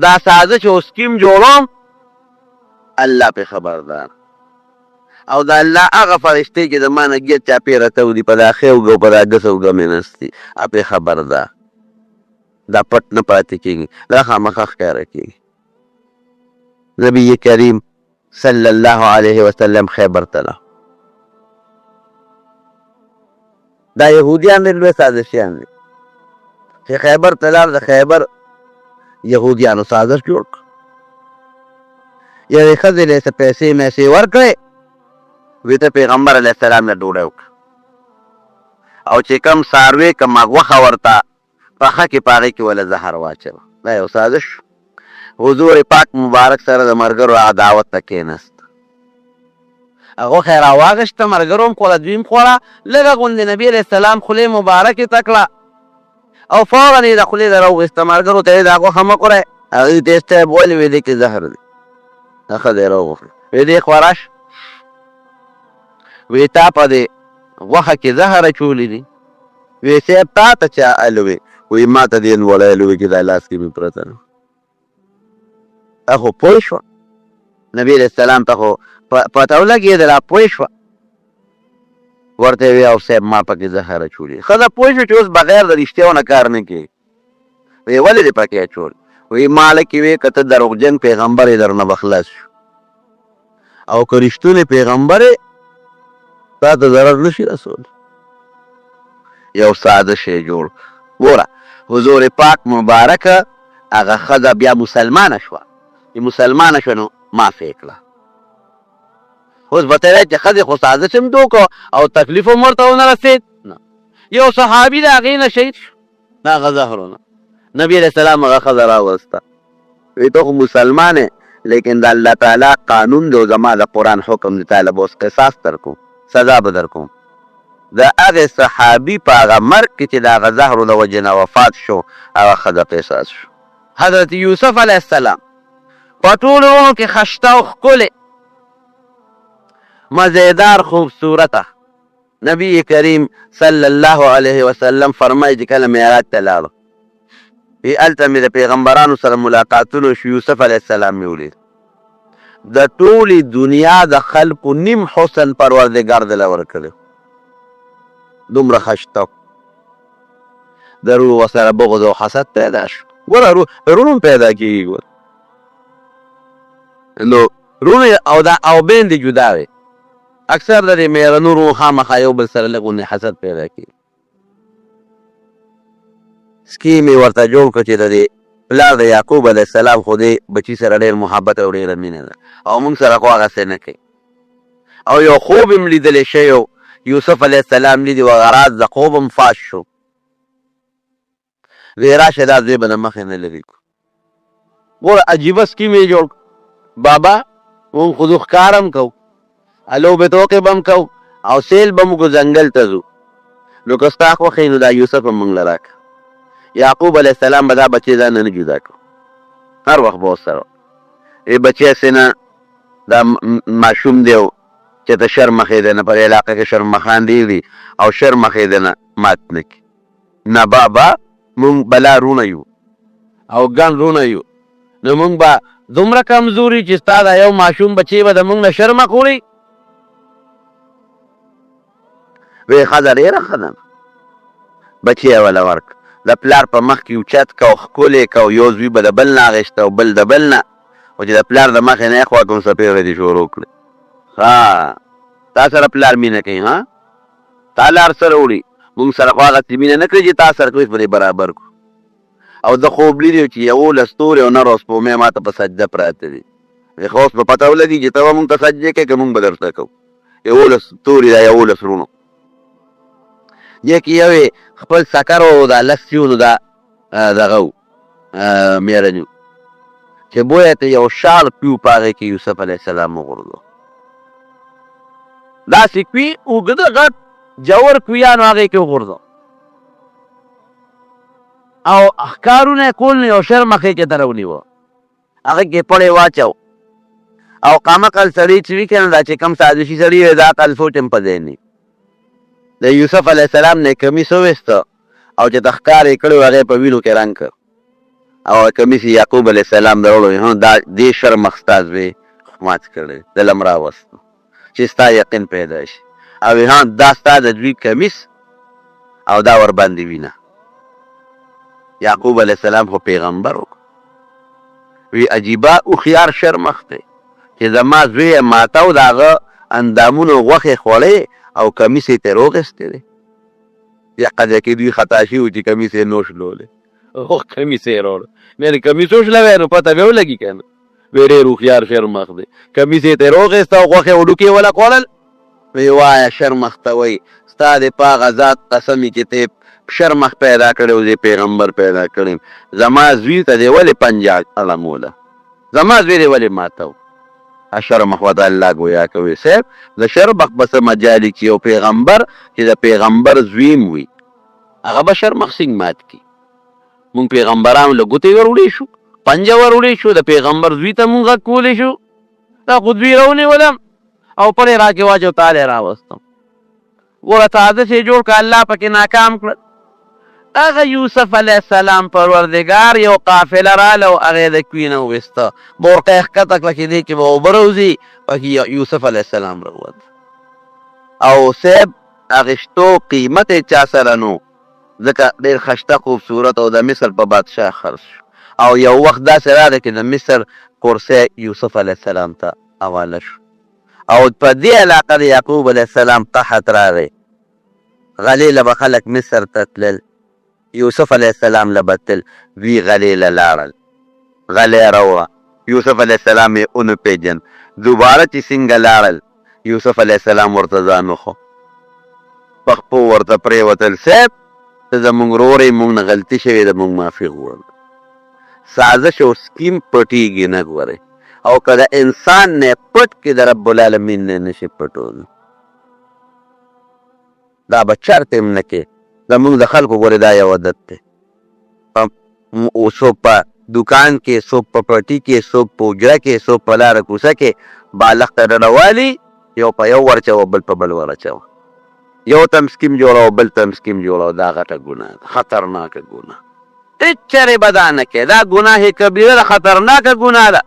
دا سازش او سکیم جوړوم، الله پې خبردار، او دا الله هغه فرشتې چې د ما نه ګیټ چاپېره تودي په دا ښې اوږه او په دا ګس اوږه مې نستي، هغه پې خبردار. دا پټ نه پاتې کېږي، دا خامخا ښکاره کېږي. نبی کریم صلی الله علیه وسلم خیبر ته لاړ. دا یهودیان ډېر لوی سازشیان دي چې خیبر ته لاړ، د خیبر یهودیانو سازش جوړ کړ. یوې ښځې له څه پیسې میسې ورکړې، وی ته پیغمبر علیه السلام نه ډوډۍ وکړه، او چې کوم څاروی کومه غوښه ورته پخه کې په هغې کې وله زهر واچوه. دا یو سازش. حضور پاک مبارک سره د ملګرو هغه دعوت ته کېنست، غوښه یې راواغېسته، ملګرو هم خوړه، دوی هم خوړه، لږه غوندې نبي علیه السلام خولې مبارکې ته کړه او فوراً یې د خولې نه راوغېسته. ملګرو ته یې دا غوښه مه خورئ، هغوی ته یې ستایب ولې ویې دې کې زهر دی. دا ښځه یې راوغوښته، ویې دې خوره شه، وی تا په دې غوښه کې زهر اچولي دي. وی صاحب تا ته چا الوې؟ وی ما ته دې لوړی الوې کې دا لاس کې مې پرته نه. خو پوه شوه نبي علیه السلام ته خو پته ولګېدله، پوه شوه. ورته یې وی او صاحب ما پکې زهر اچولي. ښځه پوه شوه چې اوس بغیر د رښتیاو نه کار نه کوي. وی ولې دې پکې اچول؟ وی ما هلکې وی که ته دروغجن پیغمبر یې درنه به خلاص شو، او که رښتونی پیغمبر یې تا ته ضرر نشي رسول. یو سازش یې جوړ. ګوره حضور پاک مبارکه هغه ښځه بیا مسلمانه شوه، چې مسلمانه شوه نو معافې کړه. اوس به ته وایې چې ښځې خو سازش هم وکړو او تکلیف هم ورته ونه رسېد. نه، یو صحابي د هغې نه شهید شو د هغه زهرونه. نبي علیه السلام هغه ښځه راوسته، وایي ته خو مسلمان یې، لیکن د الله تعالی قانون دی او زما د قرآن حکم دی، تا له به اوس قصاص در کوم، سزا به در کوم. د هغې صحابي په هغه مرګ کې چې د هغه زهرو د وجې نه وفات شو، هغه ښځه قصاص شو. حضرت یوسف علیه السلام په ټولو ورونو کې خشته او ښکلې مزیدار خوبصورته نبی کریم صلی الله علیه وسلم فرمایي چې کله معراج ته لاړو هلته مې د پیغمبرانو سره ملاقاتونه شو یوسف علیه السلام مې ولید د ټولې دنیا د خلکو نیم حسن پروردګار دله ورکړی دومره ښه شته د روح ورسره بغض او حسد پیدا شو ګوره رون هم پیدا کېږي ګوره نو رون او بیندې جدا وي اکثر د دې مېرمنو رون خامخا یو بل سره لږ غوندې حسد پیدا کېږي سکیم یې ورته جوړ کړه چې د دې پلار د یعقوب علیه السلام خو دې بچي سره ډېر محبت او ډېره مینه ده او موږ سره خو هغسې نه کوي او یو خوب هم لیدلی شوی یوسف علیه السلام لیدي و غراض د خوب هم فاش شو وی راشه دا زوی به د مخې نه لرې کړو ګوره عجیبه سکیم یې جوړ بابا مونږ خو زو ښکار هم کوو لوبې ټوکې به هم کوو او سیل به موږ ځنګل ته ځو نو که ستا خوښ نو دا یوسف هم موږ له راکړه یعقوب علیه السلام به دا بچې ځان نه جدا کړو هر وخت به ورسره ای بچی هسې نه دا ماشوم دی چې ته شر مخې دی نه پر علاقه کې شرمخان ډېر دي او شر مخې دی نه مات نه کړي نه بابا مونږ بلا رونه یو او ګڼ رونه یو نو مونږ به دومره کمزوري چې ستا دا یو ماشوم بچی به د مونږ نه شرمه کړي وی ښځه ډېره ښه ده بچی یې وله ورکړه د پلار په مخ کې اوچت که او ښکلی که او یو زوی به د بل نه اخېسته او بل د بل نه خو چې د پلار د مخې نه یې خوا کوم څپېغې دې شروع کړې ها تا سره پلار مینه کوي ها تا لار سره وړي مونږ سره خو هغسې مینه نه کړي چې تا سره کوي په دې برابر کړو او زه خوب لیدی چې 11 ستوري او نر او سپومې ما ته په سجده پراته دي خو اوس به پته ولګي چې ته به مونږ ته سجدې کوې که مونږ به درته کوو 11 ستوري دا 11 رونو دې کې یو خپل سکر او دا لس سیونو دا دغه و مېرني چې بویه ته یو شال پیو په هغې کې یوسف علیه السلام وغورځو داسې کوي اوږده غټ جوور کویانو هغې کې وغورځو او ښکارونه یې کول نه یو شر مخې کې ته راونیوه هغې کې پړی واچو او قامقل سړي چې وي که نه دا چې کوم سازشي سړي وي دا عقل سوچ هم په ځای نه د یوسف علیه السلام نه کمیس وویسته او چې د ښکار یې کړی و هغې په وینو کې رنګ کړ او کمیس یعقوب علیه السلام ته وړی دا دې شرمخ ستا زوی مات کړی دلم راوسته چې ستا یقین پیدا شي او دا ستا د دوی کمیس او دا ورباندې وینه یعقوب علیه السلام خو پیغمبر و وی عجیبه هوښیار شرمخ دی چې زما زوی یې ماته او د هغه اندامونو غوښې خوړی او کمیس یې ترې واخیستی دی یا قضیه کې دوی خطا شوي وو چې کمیس یې نو شلولی خو کمیس یې راوړه مې کمیس وشلوی نو پته به ولګي که نه وی ډېر هوښیار شرمخ دی کمیس یې ترې واخیسته او غوښې وډوکې وله خوړل وی وایه شرمخ ته وایي ستا د په هغه ذات قسم چې ته شرمخ پیدا کړی او زه پیغمبر پیدا کړی زما زوی ته دې ولې پنجه اړموله زما زوی دې ولې ماته و شرمخ ورته الله ګویا کوي صاحب د شرمخ به څه مجالي چې یو پیغمبر چې د پیغمبر زوی م وي هغه به شرمخ څنګه مات کړي مونږ پیغمبرانو له ګوتې وروړی شو پنجه وروړی شو د پیغمبر زوی ته مونږ غږ کولی شو دا خو دوی راونیولم او پرې راکې واچو تالی راوستم ګوره تازه چې جوړ که الله پکې ناکام کړل هغه یوسف علیه السلام پروردګار یو قافله راله او هغې د کوی نه وویسته بورقه یې ښکته کړه چې دې کې به اوبه راوځي پکې یوسف علیه السلام راووت او صاحب اخیستو قیمت یې چا سره نو ځکه ډېر ښایسته خوبصورت او د مصر په بادشاه خرڅ شو او یو وخت داسې راغی چې د مصر کرسی یوسف علیه السلام ته حواله شو او په دې علاقه د یعقوب علیه السلام قحط راغی غلې له به خلک مصر ته تلل یوسف علیه السلام له به تل وی غلې له لاړل غلې راوړه یوسف علیه السلام یې ونه پیژن دوباره چې څنګه لاړل یوسف علیه السلام ورته ځان وښو په خپو ورته پرېوتل صاحب ته زمونږ ورور یې مونږ نه غلطي شوې ده مونږ معافي غواړو سازش او سکیم پټېږي نه ګورئ او که د انسان نه پټ کې د رب العالمین نه نشي پټولی دا به چرته هم نه کې زمونږ د خلکو ګورې دا یو عادت دی څوک په دکان کې څوک په پټي کې څوک په حجره کې څوک په لاره کوڅه کې بالښت ته ډډه والي یو په یو ورچوه بل په بل ورچوه یو تم سکیم جوړو بل تم سکیم جوړو دا غټه ګناه ده خطرناکه ګناه هېڅ چرې به دا نه کوې دا ګناه کبیره ده خطرناکه ګناه ده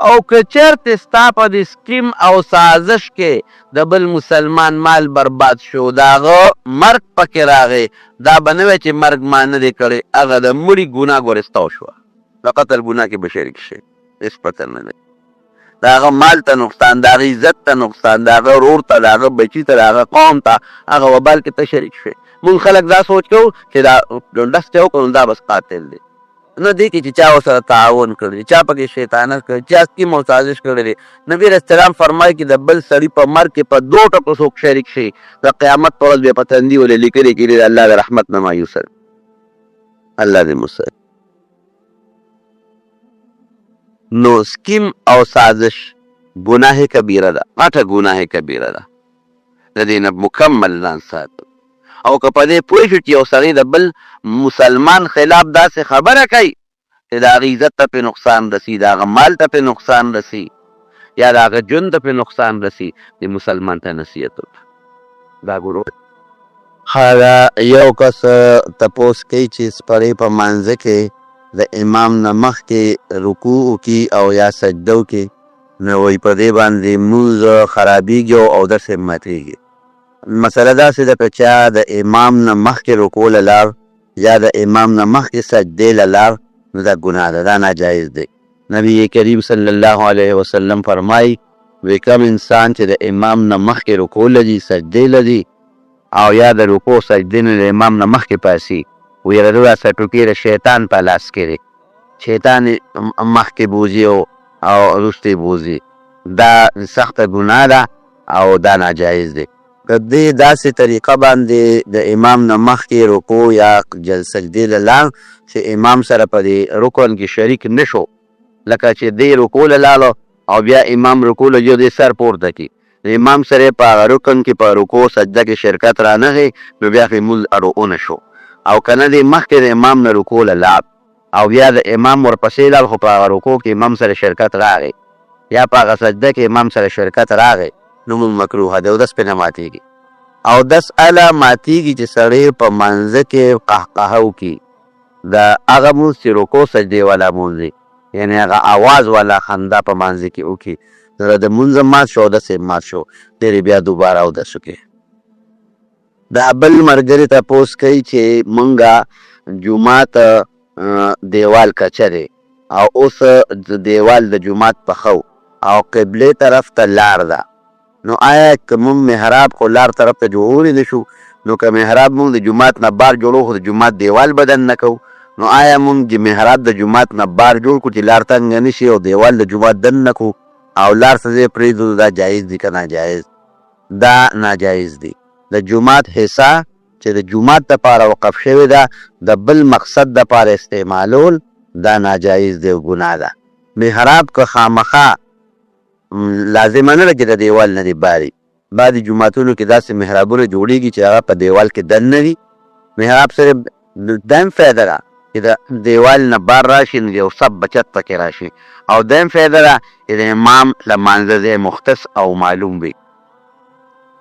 او که چېرته ستا په دې سکیم او سازش کې د بل مسلمان مال برباد شو د هغه مرګ پکې راغی دا به نه وی چې مرګ ما نه دی کړی هغه د مړي ګناه ګورې ستا وشوه د قتل ګناه کې به شریک شي هېڅ پته نه لري د هغه مال ته نقصان د هغه عزت ته نقصان د هغه ورور ته د هغه بچي ته د هغه قوم ته هغه وبال کې ته شریک شوې مونږ خلک دا سوچ کوو چې دا ډونډس ته وکړو دا بس قاتل دی نه دی کې چې چا ورسره تعاون کړی چا پکې شیطانت کړی چا سکیم او سازش کړی دی نبي علیه السلام فرمایي چې د بل سړي په مرګ کې په 2 ټکو څوک شریک شي د قیامت په ورځ به په تندي ولې لیکلي کېږي د الله د رحمت نه مایوسه الله دې مسلم نو سکیم او سازش ګناه کبیره ده غټه ګناه کبیره ده د دې نه مکمل ځان ساتو او که په دې پوه شو چې یو سړی د بل مسلمان خلاف داسې خبره کوي چې د هغه عزت ته پې نقصان رسي د هغه مال ته پې نقصان رسي یا د هغه ژوند ته پې نقصان رسي د مسلمان ته نصیحت وکړه دا ګورو یو کس تپوس کوي چې سپړې په مانځه کې د امام نه مخکې رکوع وکړي او یا سجده وکړي نو وایي په دې باندې مونځ خرابېږي او اودس یې ماتېږي مسله داسې ده که چا د امام نه مخکې رکوع له لار یا د امام نه مخکې سجدې له لار نو دا ګناه ده دا ناجایز دی نبی کریم صلی الله علیه وسلم فرمایي وی کم انسان چې د امام نه مخکې رکوع لدي سجدې لدي او یا د رکوع سجدې نه د امام نه مخکې پاسي وی د دا سټوکې د شیطان په لاس کې دی شیطان مخکې بوځي او وروسته بوځي دا سخته ګناه ده او دا ناجایز دی که دې داسې طریقه باندې د امام نه مخکې رکوع یا سجدې له لار چې امام سره په دې رکن کې شریک نه شو لکه چې دې رکوع له لاړو او بیا امام رکوع له جو دې سر پورته کړي د امام سره په هغه رکن کې په رکوع سجده کې شرکت رانغی نو بیا خو مونځ اړوونه شو او که نه دې مخکې د امام نه رکوع له لاړ او بیا د امام ورپسې لاړ خو په هغه رکوع کې امام سره شرکت راغی یا په هغه سجده کې امام سره شرکت راغی نو مونږ مکروه دی اودس پې نه ماتېږي اودس اله ماتېږي چې سړی په منځه کې قهقهه وکړي د هغه مونځ چې رکوع سجدې والا مونځ دی یعنې هغه اواز والا خندا په منځه کې وکړي د مونځ مات شو اودس یې مات شو ډېرې بیا دوباره اودس وکړي دا بل ملګري تپوس کوي چې مونږه جومات دیوال کچه دی او اوس دیوال د جومات پخو او قبلې طرف ته لار ده نو آیا که مونږ محراب خو لار طرف ته جوړولی نه شو نو که محراب مونږ د جومات نه بار جوړو خو د جومات دیوال بدن نه کوو نو آیا مونږ د محراب د جومات نه بار جوړ کړو چې لار تنګه نه شي او دیوال د جومات دن نه کړو او لار څه ځای پرېږدو دا جایز دي که ناجایز دا ناجایز دی د جومات حصه چې د جومات دپاره وقف شوې ده د بل مقصد دپاره استعمالول دا ناجایز دی او ګناه ده محراب که خامخا لازمه نه ده چې د دیوال نه دي باري بعضې جوماتونو کې داسې محرابونه جوړېږي چې هغه په دیوال کې دن نه دي محراب صرف دیم فایده ده چې د دیوال نه بار راشي نو یو سب بچت پکې راشي او دیم فایده ده چې د امام لمانځه ځای مختص او معلوم وي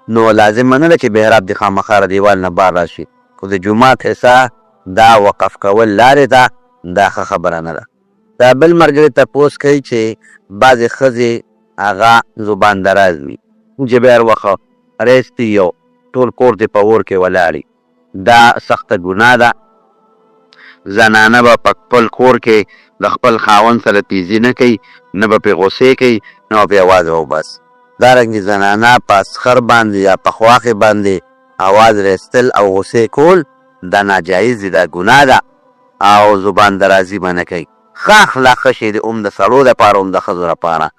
نو لازمه نه ده چې محراب د خامخا د دیوال نه بار راشي خو د جومات حصه دا وقف کول لارې ته دا ښه خبره نه ده دا بل ملګري تپوس کوي چې بعضې ښځې هغه زبان دراز وي چې بیا هر وخت ریستي یو ټول کور دې په اور کې ولاړي دا سخته ګناه ده زنانه به په خپل کور کې د خپل خاوند سره تیزي نه کوي نه به پرې غوسې کوي نه به پرې اواز وباس دارنګې زنانه په اسخر باندې یا په خواښې باندې اواز ریستل او غوسې کول دا ناجایز دي دا ګناه ده او زبان درازي به نه کوي ښه اخلاق ښه شی دی هم د سړو دپاره هم د ښځو دپاره